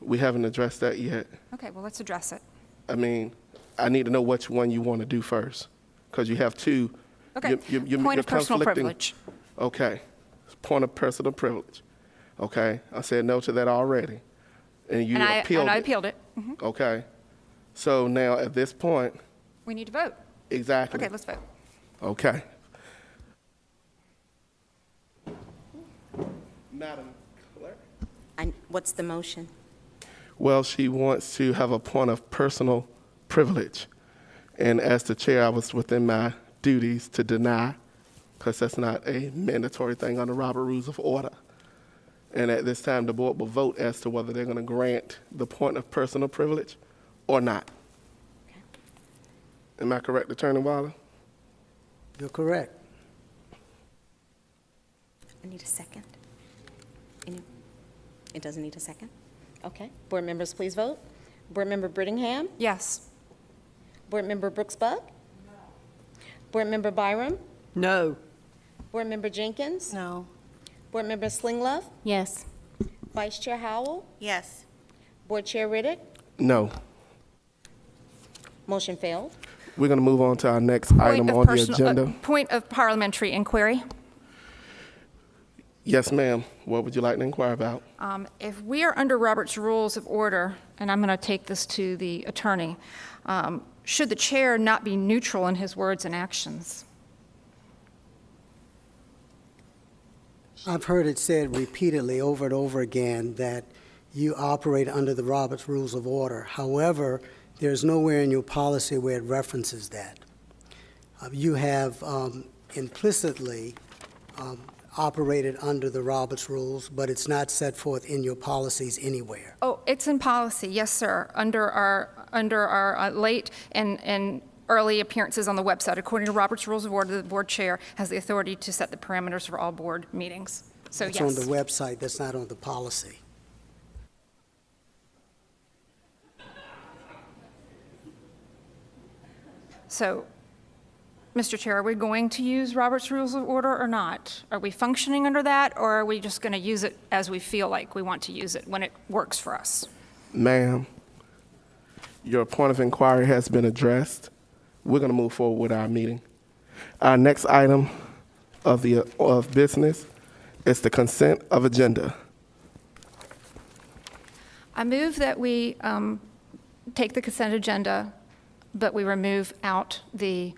We haven't addressed that yet. Okay, well, let's address it. I mean, I need to know which one you want to do first, because you have two. Okay, you're point of personal conflicting. privilege. Okay, point of personal privilege. Okay, I said no to that already, and you appealed And I it. appealed it. Mhm. Okay, so now at this point, We need to vote. exactly. Okay, let's vote. Okay. Madam Clerk? What's the motion? Well, she wants to have a point of personal privilege. And as the chair, I was within my duties to deny, because that's not a mandatory thing under Robert Rules of Order. And at this time, the board will vote as to whether they're going to grant the point of personal privilege or not. Am I correct, Attorney Wilder? You're correct. I need a second. It doesn't need a second? Okay. Board members, please vote. Board Member Brittingham? Yes. Board Member Brooks-Buck? No. Board Member Byram? No. Board Member Jenkins? No. Board Member Slinglove? Yes. Vice Chair Howell? Yes. Board Chair Riddick? No. Motion failed. We're going to move on to our next item on the agenda. Point of parliamentary inquiry. Yes, ma'am. What would you like to inquire about? If we are under Robert's Rules of Order, and I'm going to take this to the attorney, should the chair not be neutral in his words and actions? I've heard it said repeatedly over and over again that you operate under the Robert's Rules of Order. However, there's nowhere in your policy where it references that. You have implicitly operated under the Robert's Rules, but it's not set forth in your policies anywhere. Oh, it's in policy, yes, sir, under our late and early appearances on the website. According to Robert's Rules of Order, the board chair has the authority to set the parameters for all board meetings. So, It's yes. on the website, that's not on the policy. So, Mr. Chair, are we going to use Robert's Rules of Order or not? Are we functioning under that, or are we just going to use it as we feel like we want to use it when it works for us? Ma'am, your point of inquiry has been addressed. We're going to move forward with our meeting. Our next item of business is the consent of agenda. I move that we take the consent agenda, but we remove out the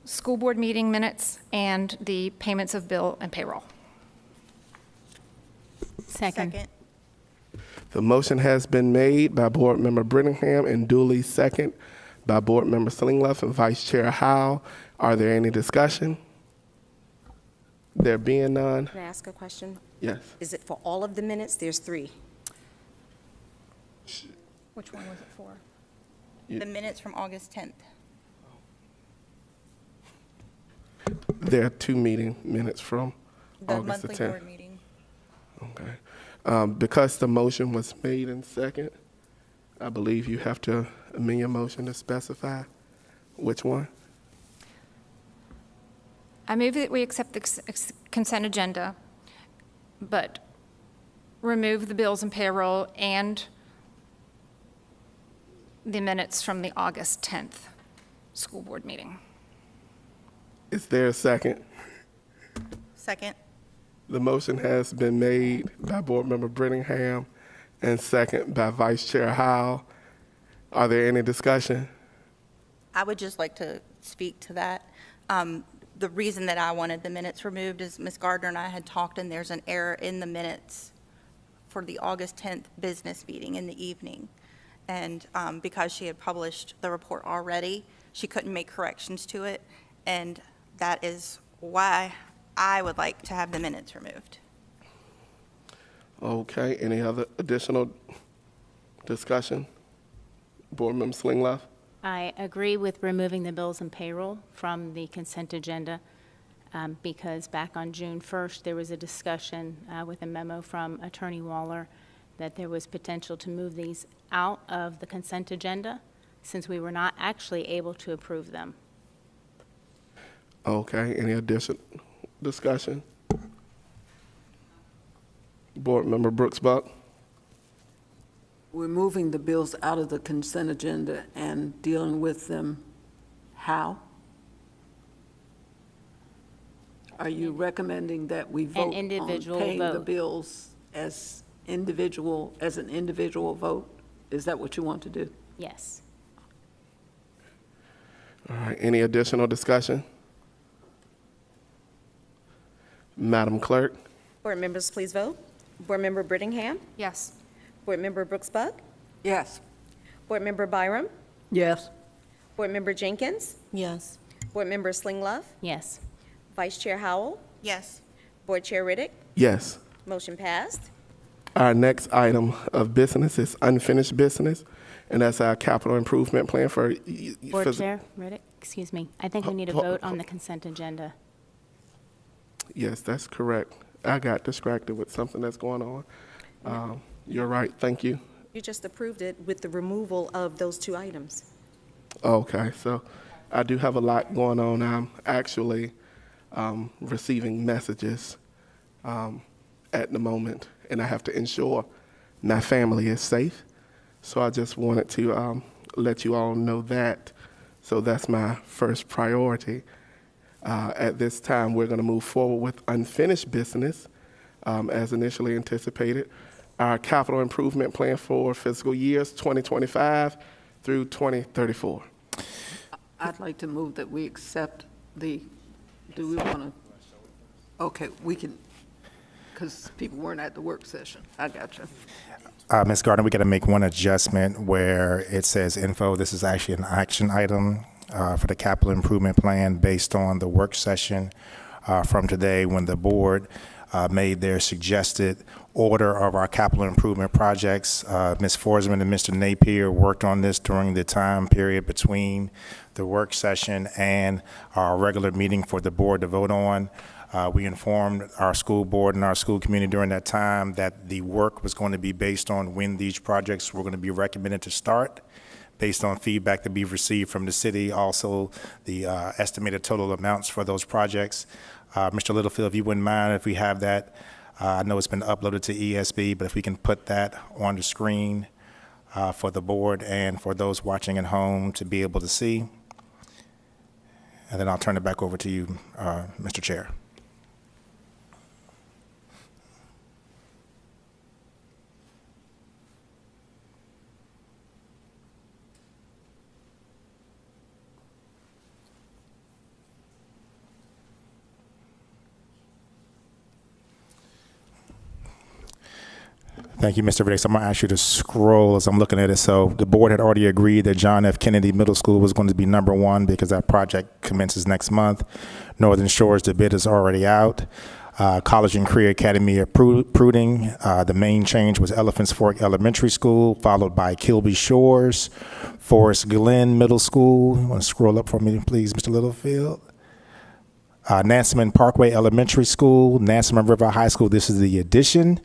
school board meeting minutes and the payments of bill and payroll. Second. The motion has been made by Board Member Brittingham and duly second by Board Member Slinglove and Vice Chair Howe. Are there any discussion? There being none, Can I ask a question? yes. Is it for all of the minutes? There's 3. Which one was it for? The minutes from August 10th. There are 2 meeting minutes from The August the monthly 10th. board meeting. Okay. Because the motion was made in second, I believe you have to amend your motion to specify which one. I move that we accept the consent agenda, but remove the bills and payroll and the minutes from the August 10th school board meeting. Is there a second? Second. The motion has been made by Board Member Brittingham and second by Vice Chair Howe. Are there any discussion? I would just like to speak to that. The reason that I wanted the minutes removed is Ms. Gardner and I had talked, and there's an error in the minutes for the August 10th business meeting in the evening. And because she had published the report already, she couldn't make corrections to it. And that is why I would like to have the minutes removed. Okay, any other additional discussion? Board Member Slinglove? I agree with removing the bills and payroll from the consent agenda because back on June 1st, there was a discussion with a memo from Attorney Waller that there was potential to move these out of the consent agenda since we were not actually able to approve them. Okay, any additional discussion? Board Member Brooks Buck? We're moving the bills out of the consent agenda and dealing with them how? Are you recommending that we vote on individual paying the vote. bills as an individual vote? Is that what you want to do? Yes. All right, any additional discussion? Madam Clerk? Board members, please vote. Board Member Brittingham? Yes. Board Member Brooks Buck? Yes. Board Member Byram? Yes. Board Member Jenkins? Yes. Board Member Slinglove? Yes. Vice Chair Howell? Yes. Board Chair Riddick? Yes. Motion passed. Our next item of business is unfinished business, and that's our capital improvement plan for. Board Chair Riddick, excuse me. I think we need a vote on the consent agenda. Yes, that's correct. I got distracted with something that's going on. You're right, thank you. You just approved it with the removal of those two items. Okay, so I do have a lot going on. I'm actually receiving messages at the moment, and I have to ensure my family is safe. So I just wanted to let you all know that. So that's my first priority. At this time, we're going to move forward with unfinished business as initially anticipated. Our capital improvement plan for fiscal years 2025 through 2034. I'd like to move that we accept do we want to, okay, we can, because people weren't at the work session. I got you. Ms. Gardner, we got to make one adjustment where it says info. This is actually an action item for the capital improvement plan based on the work session from today when the board made their suggested order of our capital improvement projects. Ms. Forsman and Mr. Napier worked on this during the time period between the work session and our regular meeting for the board to vote on. We informed our school board and our school community during that time that the work was going to be based on when these projects were going to be recommended to start, based on feedback that we've received from the city, also the estimated total amounts for those projects. Mr. Littlefield, if you wouldn't mind if we have that. I know it's been uploaded to ESB, but if we can put that on the screen for the board and for those watching at home to be able to see. And then I'll turn it back over to you, Mr. Chair. Thank you, Mr. Riddick. So I'm going to ask you to scroll as I'm looking at it. So the board had already agreed that John F. Kennedy Middle School was going to be number one because that project commences next month. Northern Shores, the bid is already out. College and Career Academy of Pruding. The main change was Elephants Fork Elementary School, followed by Kilby Shores, Forest Glen Middle School. You want to scroll up for me, please, Mr. Littlefield? Nansemond Parkway Elementary School, Nansemond River High School. This is the addition.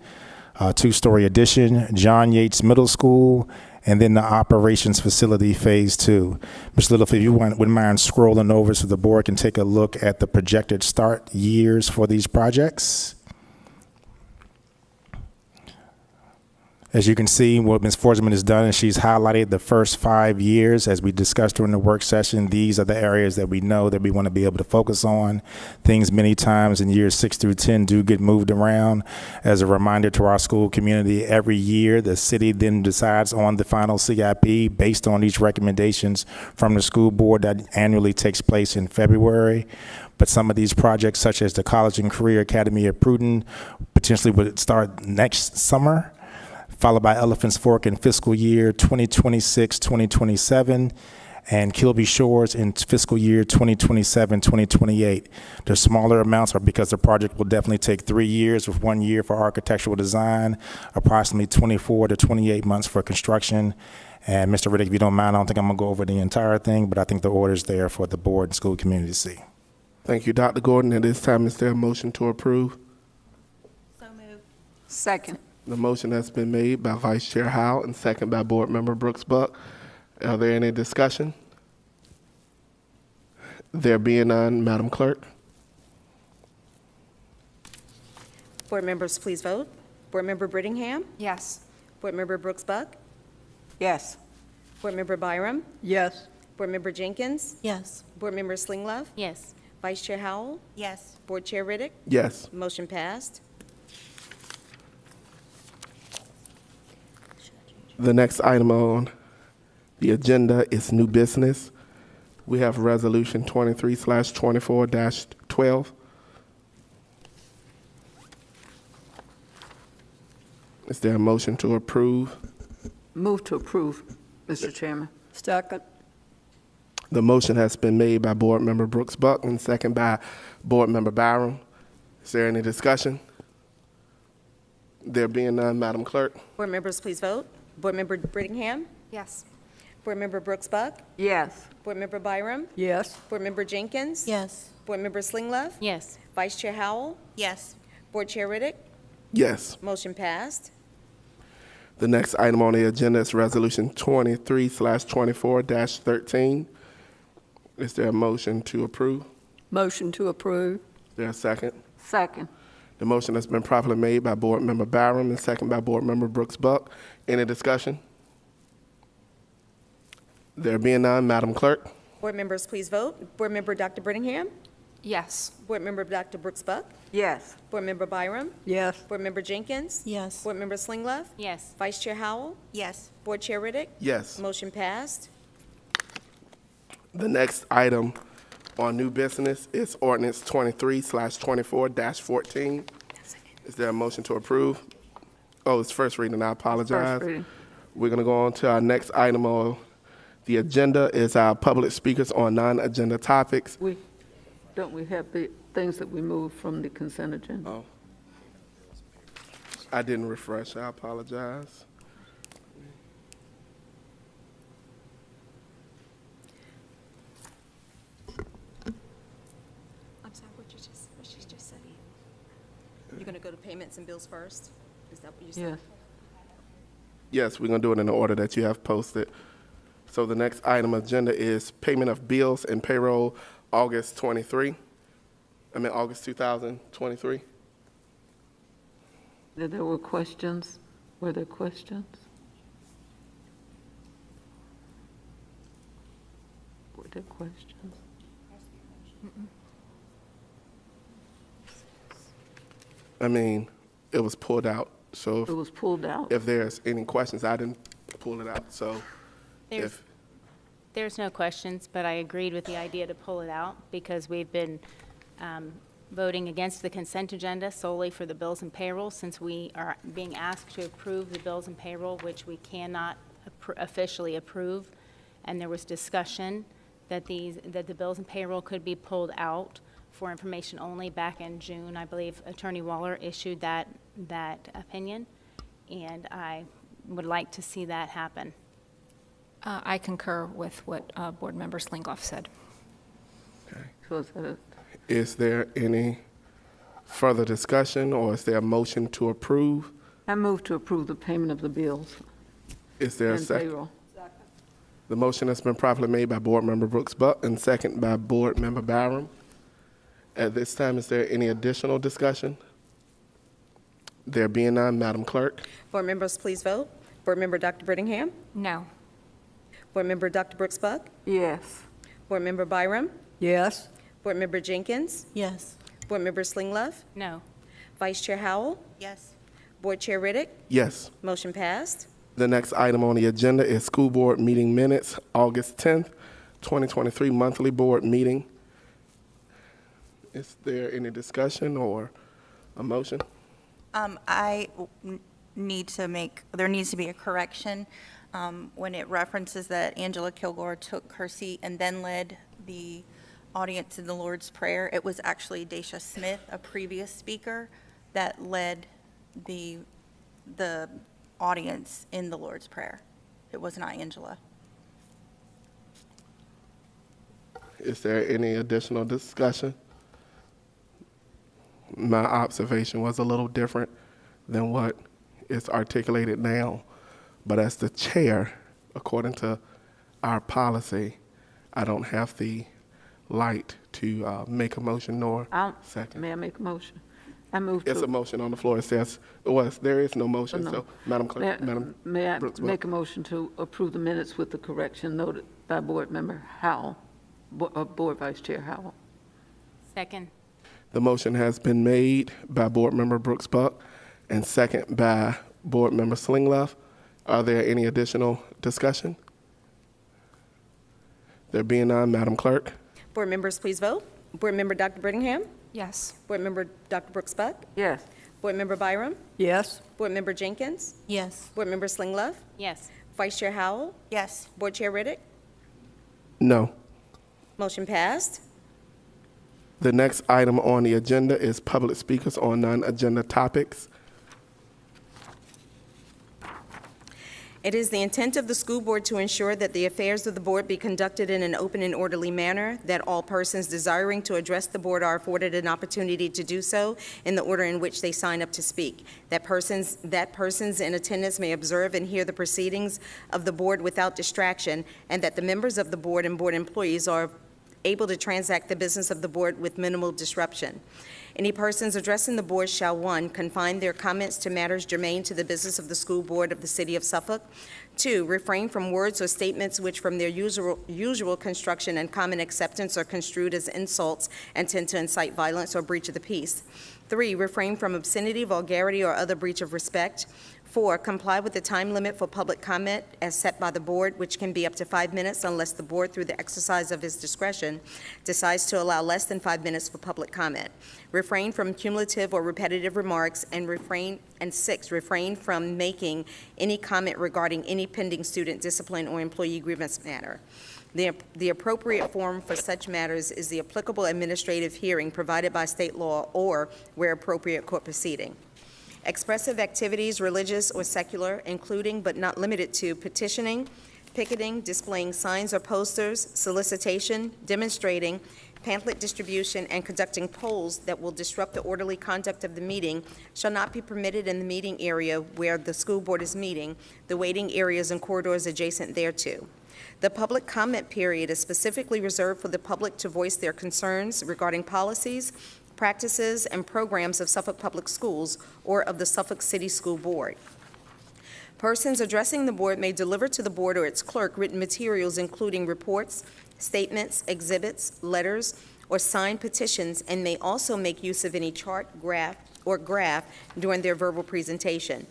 Two-story addition, John Yates Middle School, and then the operations facility phase 2. Mr. Littlefield, if you wouldn't mind scrolling over so the board can take a look at the projected start years for these projects. As you can see, what Ms. Forsman has done is she's highlighted the first 5 years. As we discussed during the work session, these are the areas that we know that we want to be able to focus on. Things many times in years 6 through 10 do get moved around. As a reminder to our school community, every year the city then decides on the final CIP based on these recommendations from the school board that annually takes place in February. But some of these projects, such as the College and Career Academy of Pruding, potentially would start next summer, followed by Elephants Fork in fiscal year 2026-2027, and Kilby Shores in fiscal year 2027-2028. The smaller amounts are because the project will definitely take 3 years, with 1 year for architectural design, approximately 24 to 28 months for construction. And Mr. Riddick, if you don't mind, I don't think I'm gonna go over the entire thing, but I think the order's there for the board and school community to see. Thank you, Dr. Gordon. At this time, is there a motion to approve? So moved. Second. The motion has been made by Vice Chair Howell and second by Board Member Brooks Buck. Are there any discussion? There being none, Madam Clerk. Board members, please vote. Board Member Brittingham? Yes. Board Member Brooks Buck? Yes. Board Member Byram? Yes. Board Member Jenkins? Yes. Board Member Slinglove? Yes. Vice Chair Howell? Yes. Board Chair Riddick? Yes. Motion passed. The next item on the agenda is new business. We have Resolution 23/24-12. Is there a motion to approve? Move to approve, Mr. Chairman. Second. The motion has been made by Board Member Brooks Buck and second by Board Member Byram. Is there any discussion? There being none, Madam Clerk. Board members, please vote. Board Member Brittingham? Yes. Board Member Brooks Buck? Yes. Board Member Byram? Yes. Board Member Jenkins? Yes. Board Member Slinglove? Yes. Vice Chair Howell? Yes. Board Chair Riddick? Yes. Motion passed. The next item on the agenda is Resolution 23/24-13. Is there a motion to approve? Motion to approve. Is there a second? Second. The motion has been properly made by Board Member Byram and second by Board Member Brooks Buck. Any discussion? There being none, Madam Clerk. Board members, please vote. Board Member Dr. Brittingham? Yes. Board Member Dr. Brooks Buck? Yes. Board Member Byram? Yes. Board Member Jenkins? Yes. Board Member Slinglove? Yes. Vice Chair Howell? Yes. Board Chair Riddick? Yes. Motion passed. The next item on new business is Ordinance 23/24-14. Is there a motion to approve? Oh, it's first reading. I apologize. First reading. We're going to go on to our next item on the agenda is our public speakers on non-agenda topics. Don't we have the things that we moved from the consent agenda? Oh. I didn't refresh. I apologize. I'm sorry, what she just said? You're going to go to payments and bills first? Is that what you said? Yes. Yes, we're going to do it in the order that you have posted. So the next item on agenda is payment of bills and payroll August 2023. There were questions. Were there questions? Were there questions? I mean, it was pulled out. So It was pulled out. if there's any questions, I didn't pull it out. So There's no questions, but I agreed with the idea to pull it out because we've been voting against the consent agenda solely for the bills and payroll, since we are being asked to approve the bills and payroll, which we cannot officially approve. And there was discussion that the bills and payroll could be pulled out for information only back in June. I believe Attorney Waller issued that opinion, and I would like to see that happen. I concur with what Board Member Slinglove said. So is that it? is there any further discussion or is there a motion to approve? I move to approve the payment of the bills Is there a and second? payroll. The motion has been properly made by Board Member Brooks Buck and second by Board Member Byram. At this time, is there any additional discussion? There being none, Madam Clerk. Board members, please vote. Board Member Dr. Brittingham? No. Board Member Dr. Brooks Buck? Yes. Board Member Byram? Yes. Board Member Jenkins? Yes. Board Member Slinglove? No. Vice Chair Howell? Yes. Board Chair Riddick? Yes. Motion passed. The next item on the agenda is school board meeting minutes, August 10th, 2023 monthly board meeting. Is there any discussion or a motion? There needs to be a correction when it references that Angela Kilgore took her seat and then led the audience in the Lord's Prayer. It was actually Dacia Smith, a previous speaker, that led the audience in the Lord's Prayer. It was not Angela. Is there any additional discussion? My observation was a little different than what is articulated now. But as the chair, according to our policy, I don't have the right to make a motion nor second. May I make a motion? I move It's a motion on the floor. It says, well, there is no motion, no. so Madam Clerk, May I Brooks, make a motion to approve the minutes with the correction noted by Board Member Howell, Board Vice Chair Howell? Second. The motion has been made by Board Member Brooks Buck and second by Board Member Slingleff. Are there any additional discussion? There being none, Madam Clerk. Board members, please vote. Board Member Dr. Brittingham? Yes. Board Member Dr. Brooks Buck? Yes. Board Member Byram? Yes. Board Member Jenkins? Yes. Board Member Slingleff? Yes. Vice Chair Howell? Yes. Board Chair Riddick? No. Motion passed. The next item on the agenda is public speakers on non-agenda topics. It is the intent of the school board to ensure that the affairs of the board be conducted in an open and orderly manner, that all persons desiring to address the board are afforded an opportunity to do so in the order in which they sign up to speak, that persons in attendance may observe and hear the proceedings of the board without distraction, and that the members of the board and board employees are able to transact the business of the board with minimal disruption. Any persons addressing the board shall, 1, confine their comments to matters germane to the business of the school board of the City of Suffolk. 2, refrain from words or statements which from their usual construction and common acceptance are construed as insults and tend to incite violence or breach of the peace. 3, refrain from obscenity, vulgarity, or other breach of respect. 4, comply with the time limit for public comment as set by the board, which can be up to 5 minutes unless the board, through the exercise of its discretion, decides to allow less than 5 minutes for public comment. Refrain from cumulative or repetitive remarks, and 6, refrain from making any comment regarding any pending student discipline or employee grievance matter. The appropriate forum for such matters is the applicable administrative hearing provided by state law or, where appropriate, court proceeding. Expressive activities, religious or secular, including but not limited to petitioning, picketing, displaying signs or posters, solicitation, demonstrating, pamphlet distribution, and conducting polls that will disrupt the orderly conduct of the meeting shall not be permitted in the meeting area where the school board is meeting, the waiting areas and corridors adjacent thereto. The public comment period is specifically reserved for the public to voice their concerns regarding policies, practices, and programs of Suffolk Public Schools or of the Suffolk City School Board. Persons addressing the board may deliver to the board or its clerk written materials including reports, statements, exhibits, letters, or signed petitions, and may also make use of any chart, graph during their verbal presentation.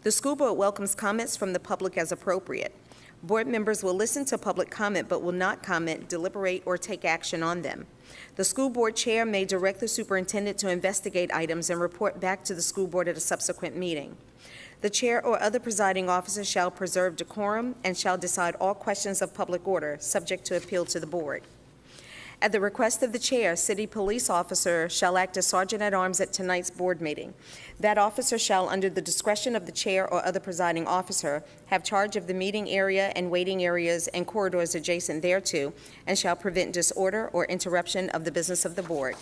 The school board welcomes comments from the public as appropriate. Board members will listen to public comment but will not comment, deliberate, or take action on them. The school board chair may direct the superintendent to investigate items and report back to the school board at a subsequent meeting. The chair or other presiding officer shall preserve decorum and shall decide all questions of public order, subject to appeal to the board. At the request of the chair, city police officer shall act as sergeant-at-arms at tonight's board meeting. That officer shall, under the discretion of the chair or other presiding officer, have charge of the meeting area and waiting areas and corridors adjacent thereto, and shall prevent disorder or interruption of the business of the board.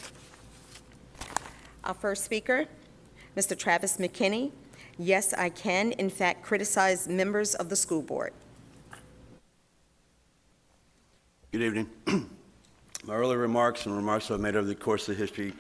Our first speaker, Mr. Travis McKinney. Yes, I can, in fact, criticize members of the school board. Good evening. My earlier remarks and remarks I've made over the course of history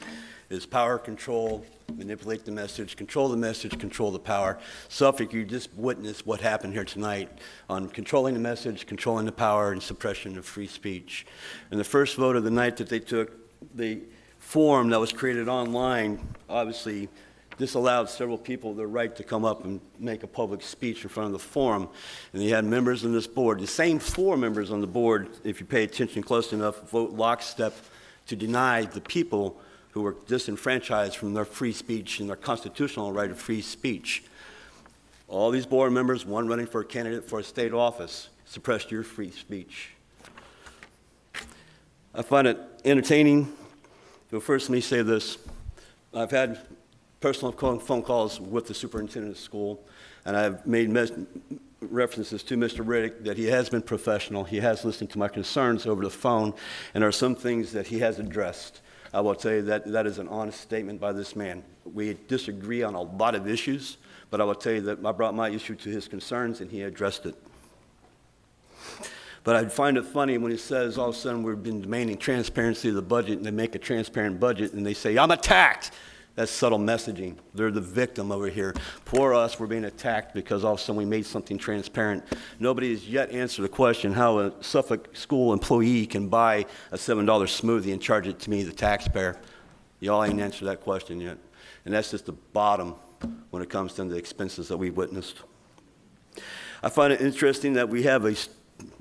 is power control, manipulate the message, control the power. Suffolk, you just witnessed what happened here tonight on controlling the message, controlling the power, and suppression of free speech. And the first vote of the night that they took, the form that was created online, obviously disallowed several people their right to come up and make a public speech in front of the forum. And you had members on this board, the same 4 members on the board, if you pay attention close enough, vote lockstep to deny the people who were disenfranchised from their free speech and their constitutional right of free speech. All these board members, one running for a candidate for a state office, suppressed your free speech. I find it entertaining. So first, let me say this. I've had personal phone calls with the superintendent of school, and I've made references to Mr. Riddick that he has been professional. He has listened to my concerns over the phone, and there are some things that he has addressed. I will tell you that that is an honest statement by this man. We disagree on a lot of issues, but I will tell you that I brought my issue to his concerns, and he addressed it. But I find it funny when he says all of a sudden we've been demanding transparency of the budget, and they make a transparent budget, and they say, I'm attacked. That's subtle messaging. They're the victim over here. Poor us, we're being attacked because all of a sudden we made something transparent. Nobody has yet answered the question how a Suffolk school employee can buy a $7 smoothie and charge it to me, the taxpayer. Y'all ain't answered that question yet. And that's just the bottom when it comes to the expenses that we've witnessed. I find it interesting that we have a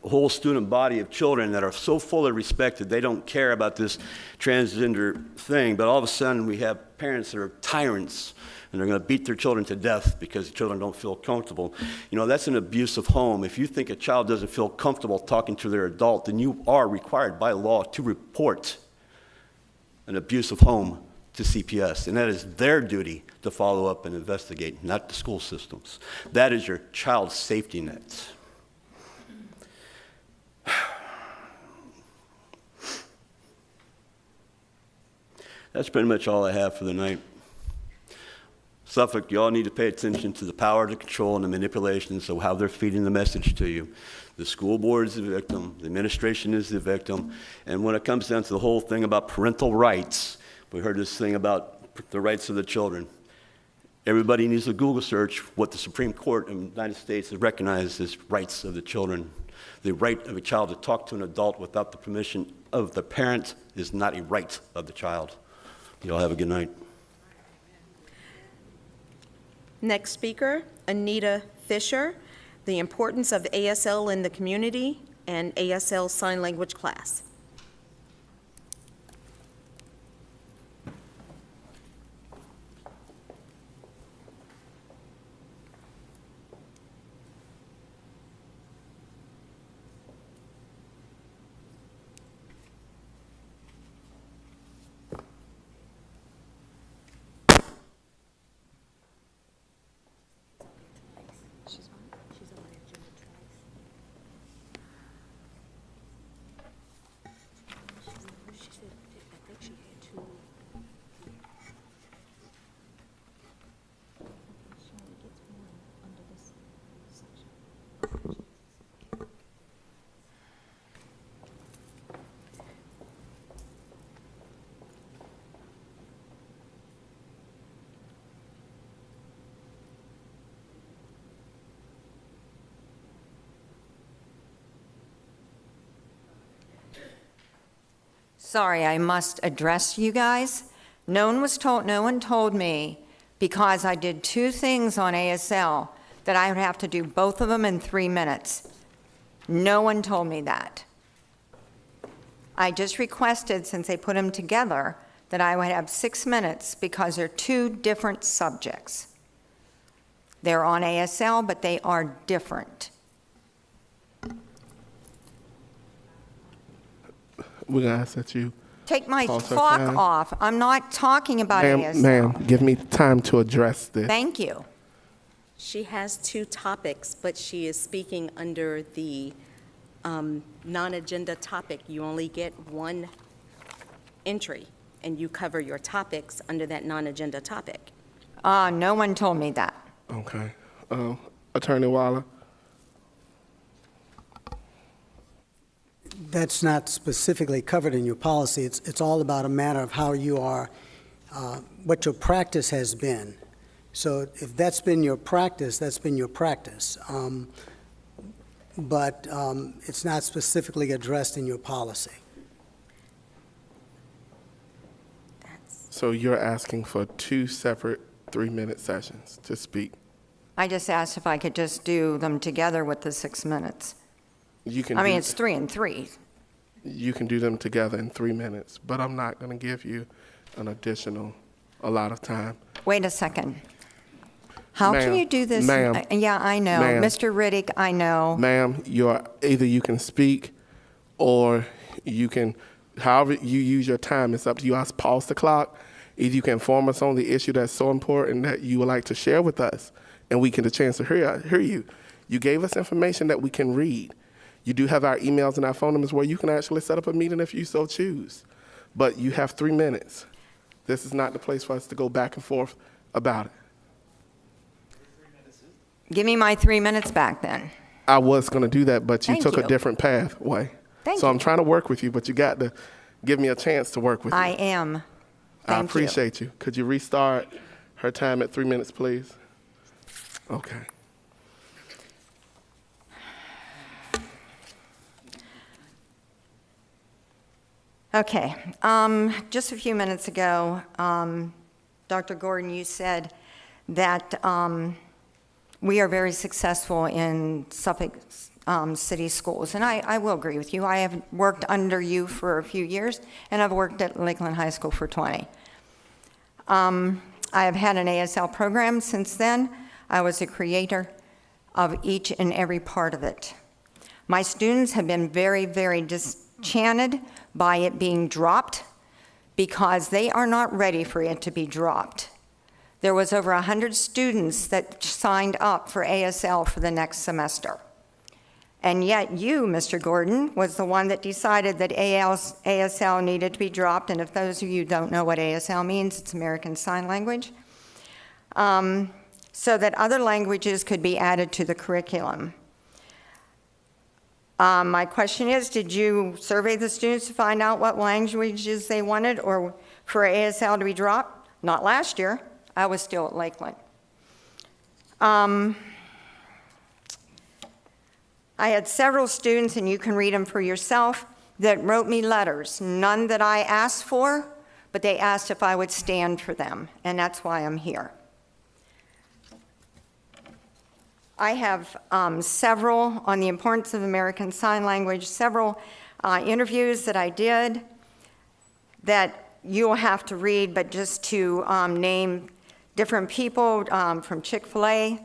whole student body of children that are so fully respected, they don't care about this transgender thing, but all of a sudden we have parents that are tyrants, and they're going to beat their children to death because the children don't feel comfortable. You know, that's an abusive home. If you think a child doesn't feel comfortable talking to their adult, then you are required by law to report an abusive home to CPS, and that is their duty to follow up and investigate, not the school systems. That is your child safety net. That's pretty much all I have for the night. Suffolk, you all need to pay attention to the power, the control, and the manipulations of how they're feeding the message to you. The school board is the victim, the administration is the victim, and when it comes down to the whole thing about parental rights, we heard this thing about the rights of the children. Everybody needs to Google search what the Supreme Court in the United States has recognized as rights of the children. The right of a child to talk to an adult without the permission of the parent is not a right of the child. You all have a good night. Next speaker, Anita Fisher, the importance of ASL in the community and ASL sign language class. Sorry, I must address you guys. No one told me, because I did two things on ASL, that I would have to do both of them in 3 minutes. No one told me that. I just requested, since they put them together, that I would have 6 minutes because they're two different subjects. They're on ASL, but they are different. We're going to ask that you Take my pause her clock time. off. I'm not talking about ASL. Ma'am, give me time to address this. Thank you. She has two topics, but she is speaking under the non-agenda topic. You only get one entry, and you cover your topics under that non-agenda topic. No one told me that. Okay. Attorney Waller? That's not specifically covered in your policy. It's all about a matter of how you are, what your practice has been. So if that's been your practice, that's been your practice. But it's not specifically addressed in your policy. So you're asking for 2 separate 3-minute sessions to speak? I just asked if I could just do them together with the 6 minutes. You can. I mean, it's 3 and 3. You can do them together in 3 minutes, but I'm not going to give you a lot of time. Wait a second. How can you do this? Ma'am. Yeah, I know. Ma'am. Mr. Riddick, I know. Ma'am, either you can speak or you can, however you use your time, it's up to you. I'll pause the clock. Either you can inform us on the issue that's so important that you would like to share with us, and we get a chance to hear you. You gave us information that we can read. You do have our emails and our phone numbers where you can actually set up a meeting if you so choose. But you have 3 minutes. This is not the place for us to go back and forth about it. Give me my 3 minutes back then. I was going to do that, but you Thank took you. a different pathway. Thank so you. I'm trying to work with you, but you got to give me a chance to work with you. I am. I Thank you. appreciate you. Could you restart her time at 3 minutes, please? Okay. Okay, just a few minutes ago, Dr. Gordon, you said that we are very successful in Suffolk City Schools, and I will agree with you. I have worked under you for a few years, and I've worked at Lakeland High School for 20. I have had an ASL program since then. I was a creator of each and every part of it. My students have been very, very disenchanted by it being dropped because they are not ready for it to be dropped. There was over 100 students that signed up for ASL for the next semester. And yet you, Mr. Gordon, was the one that decided that ASL needed to be dropped. And if those of you don't know what ASL means, it's American Sign Language. So that other languages could be added to the curriculum. My question is, did you survey the students to find out what languages they wanted or for ASL to be dropped? Not last year. I was still at Lakeland. I had several students, and you can read them for yourself, that wrote me letters. None that I asked for, but they asked if I would stand for them, and that's why I'm here. I have several on the importance of American Sign Language, several interviews that I did that you'll have to read, but just to name different people from Chick-fil-A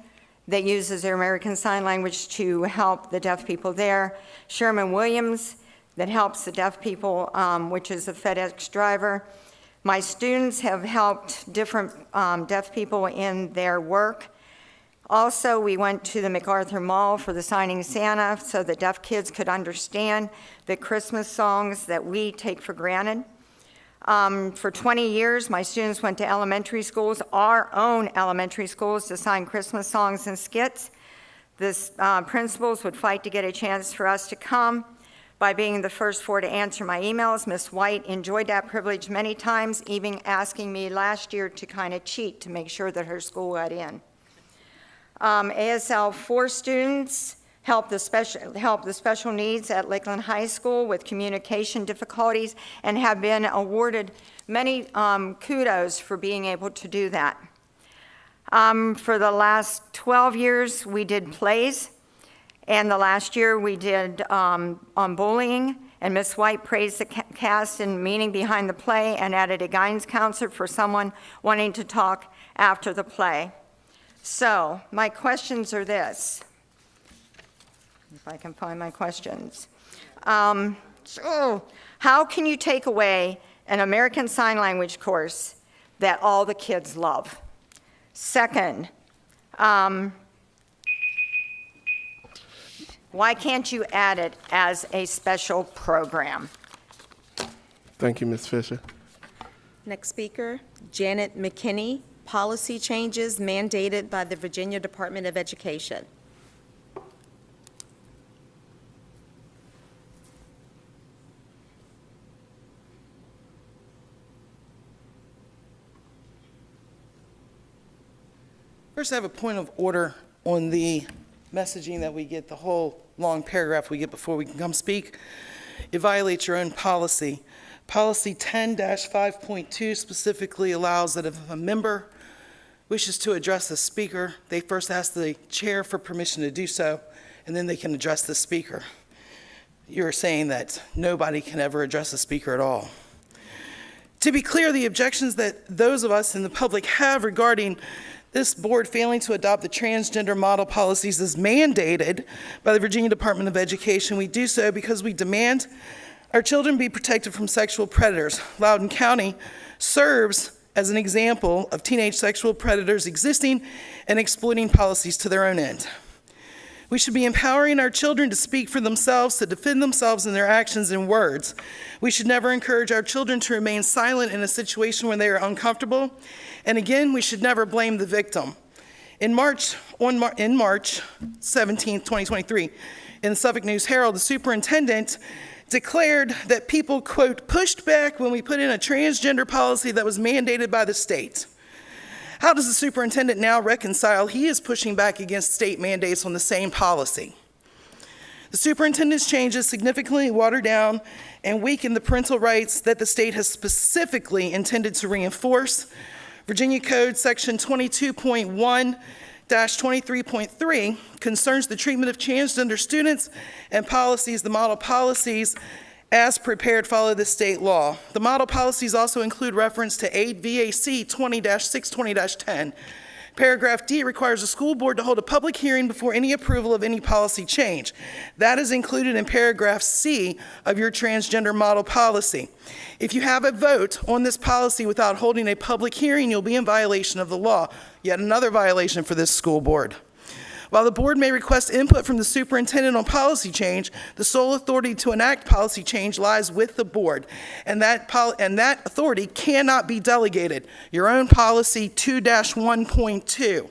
that uses their American Sign Language to help the deaf people there. Sherman-Williams that helps the deaf people, which is a FedEx driver. My students have helped different deaf people in their work. Also, we went to the MacArthur Mall for the Signing Santa so that deaf kids could understand the Christmas songs that we take for granted. For 20 years, my students went to elementary schools, our own elementary schools, to sign Christmas songs and skits. The principals would fight to get a chance for us to come by being the first four to answer my emails. Ms. White enjoyed that privilege many times, even asking me last year to kind of cheat to make sure that her school got in. ASL 4 students help the special needs at Lakeland High School with communication difficulties and have been awarded many kudos for being able to do that. For the last 12 years, we did plays, and the last year we did on bullying, and Ms. White praised the cast and meaning behind the play and added a guidance counselor for someone wanting to talk after the play. So, my questions are this. If I can find my questions. So, how can you take away an American Sign Language course that all the kids love? Second, why can't you add it as a special program? Thank you, Ms. Fisher. Next speaker, Janet McKinney, policy changes mandated by the Virginia Department of Education. First, I have a point of order on the messaging that we get, the whole long paragraph we get before we can come speak. It violates your own policy. Policy 10-5.2 specifically allows that if a member wishes to address the speaker, they first ask the chair for permission to do so, and then they can address the speaker. You're saying that nobody can ever address the speaker at all. To be clear, the objections that those of us in the public have regarding this board failing to adopt the transgender model policies as mandated by the Virginia Department of Education, we do so because we demand our children be protected from sexual predators. Loudoun County serves as an example of teenage sexual predators existing and exploiting policies to their own end. We should be empowering our children to speak for themselves, to defend themselves in their actions and words. We should never encourage our children to remain silent in a situation when they are uncomfortable. And again, we should never blame the victim. In March 17, 2023, in the Suffolk News Herald, the superintendent declared that people, quote, pushed back when we put in a transgender policy that was mandated by the state. How does the superintendent now reconcile he is pushing back against state mandates on the same policy? The superintendent's changes significantly water down and weaken the parental rights that the state has specifically intended to reinforce. Virginia Code Section 22.1-23.3 concerns the treatment of transgender students, and policies, the model policies, as prepared, follow the state law. The model policies also include reference to 8 VAC 20-620-10. Paragraph D requires the school board to hold a public hearing before any approval of any policy change. That is included in paragraph C of your transgender model policy. If you have a vote on this policy without holding a public hearing, you'll be in violation of the law. Yet another violation for this school board. While the board may request input from the superintendent on policy change, the sole authority to enact policy change lies with the board, and that authority cannot be delegated. Your own policy 2-1.2.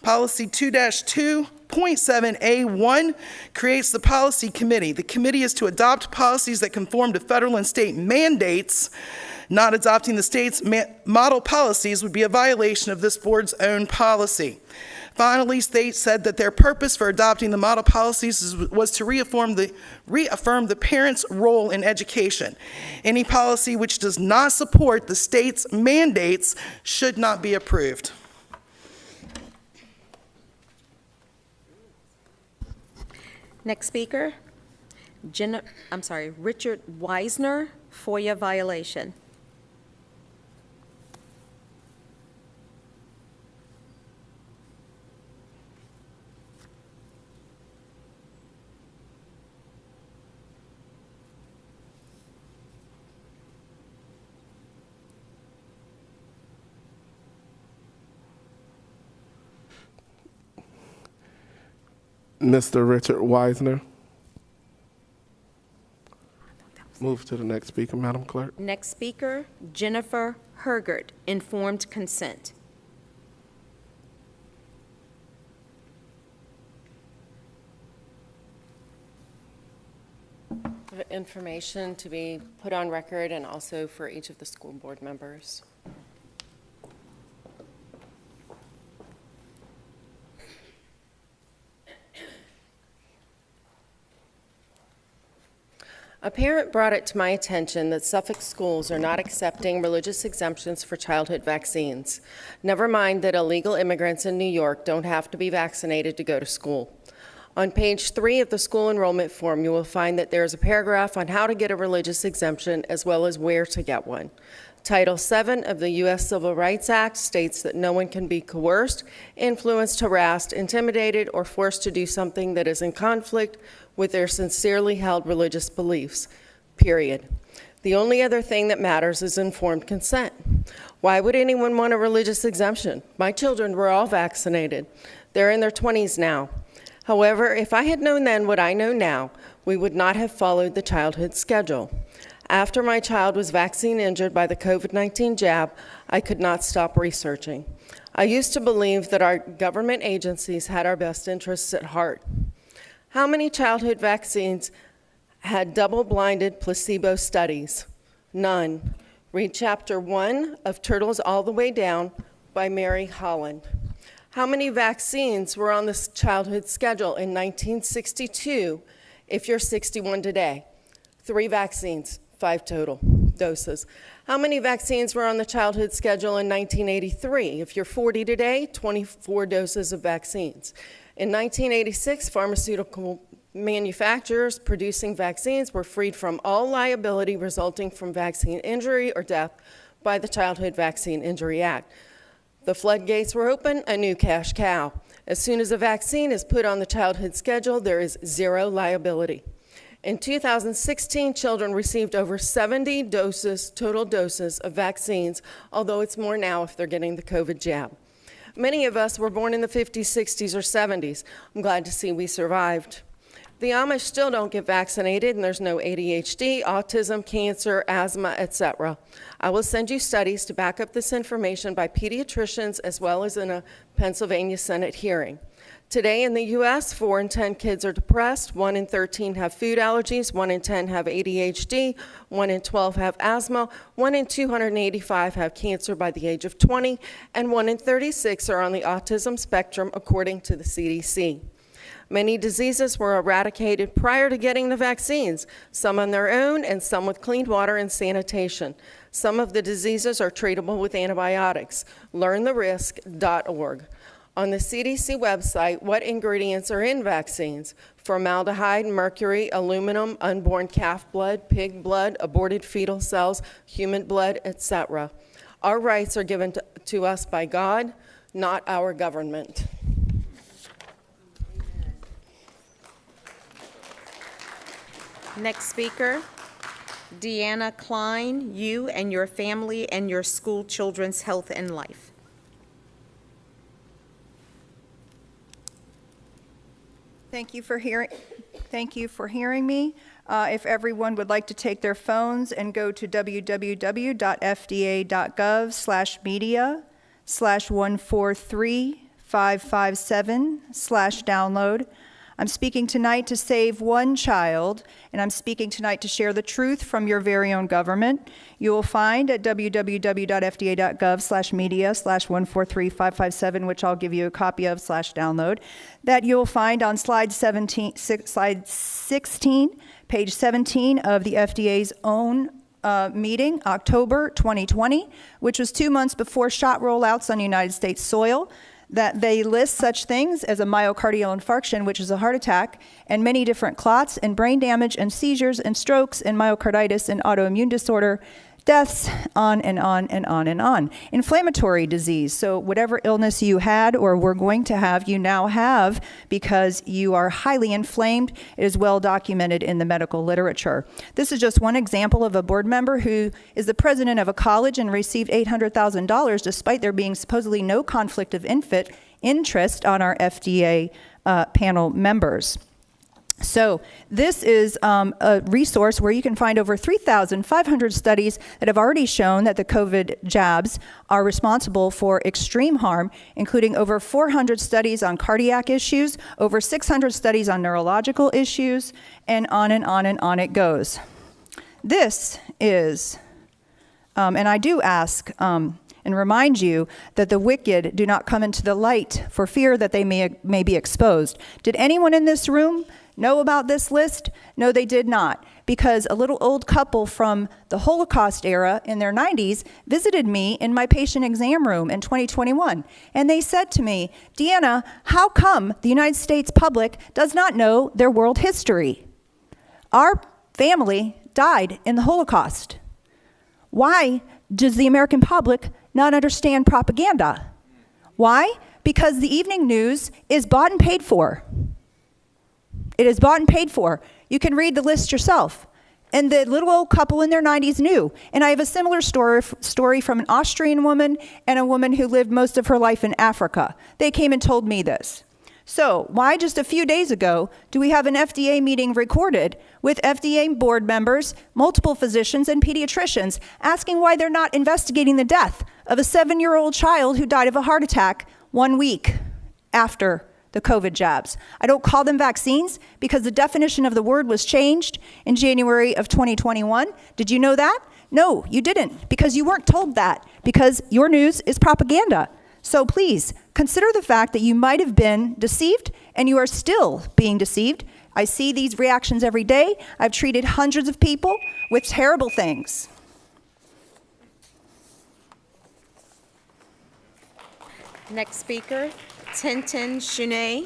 Policy 2-2.7A1 creates the policy committee. The committee is to adopt policies that conform to federal and state mandates. Not adopting the state's model policies would be a violation of this board's own policy. Finally, states said that their purpose for adopting the model policies was to reaffirm the parent's role in education. Any policy which does not support the state's mandates should not be approved. Next speaker, Richard Weisner, FOIA violation. Mr. Richard Weisner. Move to the next speaker, Madam Clerk. Next speaker, Jennifer Hergert, informed consent. Information to be put on record and also for each of the school board members. A parent brought it to my attention that Suffolk schools are not accepting religious exemptions for childhood vaccines. Never mind that illegal immigrants in New York don't have to be vaccinated to go to school. On page 3 of the school enrollment form, you will find that there is a paragraph on how to get a religious exemption as well as where to get one. Title VII of the U.S. Civil Rights Act states that no one can be coerced, influenced, harassed, intimidated, or forced to do something that is in conflict with their sincerely held religious beliefs, period. The only other thing that matters is informed consent. Why would anyone want a religious exemption? My children were all vaccinated. They're in their 20s now. However, if I had known then what I know now, we would not have followed the childhood schedule. After my child was vaccine injured by the COVID-19 jab, I could not stop researching. I used to believe that our government agencies had our best interests at heart. How many childhood vaccines had double-blinded placebo studies? None. Read Chapter 1 of Turtles All the Way Down by Mary Holland. How many vaccines were on this childhood schedule in 1962 if you're 61 today? 3 vaccines, 5 total doses. How many vaccines were on the childhood schedule in 1983? If you're 40 today, 24 doses of vaccines. In 1986, pharmaceutical manufacturers producing vaccines were freed from all liability resulting from vaccine injury or death by the Childhood Vaccine Injury Act. The floodgates were open, a new cash cow. As soon as a vaccine is put on the childhood schedule, there is 0 liability. In 2016, children received over 70 total doses of vaccines, although it's more now if they're getting the COVID jab. Many of us were born in the 50s, 60s, or 70s. I'm glad to see we survived. The Amish still don't get vaccinated, and there's no ADHD, autism, cancer, asthma, etc. I will send you studies to back up this information by pediatricians as well as in a Pennsylvania Senate hearing. Today in the U.S., 4 in 10 kids are depressed, 1 in 13 have food allergies, 1 in 10 have ADHD, 1 in 12 have asthma, 1 in 285 have cancer by the age of 20, and 1 in 36 are on the autism spectrum, according to the CDC. Many diseases were eradicated prior to getting the vaccines, some on their own and some with clean water and sanitation. Some of the diseases are treatable with antibiotics. LearnTheRisk.org. On the CDC website, what ingredients are in vaccines? Formaldehyde, mercury, aluminum, unborn calf blood, pig blood, aborted fetal cells, human blood, etc. Our rights are given to us by God, not our government. Next speaker, Deanna Klein, you and your family and your school children's health and life. Thank you for hearing me. If everyone would like to take their phones and go to www.fda.gov/media/143557/download. I'm speaking tonight to save one child, and I'm speaking tonight to share the truth from your very own government. You will find at www.fda.gov/media/143557, which I'll give you a copy of /download, that you'll find on slide 16, page 17 of the FDA's own meeting, October 2020, which was 2 months before shot rollouts on United States soil, that they list such things as a myocardial infarction, which is a heart attack, and many different clots and brain damage and seizures and strokes and myocarditis and autoimmune disorder, deaths, on and on and on and on. Inflammatory disease, so whatever illness you had or were going to have, you now have because you are highly inflamed. It is well documented in the medical literature. This is just one example of a board member who is the president of a college and received $800,000 despite there being supposedly no conflict of interest on our FDA panel members. So this is a resource where you can find over 3,500 studies that have already shown that the COVID jabs are responsible for extreme harm, including over 400 studies on cardiac issues, over 600 studies on neurological issues, and on and on and on it goes. This is, and I do ask and remind you that the wicked do not come into the light for fear that they may be exposed. Did anyone in this room know about this list? No, they did not, because a little old couple from the Holocaust era in their 90s visited me in my patient exam room in 2021, and they said to me, Deanna, how come the United States public does not know their world history? Our family died in the Holocaust. Why does the American public not understand propaganda? Why? Because the evening news is bought and paid for. It is bought and paid for. You can read the list yourself. And the little old couple in their 90s knew. And I have a similar story from an Austrian woman and a woman who lived most of her life in Africa. They came and told me this. So why just a few days ago do we have an FDA meeting recorded with FDA board members, multiple physicians, and pediatricians asking why they're not investigating the death of a 7-year-old child who died of a heart attack 1 week after the COVID jabs? I don't call them vaccines because the definition of the word was changed in January of 2021. Did you know that? No, you didn't, because you weren't told that, because your news is propaganda. So please, consider the fact that you might have been deceived and you are still being deceived. I see these reactions every day. I've treated hundreds of people with terrible things. Next speaker, Tintin Shunay.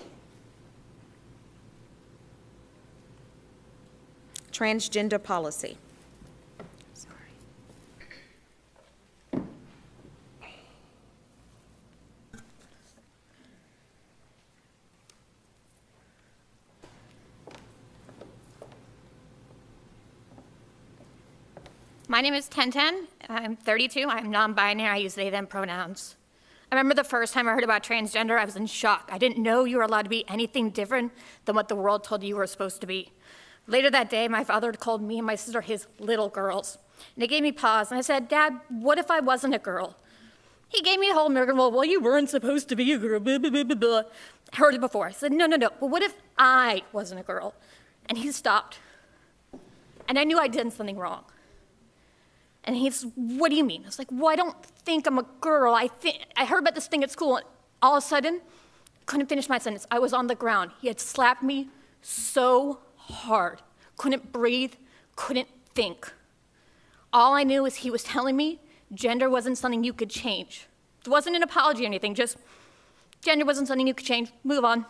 Transgender policy. My name is Tenten. I'm 32. I'm non-binary. I use they, them pronouns. I remember the first time I heard about transgender, I was in shock. I didn't know you were allowed to be anything different than what the world told you were supposed to be. Later that day, my father called me and my sister his little girls. And it gave me pause, and I said, Dad, what if I wasn't a girl? He gave me a whole American, well, you weren't supposed to be a girl, blah, blah, blah, blah, blah. I heard it before. I said, no, but what if I wasn't a girl? And he stopped. And I knew I'd done something wrong. And he's, what do you mean? I was like, well, I don't think I'm a girl. I heard about this thing at school, and all of a sudden, couldn't finish my sentence. I was on the ground. He had slapped me so hard. Couldn't breathe, couldn't think. All I knew is he was telling me gender wasn't something you could change. It wasn't an apology or anything, just gender wasn't something you could change. Move on.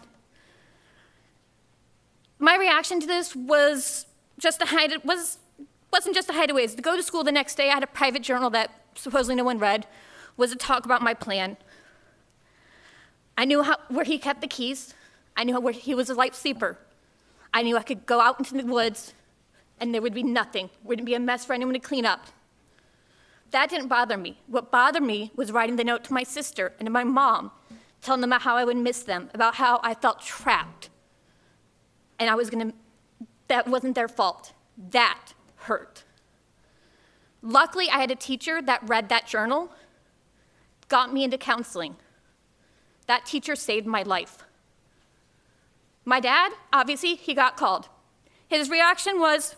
My reaction to this was just to hide it, wasn't just to hide away. To go to school the next day, I had a private journal that supposedly no one read, was to talk about my plan. I knew where he kept the keys. I knew where he was a light sleeper. I knew I could go out into the woods and there would be nothing. Wouldn't be a mess for anyone to clean up. That didn't bother me. What bothered me was writing the note to my sister and to my mom, telling them about how I would miss them, about how I felt trapped. And that wasn't their fault. That hurt. Luckily, I had a teacher that read that journal, got me into counseling. That teacher saved my life. My dad, obviously, he got called. His reaction was,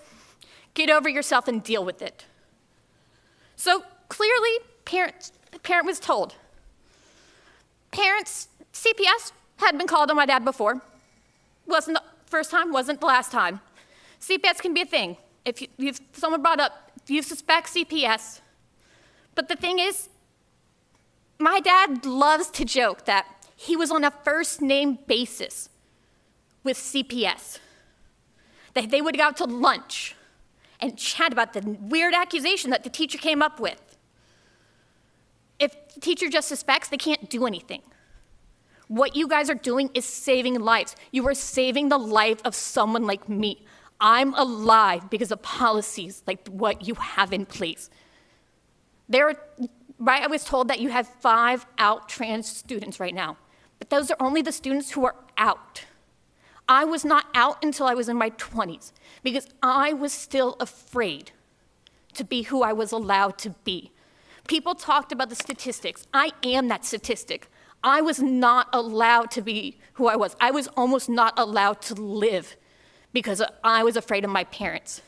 get over yourself and deal with it. So clearly, the parent was told. Parents, CPS had been called on my dad before. Wasn't the first time, wasn't the last time. CPS can be a thing. If someone brought up, you suspect CPS. But the thing is, my dad loves to joke that he was on a first-name basis with CPS. That they would go out to lunch and chat about the weird accusation that the teacher came up with. If the teacher just suspects, they can't do anything. What you guys are doing is saving lives. You are saving the life of someone like me. I'm alive because of policies like what you have in place. I was told that you have 5 out trans students right now, but those are only the students who are out. I was not out until I was in my 20s because I was still afraid to be who I was allowed to be. People talked about the statistics. I am that statistic. I was not allowed to be who I was. I was almost not allowed to live because I was afraid of my parents.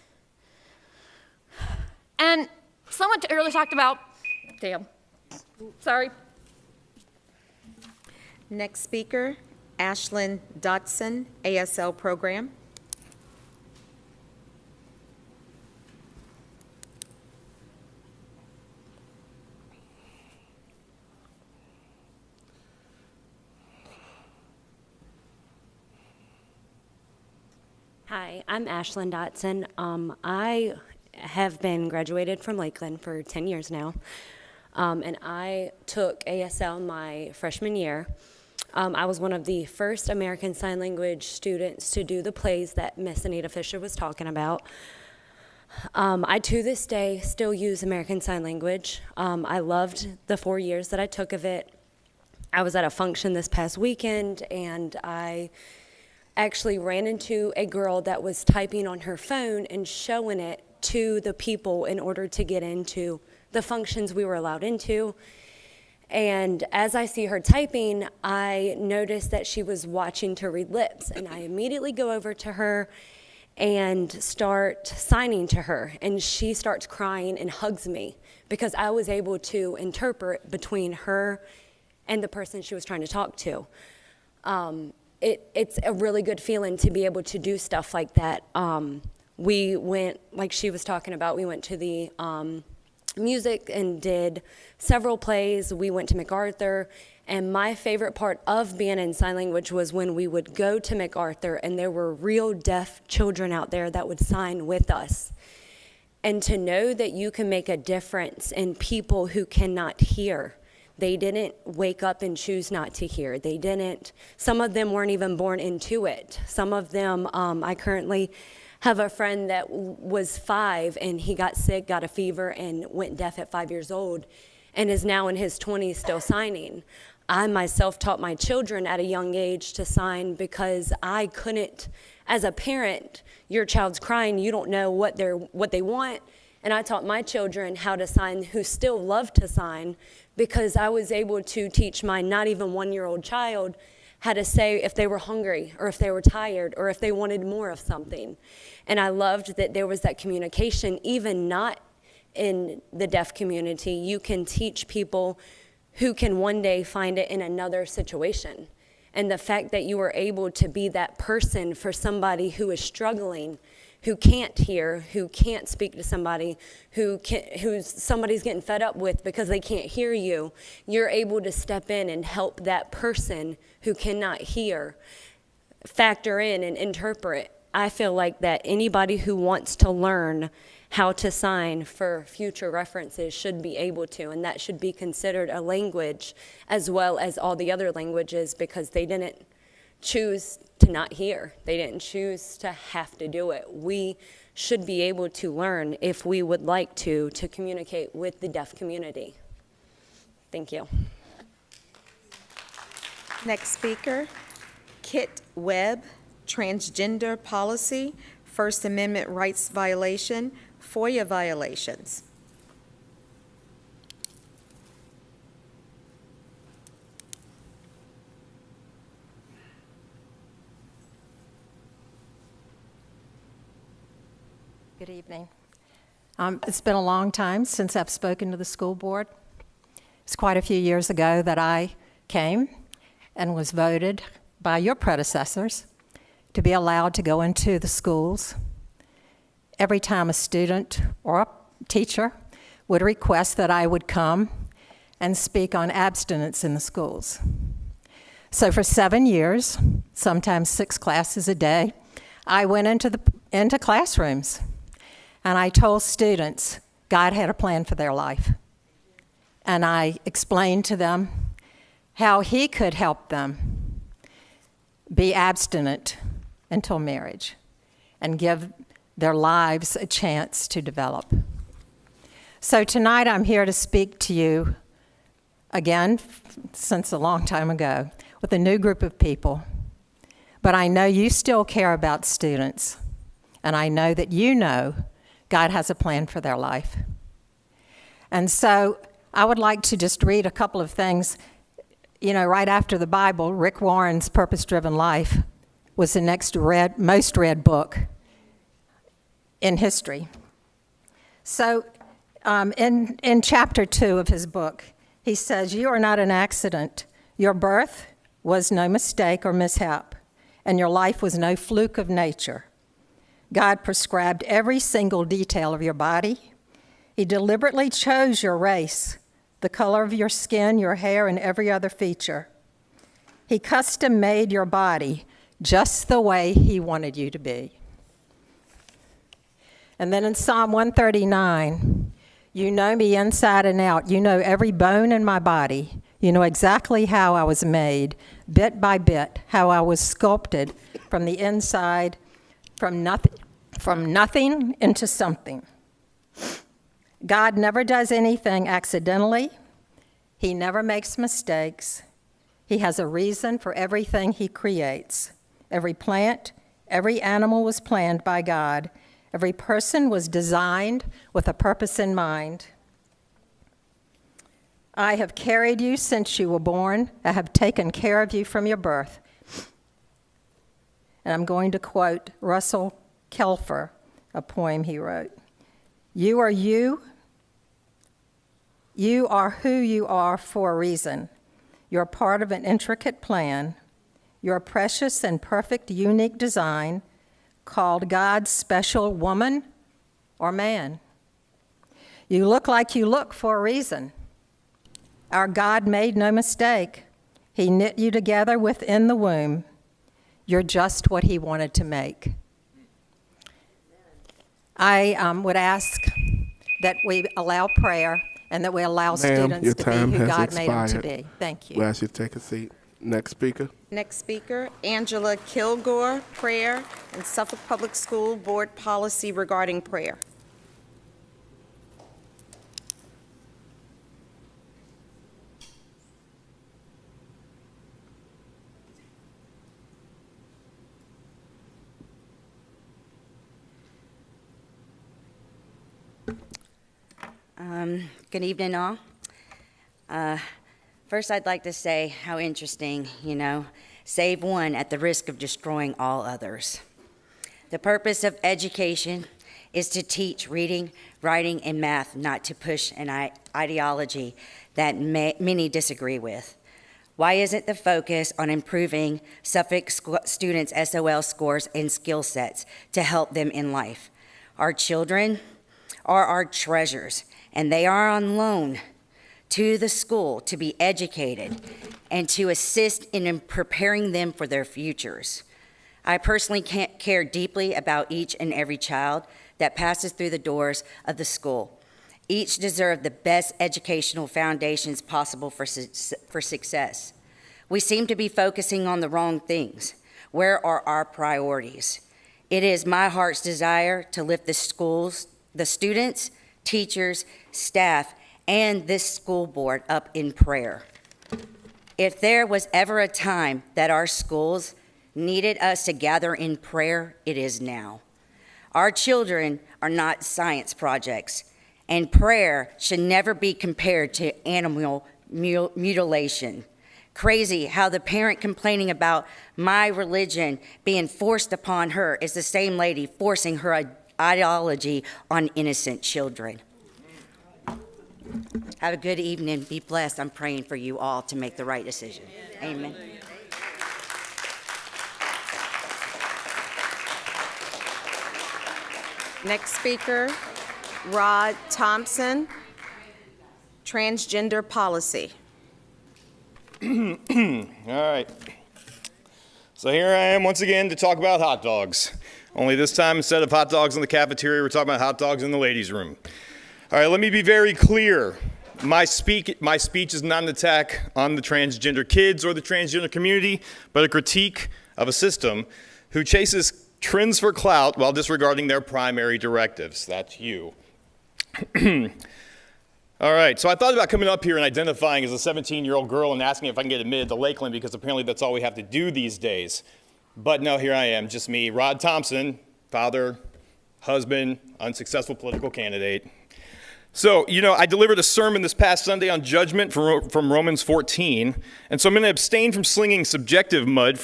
And someone earlier talked about, sorry. Next speaker, Ashlyn Dotson, ASL program. Hi, I'm Ashlyn Dotson. I have been graduated from Lakeland for 10 years now, and I took ASL my freshman year. I was one of the first American Sign Language students to do the plays that Miss Anita Fisher was talking about. I, to this day, still use American Sign Language. I loved the 4 years that I took of it. I was at a function this past weekend, and I actually ran into a girl that was typing on her phone and showing it to the people in order to get into the functions we were allowed into. And as I see her typing, I noticed that she was watching to read lips, and I immediately go over to her and start signing to her, and she starts crying and hugs me because I was able to interpret between her and the person she was trying to talk to. It's a really good feeling to be able to do stuff like that. We went, like she was talking about, we went to the music and did several plays. We went to MacArthur, and my favorite part of being in sign language was when we would go to MacArthur and there were real deaf children out there that would sign with us. And to know that you can make a difference in people who cannot hear. They didn't wake up and choose not to hear. They didn't, some of them weren't even born into it. Some of them, I currently have a friend that was 5 and he got sick, got a fever, and went deaf at 5 years old. and is now in his 20s still signing. I myself taught my children at a young age to sign because I couldn't, as a parent, your child's crying, you don't know what they want. And I taught my children how to sign who still love to sign because I was able to teach my not even 1-year-old child how to say if they were hungry or if they were tired or if they wanted more of something. And I loved that there was that communication, even not in the deaf community. You can teach people who can one day find it in another situation. And the fact that you were able to be that person for somebody who is struggling, who can't hear, who can't speak to somebody, who's somebody's getting fed up with because they can't hear you, you're able to step in and help that person who cannot hear factor in and interpret. I feel like that anybody who wants to learn how to sign for future references should be able to, and that should be considered a language as well as all the other languages, because they didn't choose to not hear. They didn't choose to have to do it. We should be able to learn, if we would like to communicate with the deaf community. Thank you. Next speaker, Kit Webb, transgender policy, First Amendment rights violation, FOIA violations. Good evening. It's been a long time since I've spoken to the school board. It's quite a few years ago that I came and was voted by your predecessors to be allowed to go into the schools. Every time a student or a teacher would request that I would come and speak on abstinence in the schools. So for 7 years, sometimes 6 classes a day, I went into classrooms and I told students God had a plan for their life. And I explained to them how He could help them be abstinent until marriage and give their lives a chance to develop. So tonight I'm here to speak to you again, since a long time ago, with a new group of people. But I know you still care about students, and I know that you know God has a plan for their life. And so I would like to just read a couple of things. You know, right after the Bible, Rick Warren's Purpose Driven Life was the next most read book in history. So in chapter 2 of his book, he says, "You are not an accident. Your birth was no mistake or mishap, and your life was no fluke of nature. God prescribed every single detail of your body. He deliberately chose your race, the color of your skin, your hair, and every other feature. He custom made your body just the way He wanted you to be." And then in Psalm 139, "You know me inside and out. You know every bone in my body. You know exactly how I was made, bit by bit, how I was sculpted from the inside, from nothing into something." God never does anything accidentally. He never makes mistakes. He has a reason for everything He creates. Every plant, every animal was planned by God. Every person was designed with a purpose in mind. "I have carried you since you were born. I have taken care of you from your birth." And I'm going to quote Russell Kelfer, a poem he wrote. "You are you. You are who you are for a reason. You're part of an intricate plan. You're a precious and perfect, unique design called God's special woman or man. You look like you look for a reason. Our God made no mistake. He knit you together within the womb. You're just what He wanted to make." I would ask that we allow prayer and that we allow students your to be time who has God made them to expired. be. Thank you. We'll ask you to take a seat. Next speaker. Next speaker, Angela Kilgore, prayer and Suffolk Public School Board policy regarding prayer. Good evening, all. First, I'd like to say how interesting, save one at the risk of destroying all others. The purpose of education is to teach reading, writing, and math, not to push an ideology that many disagree with. Why isn't the focus on improving Suffolk students' SOL scores and skill sets to help them in life? Our children are our treasures, and they are on loan to the school to be educated and to assist in preparing them for their futures. I personally care deeply about each and every child that passes through the doors of the school. Each deserve the best educational foundations possible for success. We seem to be focusing on the wrong things. Where are our priorities? It is my heart's desire to lift the schools, the students, teachers, staff, and this school board up in prayer. If there was ever a time that our schools needed us to gather in prayer, it is now. Our children are not science projects, and prayer should never be compared to animal mutilation. Crazy how the parent complaining about my religion being forced upon her is the same lady forcing her ideology on innocent children. Have a good evening. Be blessed. I'm praying for you all to make the right decision. Amen. Next speaker, Rod Thompson, transgender policy. All right. So here I am once again to talk about hot dogs. Only this time, instead of hot dogs in the cafeteria, we're talking about hot dogs in the ladies' room. All right, let me be very clear. My speech is not an attack on the transgender kids or the transgender community, but a critique of a system who chases trends for clout while disregarding their primary directives. That's you. All right, so I thought about coming up here and identifying as a 17-year-old girl and asking if I can get admitted to Lakeland because apparently that's all we have to do these days. But no, here I am, just me, Rod Thompson, father, husband, unsuccessful political candidate. So, I delivered a sermon this past Sunday on judgment from Romans 14, and so I'm going to abstain from slinging subjective mud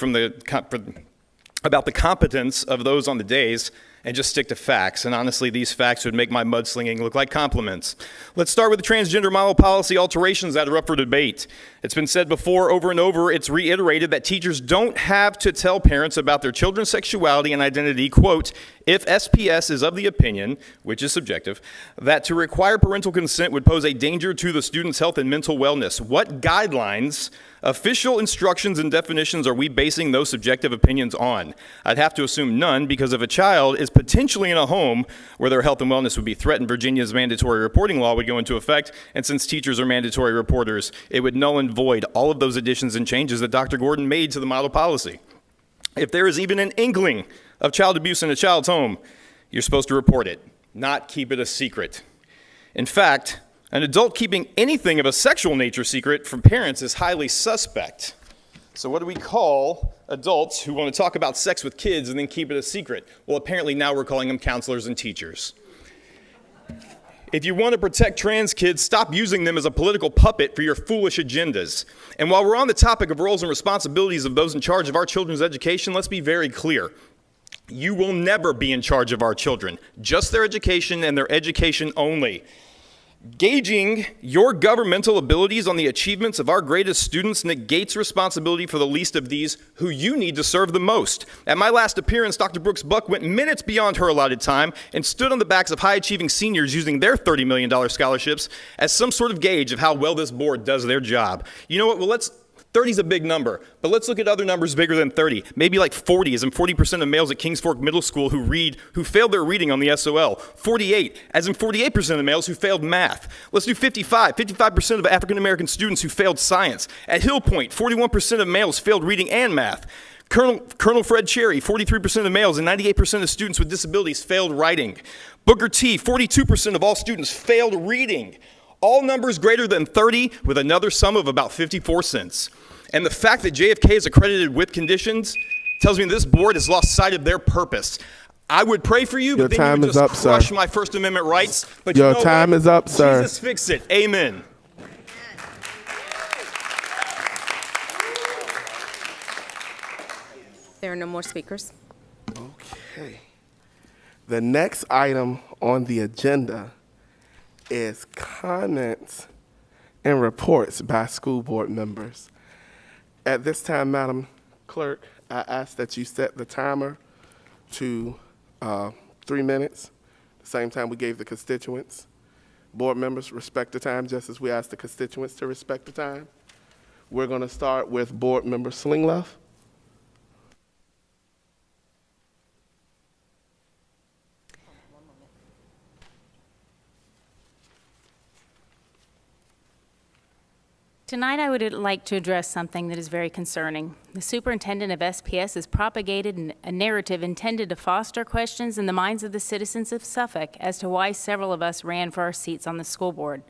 about the competence of those on the days and just stick to facts. And honestly, these facts would make my mudslinging look like compliments. Let's start with the transgender model policy alterations that are up for debate. It's been said before, over and over, it's reiterated that teachers don't have to tell parents about their children's sexuality and identity, quote, if SPS is of the opinion, which is subjective, that to require parental consent would pose a danger to the student's health and mental wellness. What guidelines, official instructions, and definitions are we basing those subjective opinions on? I'd have to assume none, because if a child is potentially in a home where their health and wellness would be threatened, Virginia's mandatory reporting law would go into effect, and since teachers are mandatory reporters, it would null and void all of those additions and changes that Dr. Gordon made to the model policy. If there is even an inkling of child abuse in a child's home, you're supposed to report it, not keep it a secret. In fact, an adult keeping anything of a sexual nature secret from parents is highly suspect. So what do we call adults who want to talk about sex with kids and then keep it a secret? Well, apparently now we're calling them counselors and teachers. If you want to protect trans kids, stop using them as a political puppet for your foolish agendas. And while we're on the topic of roles and responsibilities of those in charge of our children's education, let's be very clear. You will never be in charge of our children, just their education and their education only. Gauging your governmental abilities on the achievements of our greatest students negates responsibility for the least of these who you need to serve the most. At my last appearance, Dr. Brooks Buck went minutes beyond her allotted time and stood on the backs of high-achieving seniors using their $30 million scholarships as some sort of gauge of how well this board does their job. You know what? Well, 30 is a big number, but let's look at other numbers bigger than 30. Maybe like 40, as in 40% of males at Kings Fork Middle School who failed their reading on the SOL. 48, as in 48% of males who failed math. Let's do 55. 55% of African-American students who failed science. At Hill Point, 41% of males failed reading and math. Colonel Fred Cherry, 43% of males and 98% of students with disabilities failed writing. Booker T, 42% of all students failed reading. All numbers greater than 30 with another sum of about 54 cents. And the fact that JFK is accredited with conditions tells me this board has lost sight of their purpose. I would pray for you, Your but then you time would is just up, sir. crush my First Amendment rights. But Your you know time what? is up, sir. Jesus fix it. Amen. There are no more speakers. Okay. The next item on the agenda is comments and reports by school board members. At this time, Madam Clerk, I ask that you set the timer to 3 minutes, the same time we gave the constituents. Board members, respect the time, just as we asked the constituents to respect the time. We're going to start with Board Member Slingloff. Tonight, I would like to address something that is very concerning. The superintendent of SPS has propagated a narrative intended to foster questions in the minds of the citizens of Suffolk as to why several of us ran for our seats on the school board.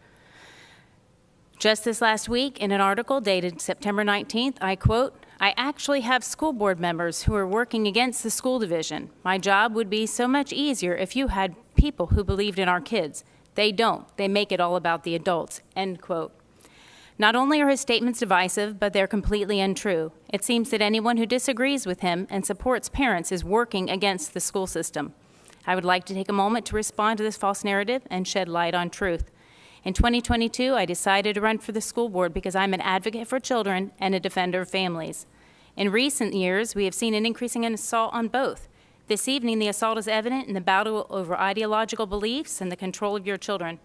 Just this last week, in an article dated September 19th, I quote, "I actually have school board members who are working against the school division. My job would be so much easier if you had people who believed in our kids. They don't. They make it all about the adults," end quote. Not only are his statements divisive, but they're completely untrue. It seems that anyone who disagrees with him and supports parents is working against the school system. I would like to take a moment to respond to this false narrative and shed light on truth. In 2022, I decided to run for the school board because I'm an advocate for children and a defender of families. In recent years, we have seen an increasing assault on both. This evening, the assault is evident in the battle over ideological beliefs and the control of your children.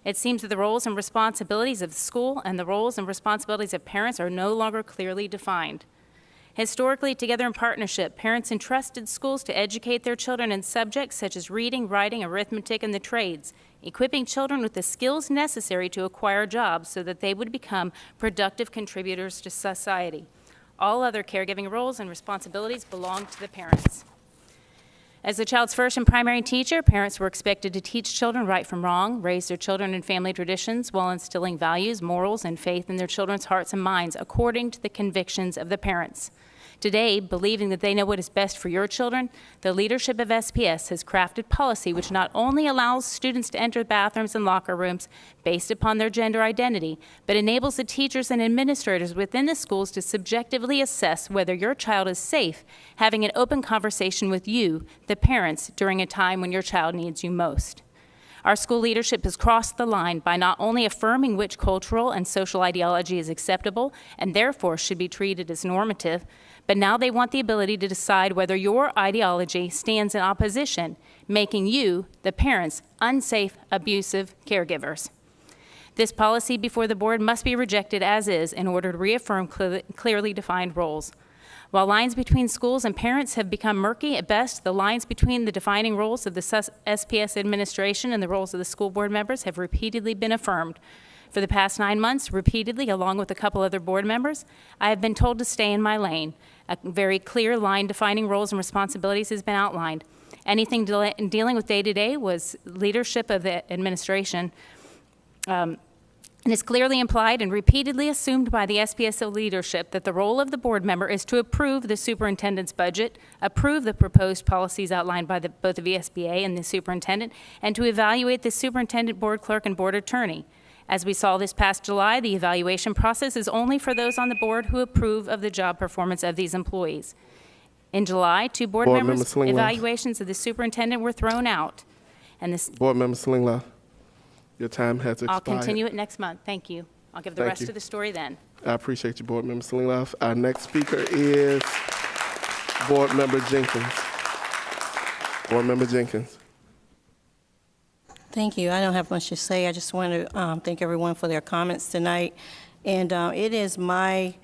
It seems that the roles and responsibilities of the school and the roles and responsibilities of parents are no longer clearly defined. Historically, together in partnership, parents entrusted schools to educate their children in subjects such as reading, writing, arithmetic, and the trades, equipping children with the skills necessary to acquire jobs so that they would become productive contributors to society. All other caregiving roles and responsibilities belong to the parents. As the child's first and primary teacher, parents were expected to teach children right from wrong, raise their children in family traditions while instilling values, morals, and faith in their children's hearts and minds according to the convictions of the parents. Today, believing that they know what is best for your children, the leadership of SPS has crafted policy which not only allows students to enter bathrooms and locker rooms based upon their gender identity, but enables the teachers and administrators within the schools to subjectively assess whether your child is safe having an open conversation with you, the parents, during a time when your child needs you most. Our school leadership has crossed the line by not only affirming which cultural and social ideology is acceptable and therefore should be treated as normative, but now they want the ability to decide whether your ideology stands in opposition, making you, the parents, unsafe, abusive caregivers. This policy before the board must be rejected as is in order to reaffirm clearly defined roles. While lines between schools and parents have become murky at best, the lines between the defining roles of the SPS administration and the roles of the school board members have repeatedly been affirmed. For the past 9 months, repeatedly, along with a couple other board members, I have been told to stay in my lane. A very clear line defining roles and responsibilities has been outlined. Anything dealing with day-to-day was leadership of the administration, and it's clearly implied and repeatedly assumed by the SPSO leadership that the role of the board member is to approve the superintendent's budget, approve the proposed policies outlined by both the VSBA and the superintendent, and to evaluate the superintendent, board clerk, and board attorney. As we saw this past July, the evaluation process is only for those on the board who approve of the job performance of these employees. In July, two board members' evaluations of the superintendent were thrown out. And this Board Member Slingloff, your time has expired. I'll continue it next month. Thank you. I'll give the Thank rest you. of the story then. I appreciate you, Board Member Slingloff. Our next speaker is Board Member Jenkins. Board Member Jenkins. Thank you. I don't have much to say. I just want to thank everyone for their comments tonight. And it is my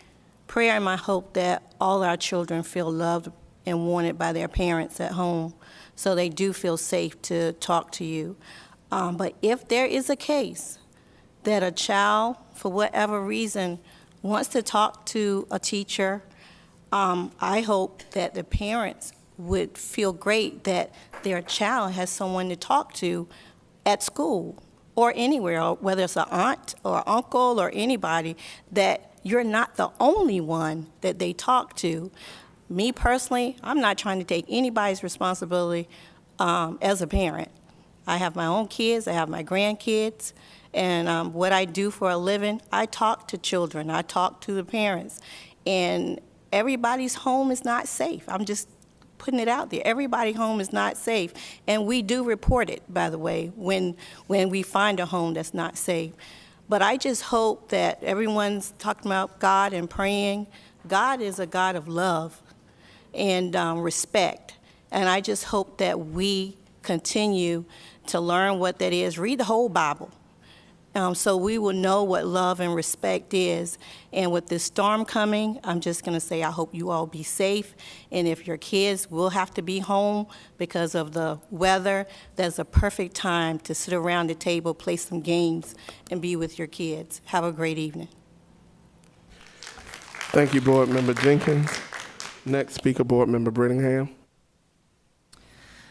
prayer and my hope that all our children feel loved and wanted by their parents at home, so they do feel safe to talk to you. But if there is a case that a child, for whatever reason, wants to talk to a teacher, I hope that the parents would feel great that their child has someone to talk to at school or anywhere, whether it's an aunt or uncle or anybody, that you're not the only one that they talk to. Me personally, I'm not trying to take anybody's responsibility as a parent. I have my own kids, I have my grandkids, and what I do for a living, I talk to children, I talk to the parents, and everybody's home is not safe. I'm just putting it out there. Everybody's home is not safe, and we do report it, by the way, when we find a home that's not safe. But I just hope that everyone's talking about God and praying. God is a God of love and respect, and I just hope that we continue to learn what that is. Read the whole Bible, so we will know what love and respect is. And with this storm coming, I'm just going to say I hope you all be safe, and if your kids will have to be home because of the weather, that's a perfect time to sit around the table, play some games, and be with your kids. Have a great evening. Thank you, Board Member Jenkins. Next speaker, Board Member Brittingham.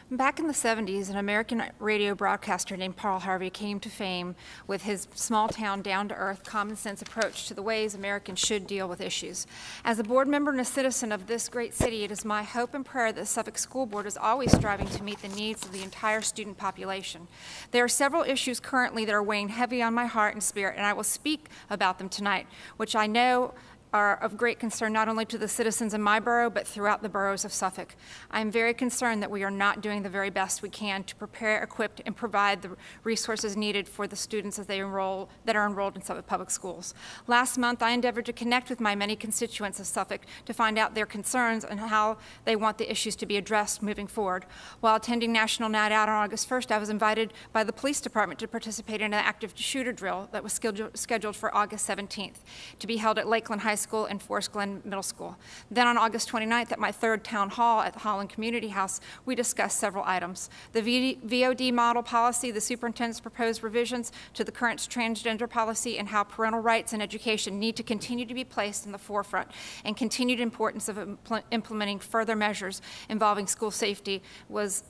Back in the 70s, an American radio broadcaster named Paul Harvey came to fame with his small-town, down-to-earth, common-sense approach to the ways Americans should deal with issues. As a board member and a citizen of this great city, it is my hope and prayer that the Suffolk School Board is always striving to meet the needs of the entire student population. There are several issues currently that are weighing heavy on my heart and spirit, and I will speak about them tonight, which I know are of great concern not only to the citizens in my borough, but throughout the boroughs of Suffolk. I am very concerned that we are not doing the very best we can to prepare, equip, and provide the resources needed for the students as they that are enrolled in Suffolk Public Schools. Last month, I endeavored to connect with my many constituents of Suffolk to find out their concerns and how they want the issues to be addressed moving forward. While attending National Night Out on August 1st, I was invited by the police department to participate in an active shooter drill that was scheduled for August 17th to be held at Lakeland High School and Forest Glen Middle School. Then on August 29th at my third town hall at the Holland Community House, we discussed several items. The VOD model policy, the superintendent's proposed revisions to the current transgender policy, and how parental rights and education need to continue to be placed in the forefront, and continued importance of implementing further measures involving school safety was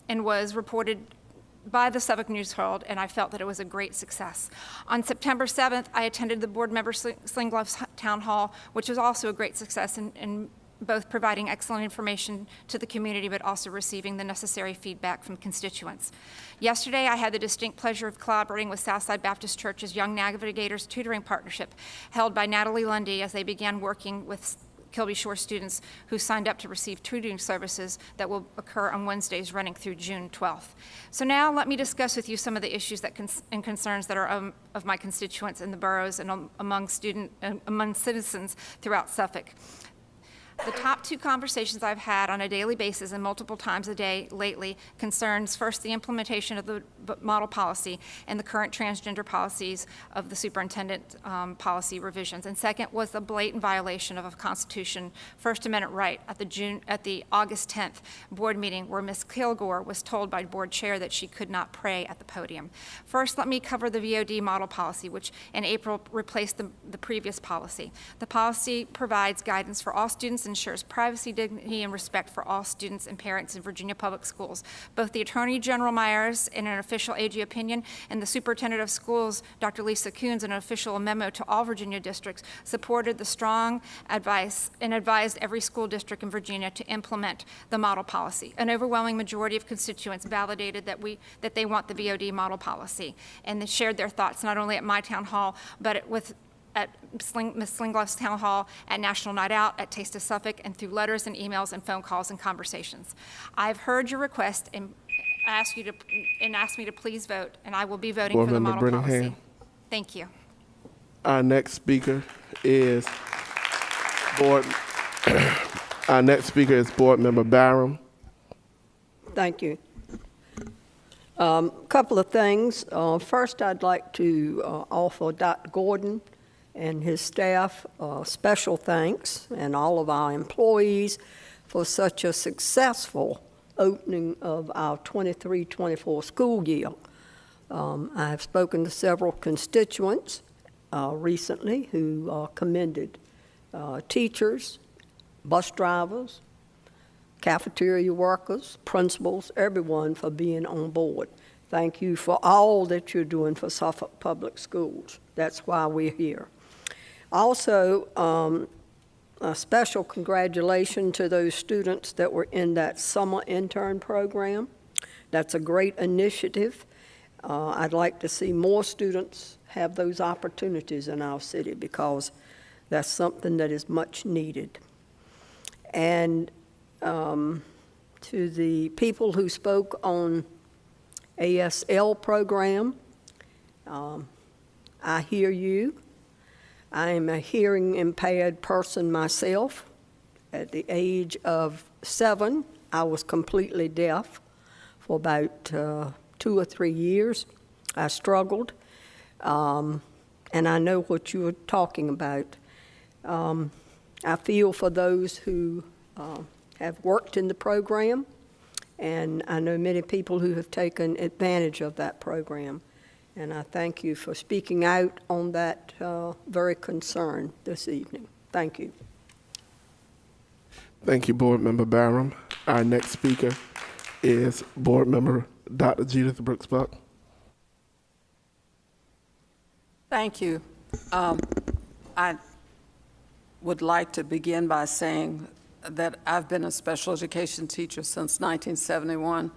reported by the Suffolk News Herald, and I felt that it was a great success. On September 7th, I attended the board member Slingloff's town hall, which was also a great success in both providing excellent information to the community, but also receiving the necessary feedback from constituents. Yesterday, I had the distinct pleasure of collaborating with Southside Baptist Church's Young Navigators Tutoring Partnership, held by Natalie Lundy, as they began working with Kilby Shore students who signed up to receive tutoring services that will occur on Wednesdays running through June 12th. So now let me discuss with you some of the issues and concerns that are of my constituents in the boroughs and among citizens throughout Suffolk. The top two conversations I've had on a daily basis and multiple times a day lately concerns first the implementation of the model policy and the current transgender policies of the superintendent policy revisions. And second was the blatant violation of a Constitution First Amendment right at the August 10th board meeting, where Ms. Kilgore was told by board chair that she could not pray at the podium. First, let me cover the VOD model policy, which in April replaced the previous policy. The policy provides guidance for all students, ensures privacy, dignity, and respect for all students and parents in Virginia Public Schools. Both the Attorney General Myers, in an official AG opinion, and the Superintendent of Schools, Dr. Lisa Coons, in an official memo to all Virginia districts, supported the strong advice and advised every school district in Virginia to implement the model policy. An overwhelming majority of constituents validated that they want the VOD model policy, and they shared their thoughts not only at my town hall, but at Ms. Slingloff's town hall, at National Night Out, at Taste of Suffolk, and through letters and emails and phone calls and conversations. I've heard your request and asked me to please vote, and I will be voting for the model policy. Thank you. Our next speaker is Board Member Byram. Thank you. Couple of things. First, I'd like to offer Dr. Gordon and his staff special thanks, and all of our employees for such a successful opening of our 23-24 school year. I have spoken to several constituents recently who commended teachers, bus drivers, cafeteria workers, principals, everyone for being on board. Thank you for all that you're doing for Suffolk Public Schools. That's why we're here. Also, a special congratulations to those students that were in that summer intern program. That's a great initiative. I'd like to see more students have those opportunities in our city because that's something that is much needed. And to the people who spoke on ASL program, I hear you. I am a hearing impaired person myself. At the age of 7, I was completely deaf for about 2 or 3 years. I struggled, and I know what you were talking about. I feel for those who have worked in the program, and I know many people who have taken advantage of that program. And I thank you for speaking out on that very concern this evening. Thank you. Thank you, Board Member Byram. Our next speaker is Board Member Dr. Judith Brooks Buck. Thank you. I would like to begin by saying that I've been a special education teacher since 1971,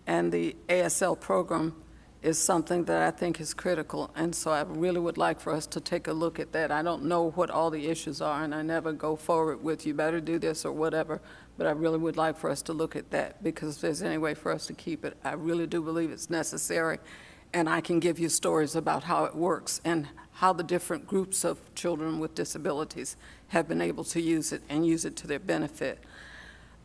and the ASL program is something that I think is critical, and so I really would like for us to take a look at that. I don't know what all the issues are, and I never go forward with you better do this or whatever, but I really would like for us to look at that, because if there's any way for us to keep it, I really do believe it's necessary, and I can give you stories about how it works and how the different groups of children with disabilities have been able to use it and use it to their benefit.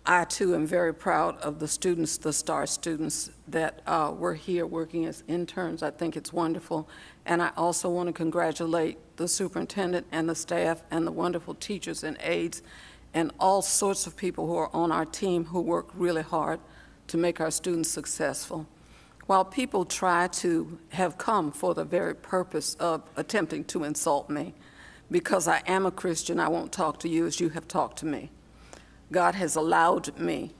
I, too, am very proud of the students, the STAR students that were here working as interns. I think it's wonderful. And I also want to congratulate the superintendent and the staff and the wonderful teachers and aides and all sorts of people who are on our team who work really hard to make our students successful. While people try to have come for the very purpose of attempting to insult me, because I am a Christian, I won't talk to you as you have talked to me. God has allowed me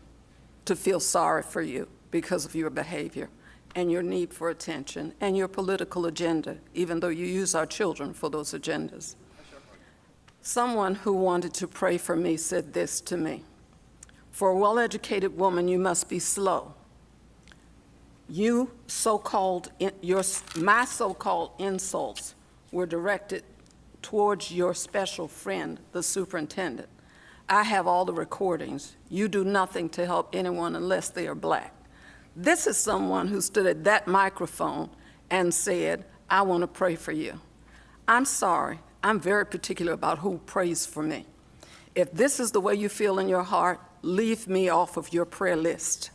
to feel sorry for you because of your behavior and your need for attention and your political agenda, even though you use our children for those agendas. Someone who wanted to pray for me said this to me: "For a well-educated woman, you must be slow. My so-called insults were directed towards your special friend, the superintendent. I have all the recordings. You do nothing to help anyone unless they are black." This is someone who stood at that microphone and said, "I want to pray for you." I'm sorry. I'm very particular about who prays for me. If this is the way you feel in your heart, leave me off of your prayer list.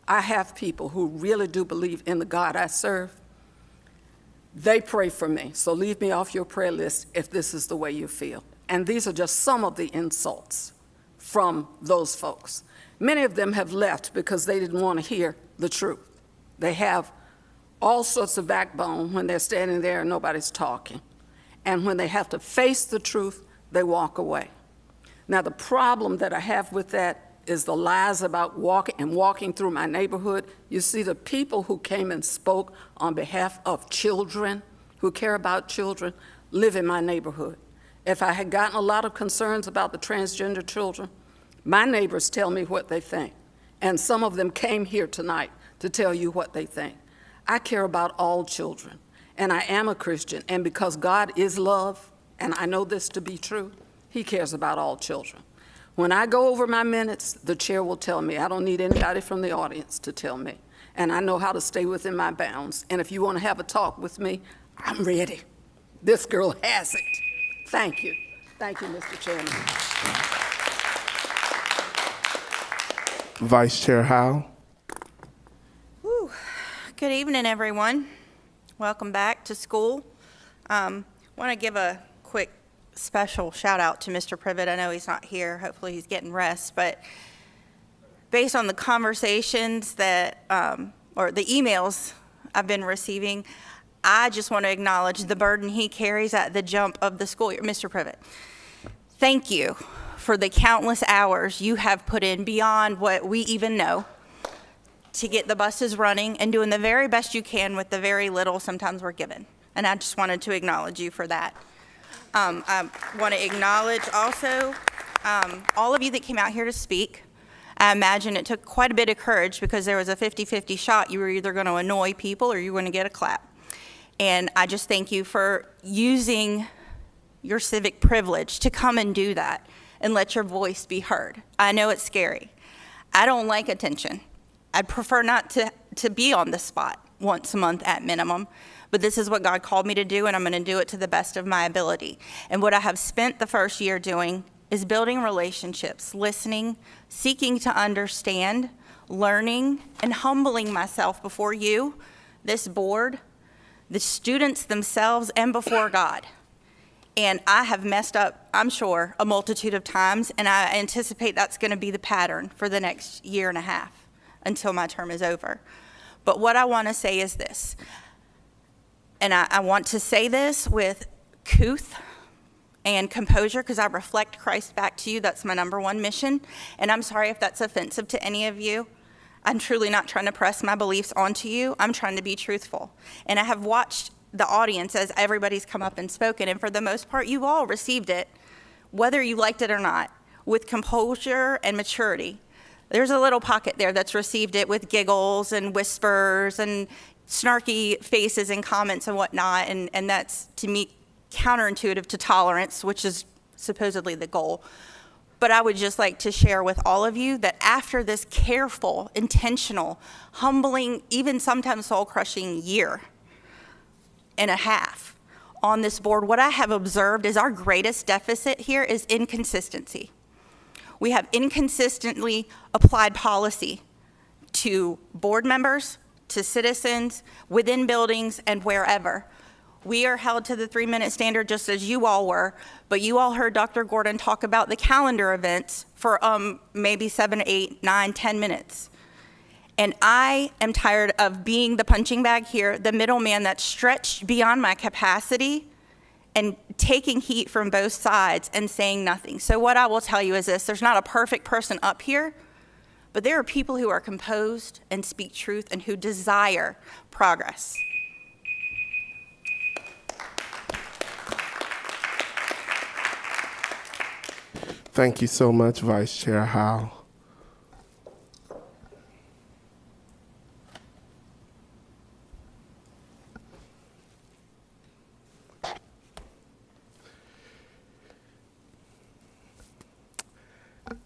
I have people who really do believe in the God I serve. They pray for me, so leave me off your prayer list if this is the way you feel. And these are just some of the insults from those folks. Many of them have left because they didn't want to hear the truth. They have all sorts of backbone when they're standing there and nobody's talking. And when they have to face the truth, they walk away. Now, the problem that I have with that is the lies about walking through my neighborhood. You see, the people who came and spoke on behalf of children, who care about children, live in my neighborhood. If I had gotten a lot of concerns about the transgender children, my neighbors tell me what they think. And some of them came here tonight to tell you what they think. I care about all children, and I am a Christian. And because God is love, and I know this to be true, He cares about all children. When I go over my minutes, the chair will tell me. I don't need anybody from the audience to tell me. And I know how to stay within my bounds. And if you want to have a talk with me, I'm ready. This girl has it. Thank you. Thank you, Mr. Chairman. Vice Chair Howe. Whew. Good evening, everyone. Welcome back to school. Want to give a quick special shout out to Mr. Privet. I know he's not here. Hopefully he's getting rest. But based on the conversations that, or the emails I've been receiving, I just want to acknowledge the burden he carries at the jump of the school year. Mr. Privet, thank you for the countless hours you have put in beyond what we even know to get the buses running and doing the very best you can with the very little sometimes we're given. And I just wanted to acknowledge you for that. I want to acknowledge also all of you that came out here to speak. I imagine it took quite a bit of courage because there was a 50-50 shot. You were either going to annoy people or you were going to get a clap. And I just thank you for using your civic privilege to come and do that and let your voice be heard. I know it's scary. I don't like attention. I'd prefer not to be on the spot once a month at minimum, but this is what God called me to do, and I'm going to do it to the best of my ability. And what I have spent the first year doing is building relationships, listening, seeking to understand, learning, and humbling myself before you, this board, the students themselves, and before God. And I have messed up, I'm sure, a multitude of times, and I anticipate that's going to be the pattern for the next year and a half until my term is over. But what I want to say is this, and I want to say this with couth and composure because I reflect Christ back to you. That's my #1 mission. And I'm sorry if that's offensive to any of you. I'm truly not trying to press my beliefs onto you. I'm trying to be truthful. And I have watched the audience as everybody's come up and spoken, and for the most part, you all received it, whether you liked it or not, with composure and maturity. There's a little pocket there that's received it with giggles and whispers and snarky faces and comments and whatnot, and that's, to me, counterintuitive to tolerance, which is supposedly the goal. But I would just like to share with all of you that after this careful, intentional, humbling, even sometimes soul-crushing year and a half on this board, what I have observed is our greatest deficit here is inconsistency. We have inconsistently applied policy to board members, to citizens, within buildings, and wherever. We are held to the 3-minute standard just as you all were, but you all heard Dr. Gordon talk about the calendar events for maybe 7, 8, 9, 10 minutes. And I am tired of being the punching bag here, the middleman that's stretched beyond my capacity and taking heat from both sides and saying nothing. So what I will tell you is this: there's not a perfect person up here, but there are people who are composed and speak truth and who desire progress. Thank you so much, Vice Chair Howell.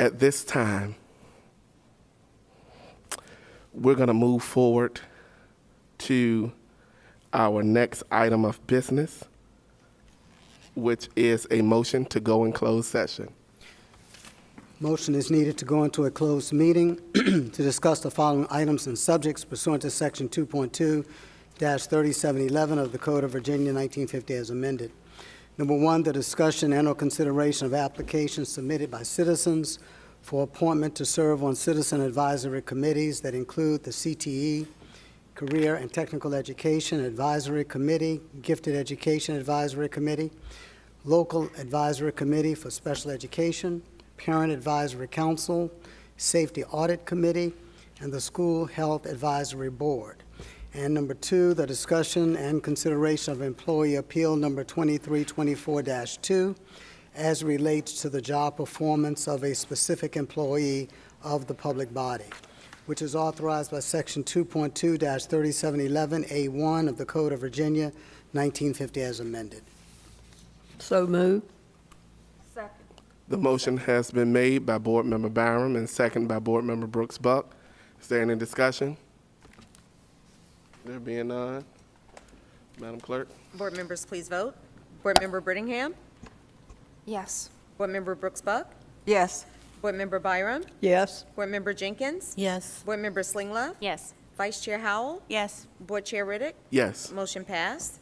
At this time, we're going to move forward to our next item of business, which is a motion to go in closed session. Motion is needed to go into a closed meeting to discuss the following items and subjects pursuant to Section 2.2-3711 of the Code of Virginia 1950 as amended. Number 1, the discussion and/or consideration of applications submitted by citizens for appointment to serve on citizen advisory committees that include the CTE, Career and Technical Education Advisory Committee, Gifted Education Advisory Committee, Local Advisory Committee for Special Education, Parent Advisory Council, Safety Audit Committee, and the School Health Advisory Board. And number 2, the discussion and consideration of employee appeal number 2324-2 as relates to the job performance of a specific employee of the public body, which is authorized by Section 2.2-3711A1 of the Code of Virginia 1950 as amended. So moved. The motion has been made by Board Member Byram and seconded by Board Member Brooks Buck. Is there any discussion? There being none, Madam Clerk. Board members, please vote. Board Member Brittingham? Yes. Board Member Brooks Buck? Yes. Board Member Byram? Yes. Board Member Jenkins? Yes. Board Member Slinglove? Yes. Vice Chair Howell? Yes. Board Chair Riddick? Yes. Motion passed.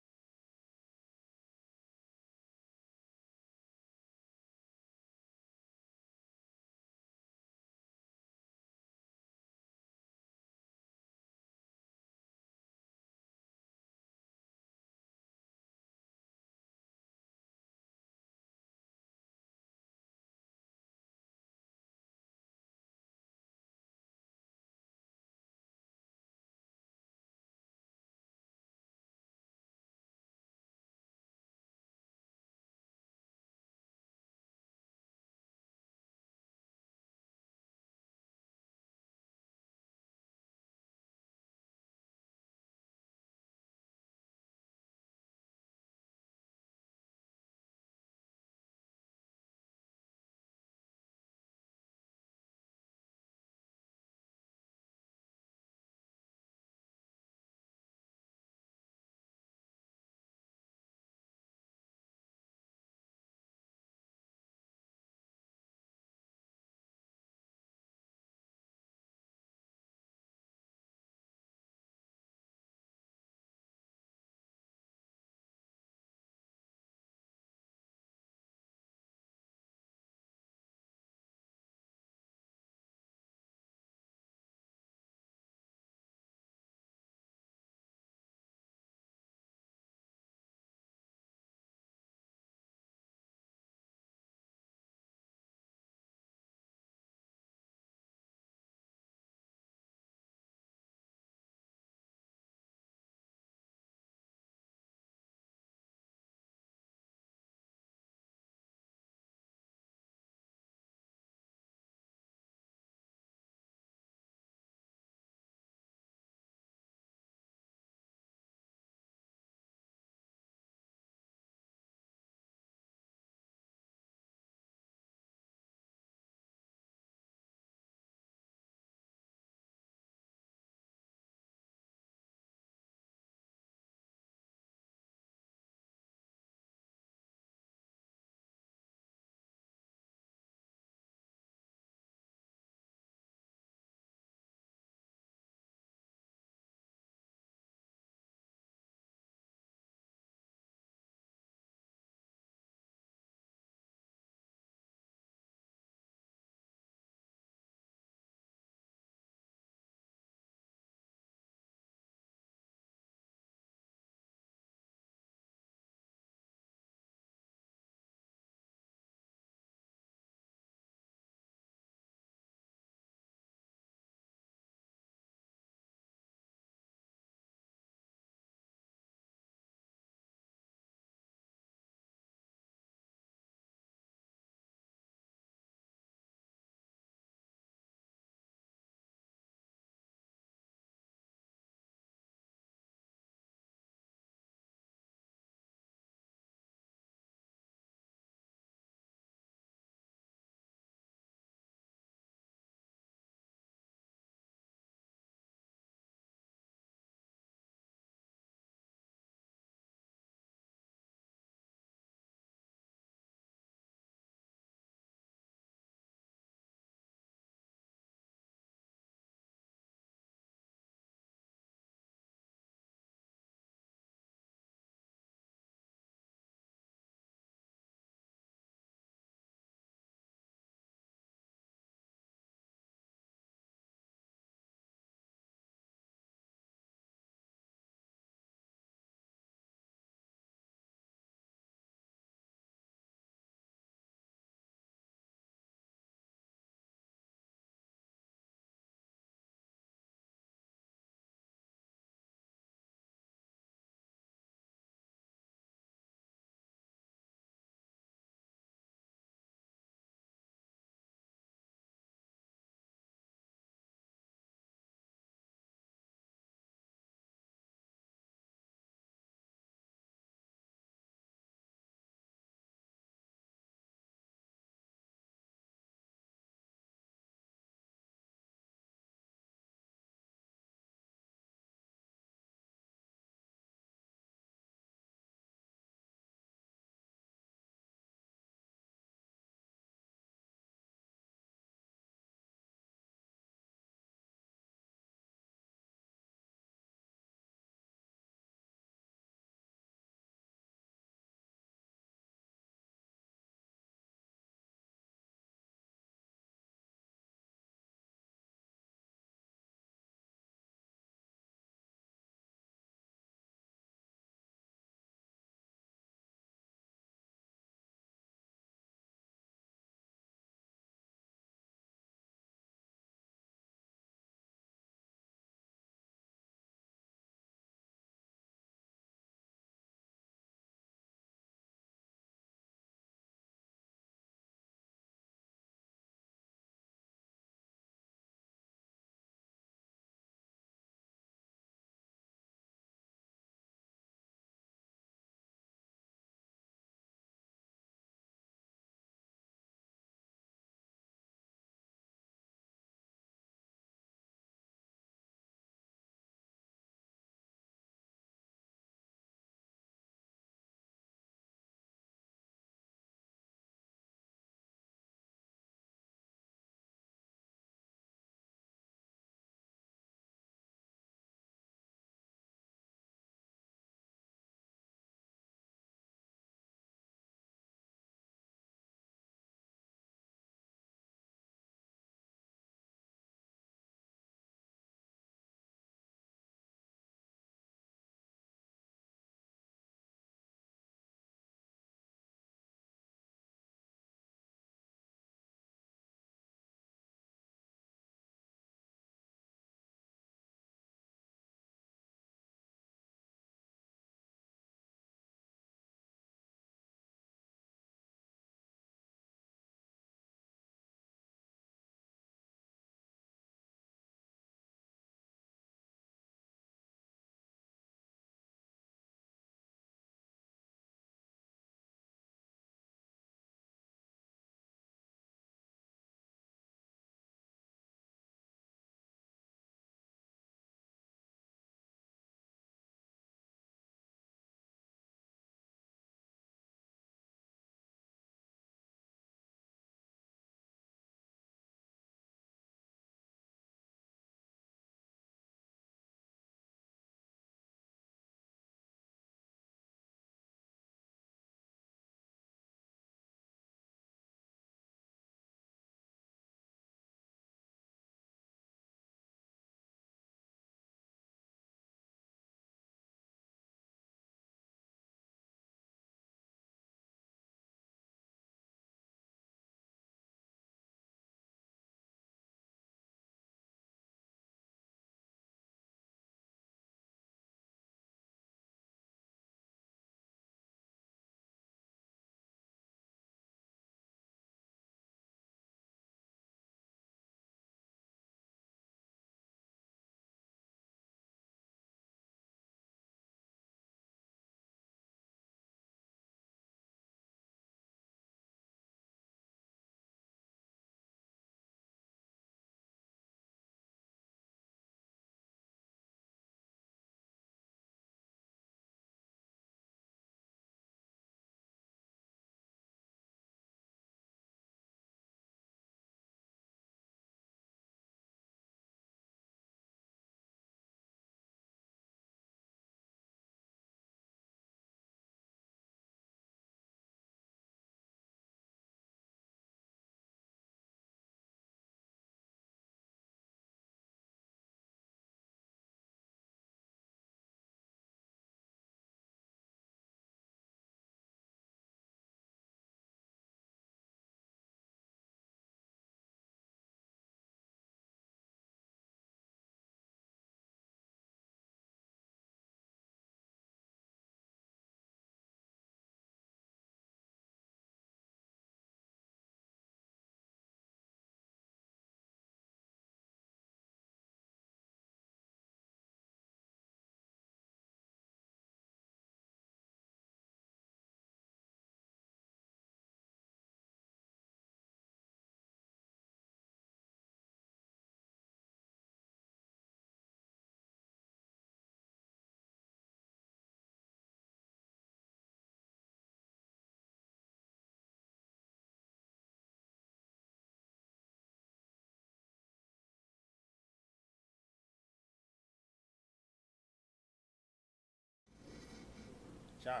John,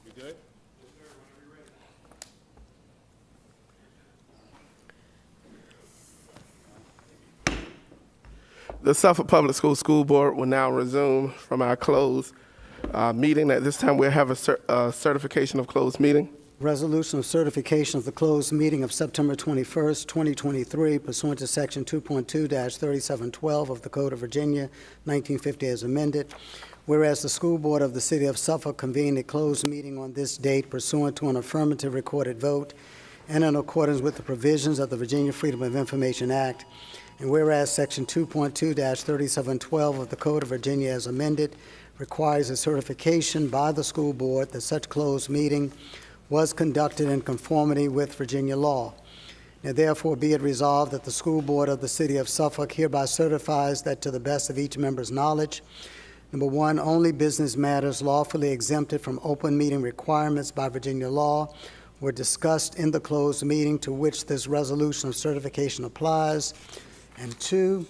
you good? The Suffolk Public School Board will now resume from our closed meeting. At this time, we'll have a certification of closed meeting. Resolution of certification of the closed meeting of September 21st, 2023 pursuant to Section 2.2-3712 of the Code of Virginia, 1950 as amended. Whereas the School Board of the City of Suffolk convened a closed meeting on this date pursuant to an affirmative recorded vote and in accordance with the provisions of the Virginia Freedom of Information Act. And whereas Section 2.2-3712 of the Code of Virginia as amended requires a certification by the school board that such closed meeting was conducted in conformity with Virginia law. Now therefore be it resolved that the school board of the City of Suffolk hereby certifies that to the best of each member's knowledge, number one, only business matters lawfully exempted from open meeting requirements by Virginia law were discussed in the closed meeting to which this resolution of certification applies. And two,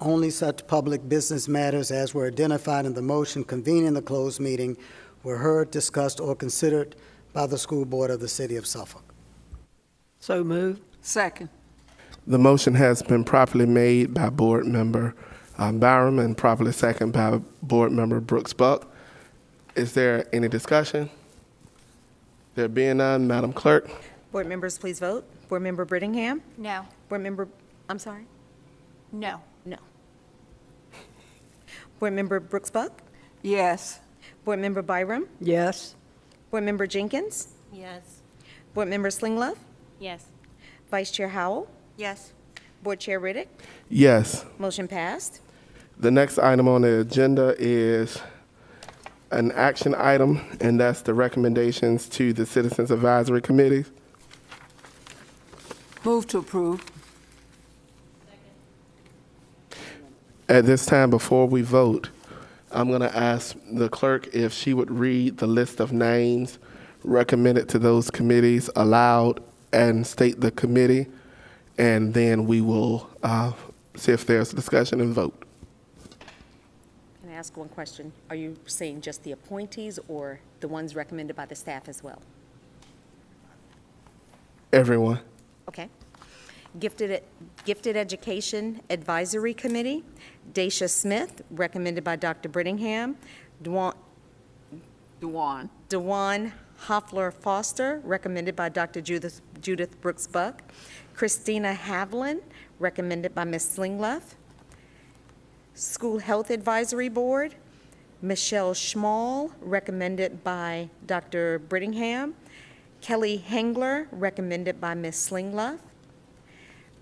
only such public business matters as were identified in the motion convening the closed meeting were heard, discussed, or considered by the school board of the City of Suffolk. So moved. Second. The motion has been properly made by Board Member Byram and properly seconded by Board Member Brooks Buck. Is there any discussion? There being none, Madam Clerk. Board members, please vote. Board Member Brittingham? No. Board Member, I'm sorry? No. No. Board Member Brooks Buck? Yes. Board Member Byram? Yes. Board Member Jenkins? Yes. Board Member Slinglove? Yes. Vice Chair Howell? Yes. Board Chair Riddick? Yes. Motion passed. The next item on the agenda is an action item, and that's the recommendations to the Citizens Advisory Committee. Move to approve. At this time, before we vote, I'm going to ask the clerk if she would read the list of names recommended to those committees aloud and state the committee, and then we will see if there's discussion and vote. Can I ask one question? Are you saying just the appointees or the ones recommended by the staff as well? Everyone. Okay. Gifted Education Advisory Committee, Daisha Smith, recommended by Dr. Brittingham. Dewan Hoffler Foster, recommended by Dr. Judith Brooks Buck. Christina Havlin, recommended by Ms. Slinglove. School Health Advisory Board, Michelle Schmall, recommended by Dr. Brittingham. Kelly Hengler, recommended by Ms. Slinglove.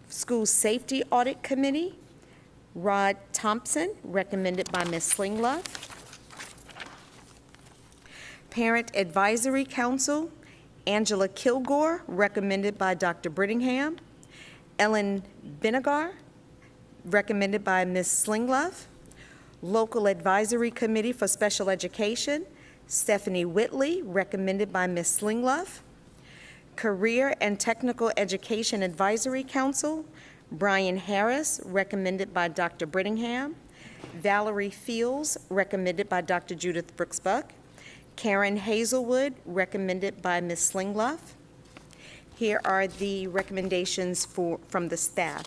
School Safety Audit Committee, Rod Thompson, recommended by Ms. Slinglove. Parent Advisory Council, Angela Kilgore, recommended by Dr. Brittingham. Ellen Vinegar, recommended by Ms. Slinglove. Local Advisory Committee for Special Education, Stephanie Whitley, recommended by Ms. Slinglove. Career and Technical Education Advisory Council, Brian Harris, recommended by Dr. Brittingham. Valerie Fields, recommended by Dr. Judith Brooks Buck. Karen Hazelwood, recommended by Ms. Slinglove. Here are the recommendations from the staff.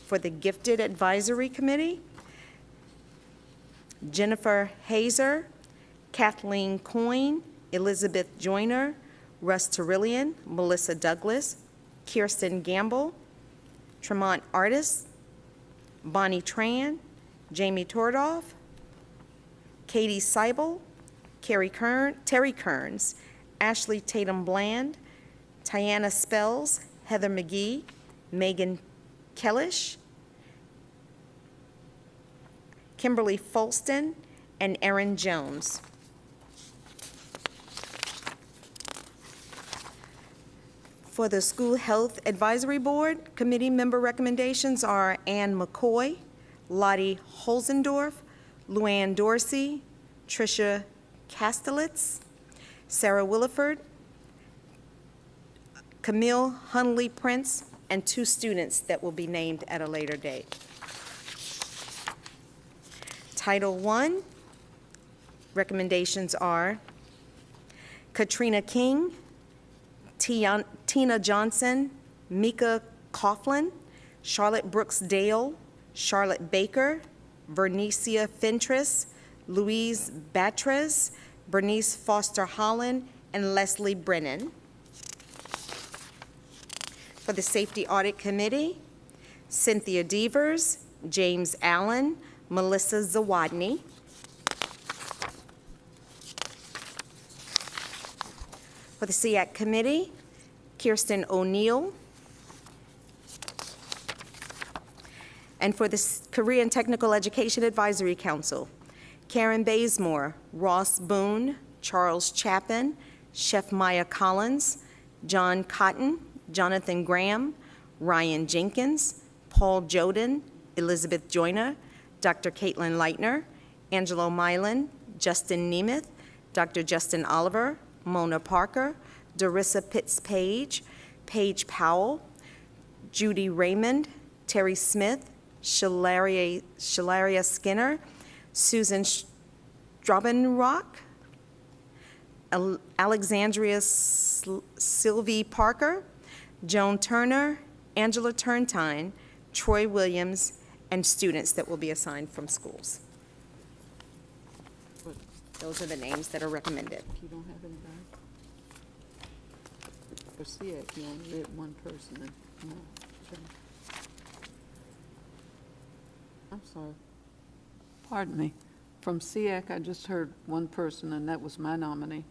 For the Gifted Advisory Committee, Jennifer Hazer, Kathleen Coyne, Elizabeth Joyner, Russ Terillian, Melissa Douglas, Kirsten Gamble, Tremont Artis, Bonnie Tran, Jamie Tordoff, Katie Seibel, Terry Kearns, Ashley Tatum Bland, Tiana Spells, Heather McGee, Megan Kellish, Kimberly Folston, and Erin Jones. For the School Health Advisory Board, committee member recommendations are Ann McCoy, Lottie Holzendorf, Luann Dorsey, Tricia Kastelitz, Sarah Williford, Camille Hunley Prince, and 2 students that will be named at a later date. Title I, recommendations are Katrina King, Tina Johnson, Mika Coughlin, Charlotte Brooks Dale, Charlotte Baker, Vernicia Fentress, Louise Batres, Bernice Foster Holland, and Leslie Brennan. For the Safety Audit Committee, Cynthia Devers, James Allen, Melissa Zawadny. For the SEAC Committee, Kirsten O'Neill. And for the Korean Technical Education Advisory Council, Karen Bazemore, Ross Boone, Charles Chapin, Chef Maya Collins, John Cotton, Jonathan Graham, Ryan Jenkins, Paul Joden, Elizabeth Joyner, Dr. Caitlin Leitner, Angelo Milan, Justin Nemeth, Dr. Justin Oliver, Mona Parker, Darissa Pitts-Page, Paige Powell, Judy Raymond, Terry Smith, Shalaria Skinner, Susan Straubenrock, Alexandria Sylvie Parker, Joan Turner, Angela Turntine, Troy Williams, and students that will be assigned from schools. Those are the names that are recommended. You don't have anybody? For SEAC, you only read one person. No. I'm sorry. Pardon me. From SEAC, I just heard one person, and that was my nominee.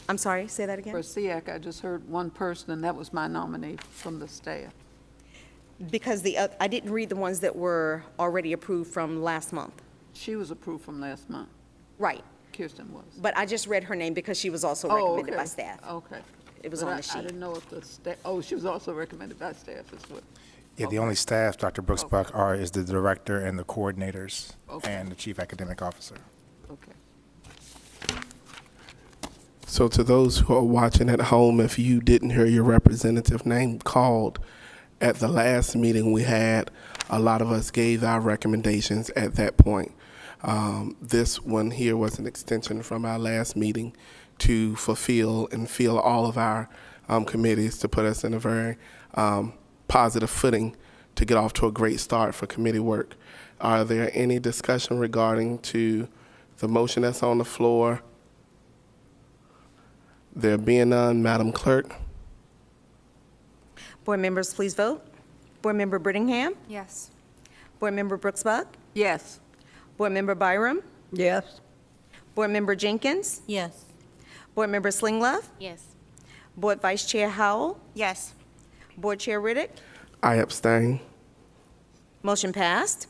I'm sorry, say that again? For SEAC, I just heard one person, and that was my nominee from the staff. Because I didn't read the ones that were already approved from last month. She was approved from last month. Right. Kirsten was. But I just read her name because she was also recommended by staff. Okay. It was on the sheet. I didn't know if the staff, she was also recommended by staff as well. Yeah, the only staff, Dr. Brooks Buck, is the director and the coordinators and the chief academic officer. Okay. So to those who are watching at home, if you didn't hear your representative name called at the last meeting we had, a lot of us gave our recommendations at that point. This one here was an extension from our last meeting to fulfill and fill all of our committees to put us in a very positive footing to get off to a great start for committee work. Are there any discussion regarding to the motion that's on the floor? There being none, Madam Clerk. Board members, please vote. Board Member Brittingham? Yes. Board Member Brooks Buck? Yes. Board Member Byram? Yes. Board Member Jenkins? Yes. Board Member Slinglove? Yes. Board Vice Chair Howell? Yes. Board Chair Riddick? I abstain. Motion passed.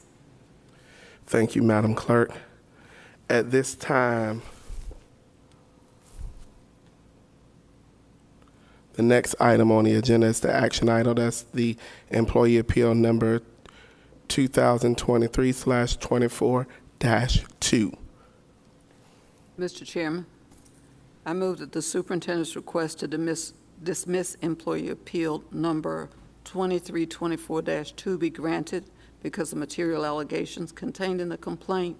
Thank you, Madam Clerk. At this time, the next item on the agenda is the action item. That's the employee appeal number 2023/24-2. Mr. Chairman, I move that the superintendent's request to dismiss employee appeal number 2324-2 be granted because the material allegations contained in the complaint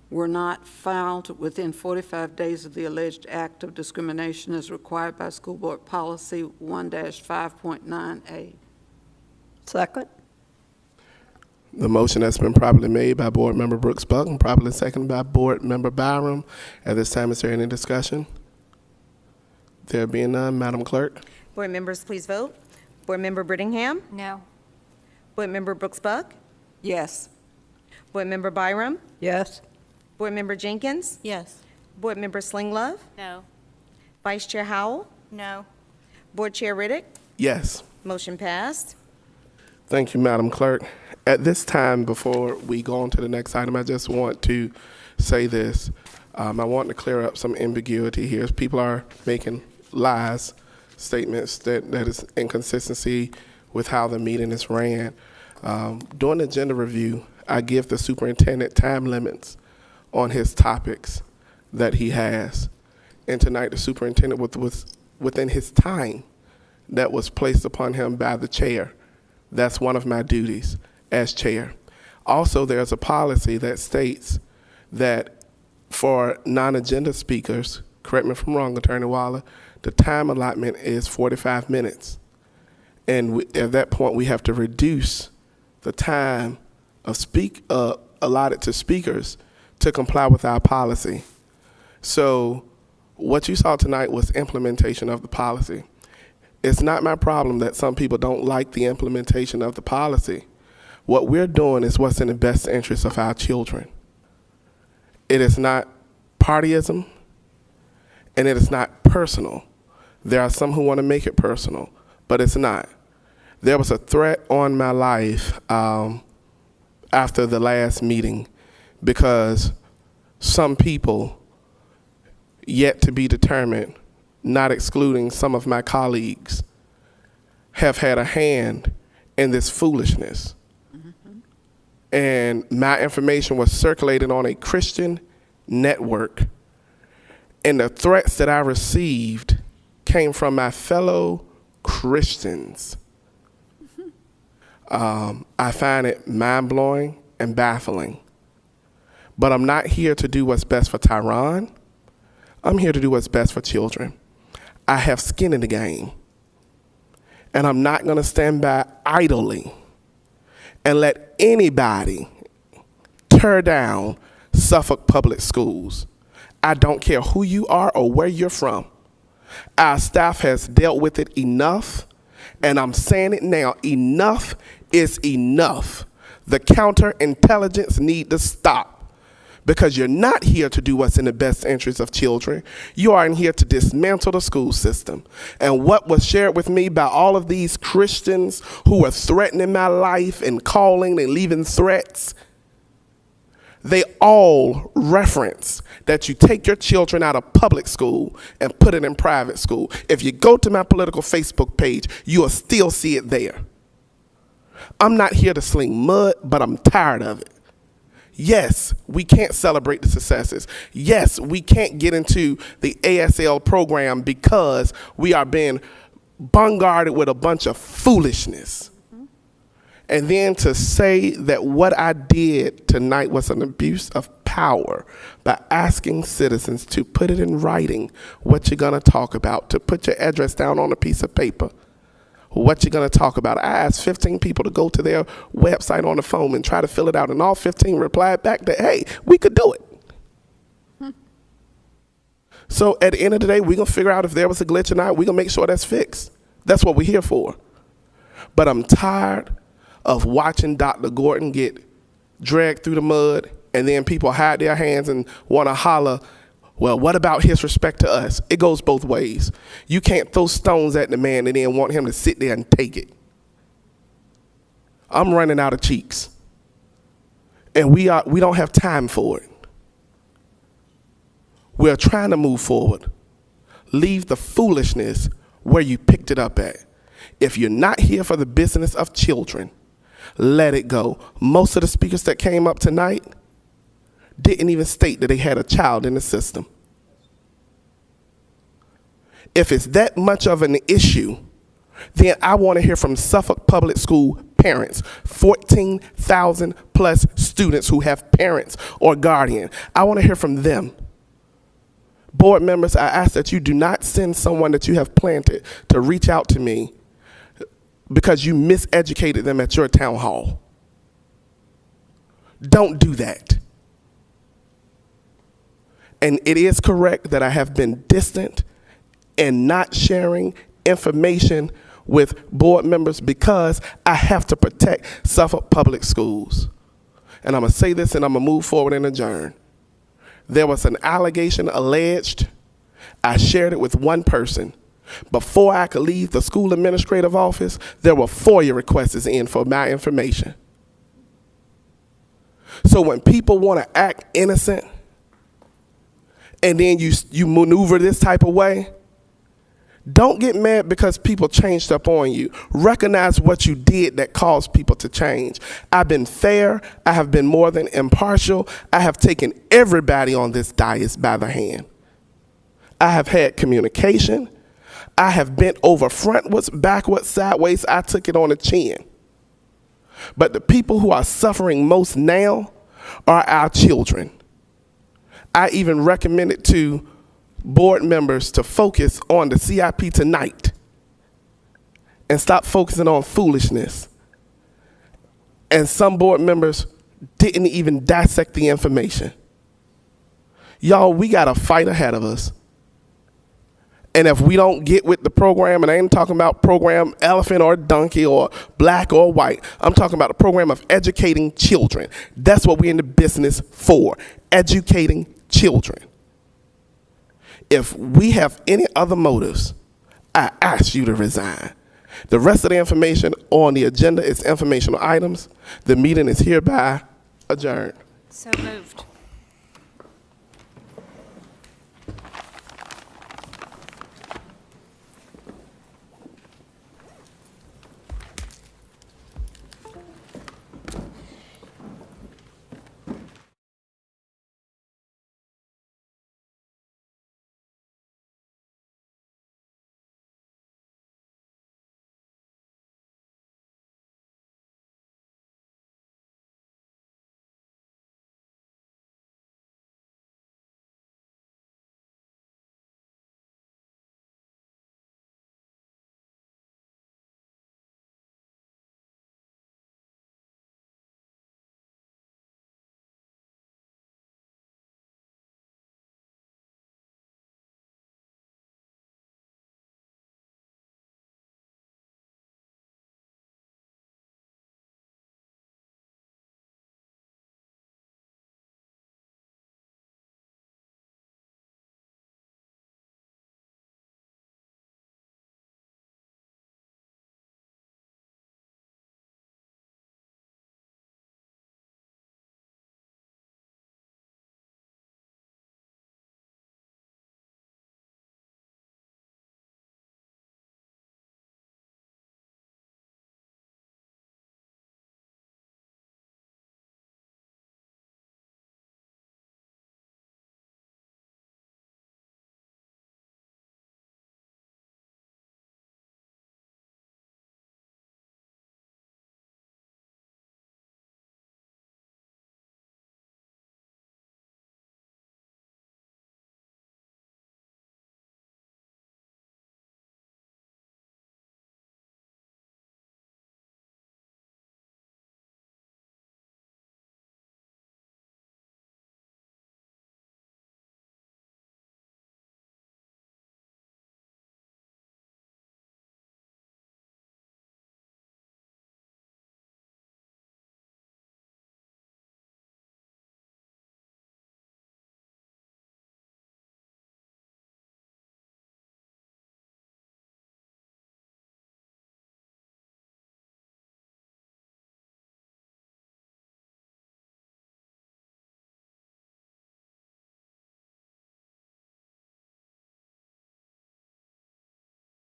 were not filed within 45 days of the alleged act of discrimination as required by School Board Policy 1-5.9A. Second. The motion has been properly made by Board Member Brooks Buck and properly seconded by Board Member Byram. At this time, is there any discussion? There being none, Madam Clerk. Board members, please vote. Board Member Brittingham? No. Board Member Brooks Buck? Yes. Board Member Byram? Yes. Board Member Jenkins? Yes. Board Member Slinglove? No. Vice Chair Howell? No. Board Chair Riddick? Yes. Motion passed. Thank you, Madam Clerk. At this time, before we go on to the next item, I just want to say this. I want to clear up some ambiguity here. People are making lies, statements that is inconsistency with how the meeting is ran. During the agenda review, I give the superintendent time limits on his topics that he has. And tonight, the superintendent was within his time that was placed upon him by the chair. That's one of my duties as chair. Also, there's a policy that states that for non-agenda speakers, correct me if I'm wrong, Attorney Waller, the time allotment is 45 minutes. And at that point, we have to reduce the time of allotted to speakers to comply with our policy. So what you saw tonight was implementation of the policy. It's not my problem that some people don't like the implementation of the policy. What we're doing is what's in the best interest of our children. It is not partyism, and it is not personal. There are some who want to make it personal, but it's not. There was a threat on my life after the last meeting because some people, yet to be determined, not excluding some of my colleagues, have had a hand in this foolishness. And my information was circulated on a Christian network. And the threats that I received came from my fellow Christians. I find it mind-blowing and baffling. But I'm not here to do what's best for Tyron. I'm here to do what's best for children. I have skin in the game. And I'm not going to stand by idly and let anybody tear down Suffolk Public Schools. I don't care who you are or where you're from. Our staff has dealt with it enough, and I'm saying it now, enough is enough. The counterintelligence need to stop, because you're not here to do what's in the best interest of children. You are in here to dismantle the school system. And what was shared with me by all of these Christians who were threatening my life and calling and leaving threats, they all reference that you take your children out of public school and put it in private school. If you go to my political Facebook page, you will still see it there. I'm not here to sling mud, but I'm tired of it. Yes, we can't celebrate the successes. Yes, we can't get into the ASL program because we are being bombarded with a bunch of foolishness. And then to say that what I did tonight was an abuse of power by asking citizens to put it in writing what you're going to talk about, to put your address down on a piece of paper, what you're going to talk about. I asked 15 people to go to their website on the phone and try to fill it out, and all 15 replied back that, hey, we could do it. So at the end of the day, we're going to figure out if there was a glitch or not. We're going to make sure that's fixed. That's what we're here for. But I'm tired of watching Dr. Gordon get dragged through the mud, and then people hide their hands and want to holler, well, what about his respect to us? It goes both ways. You can't throw stones at the man and then want him to sit there and take it. I'm running out of cheeks. And we don't have time for it. We're trying to move forward. Leave the foolishness where you picked it up at. If you're not here for the business of children, let it go. Most of the speakers that came up tonight didn't even state that they had a child in the system. If it's that much of an issue, then I want to hear from Suffolk Public School parents, 14,000 plus students who have parents or guardian. I want to hear from them. Board members, I ask that you do not send someone that you have planted to reach out to me because you miseducated them at your town hall. Don't do that. And it is correct that I have been distant and not sharing information with board members because I have to protect Suffolk Public Schools. And I'm going to say this and I'm going to move forward and adjourn. There was an allegation alleged. I shared it with one person. Before I could leave the school administrative office, there were FOIA requests in for my information. So when people want to act innocent and then you maneuver this type of way, don't get mad because people changed up on you. Recognize what you did that caused people to change. I've been fair. I have been more than impartial. I have taken everybody on this dais by the hand. I have had communication. I have bent over frontwards, backwards, sideways. I took it on the chin. But the people who are suffering most now are our children. I even recommended to board members to focus on the CIP tonight and stop focusing on foolishness. And some board members didn't even dissect the information. Y'all, we got a fight ahead of us. And if we don't get with the program, and I ain't talking about program elephant or donkey or black or white, I'm talking about a program of educating children. That's what we're in the business for, educating children. If we have any other motives, I ask you to resign. The rest of the information on the agenda is informational items. The meeting is hereby adjourned. So moved.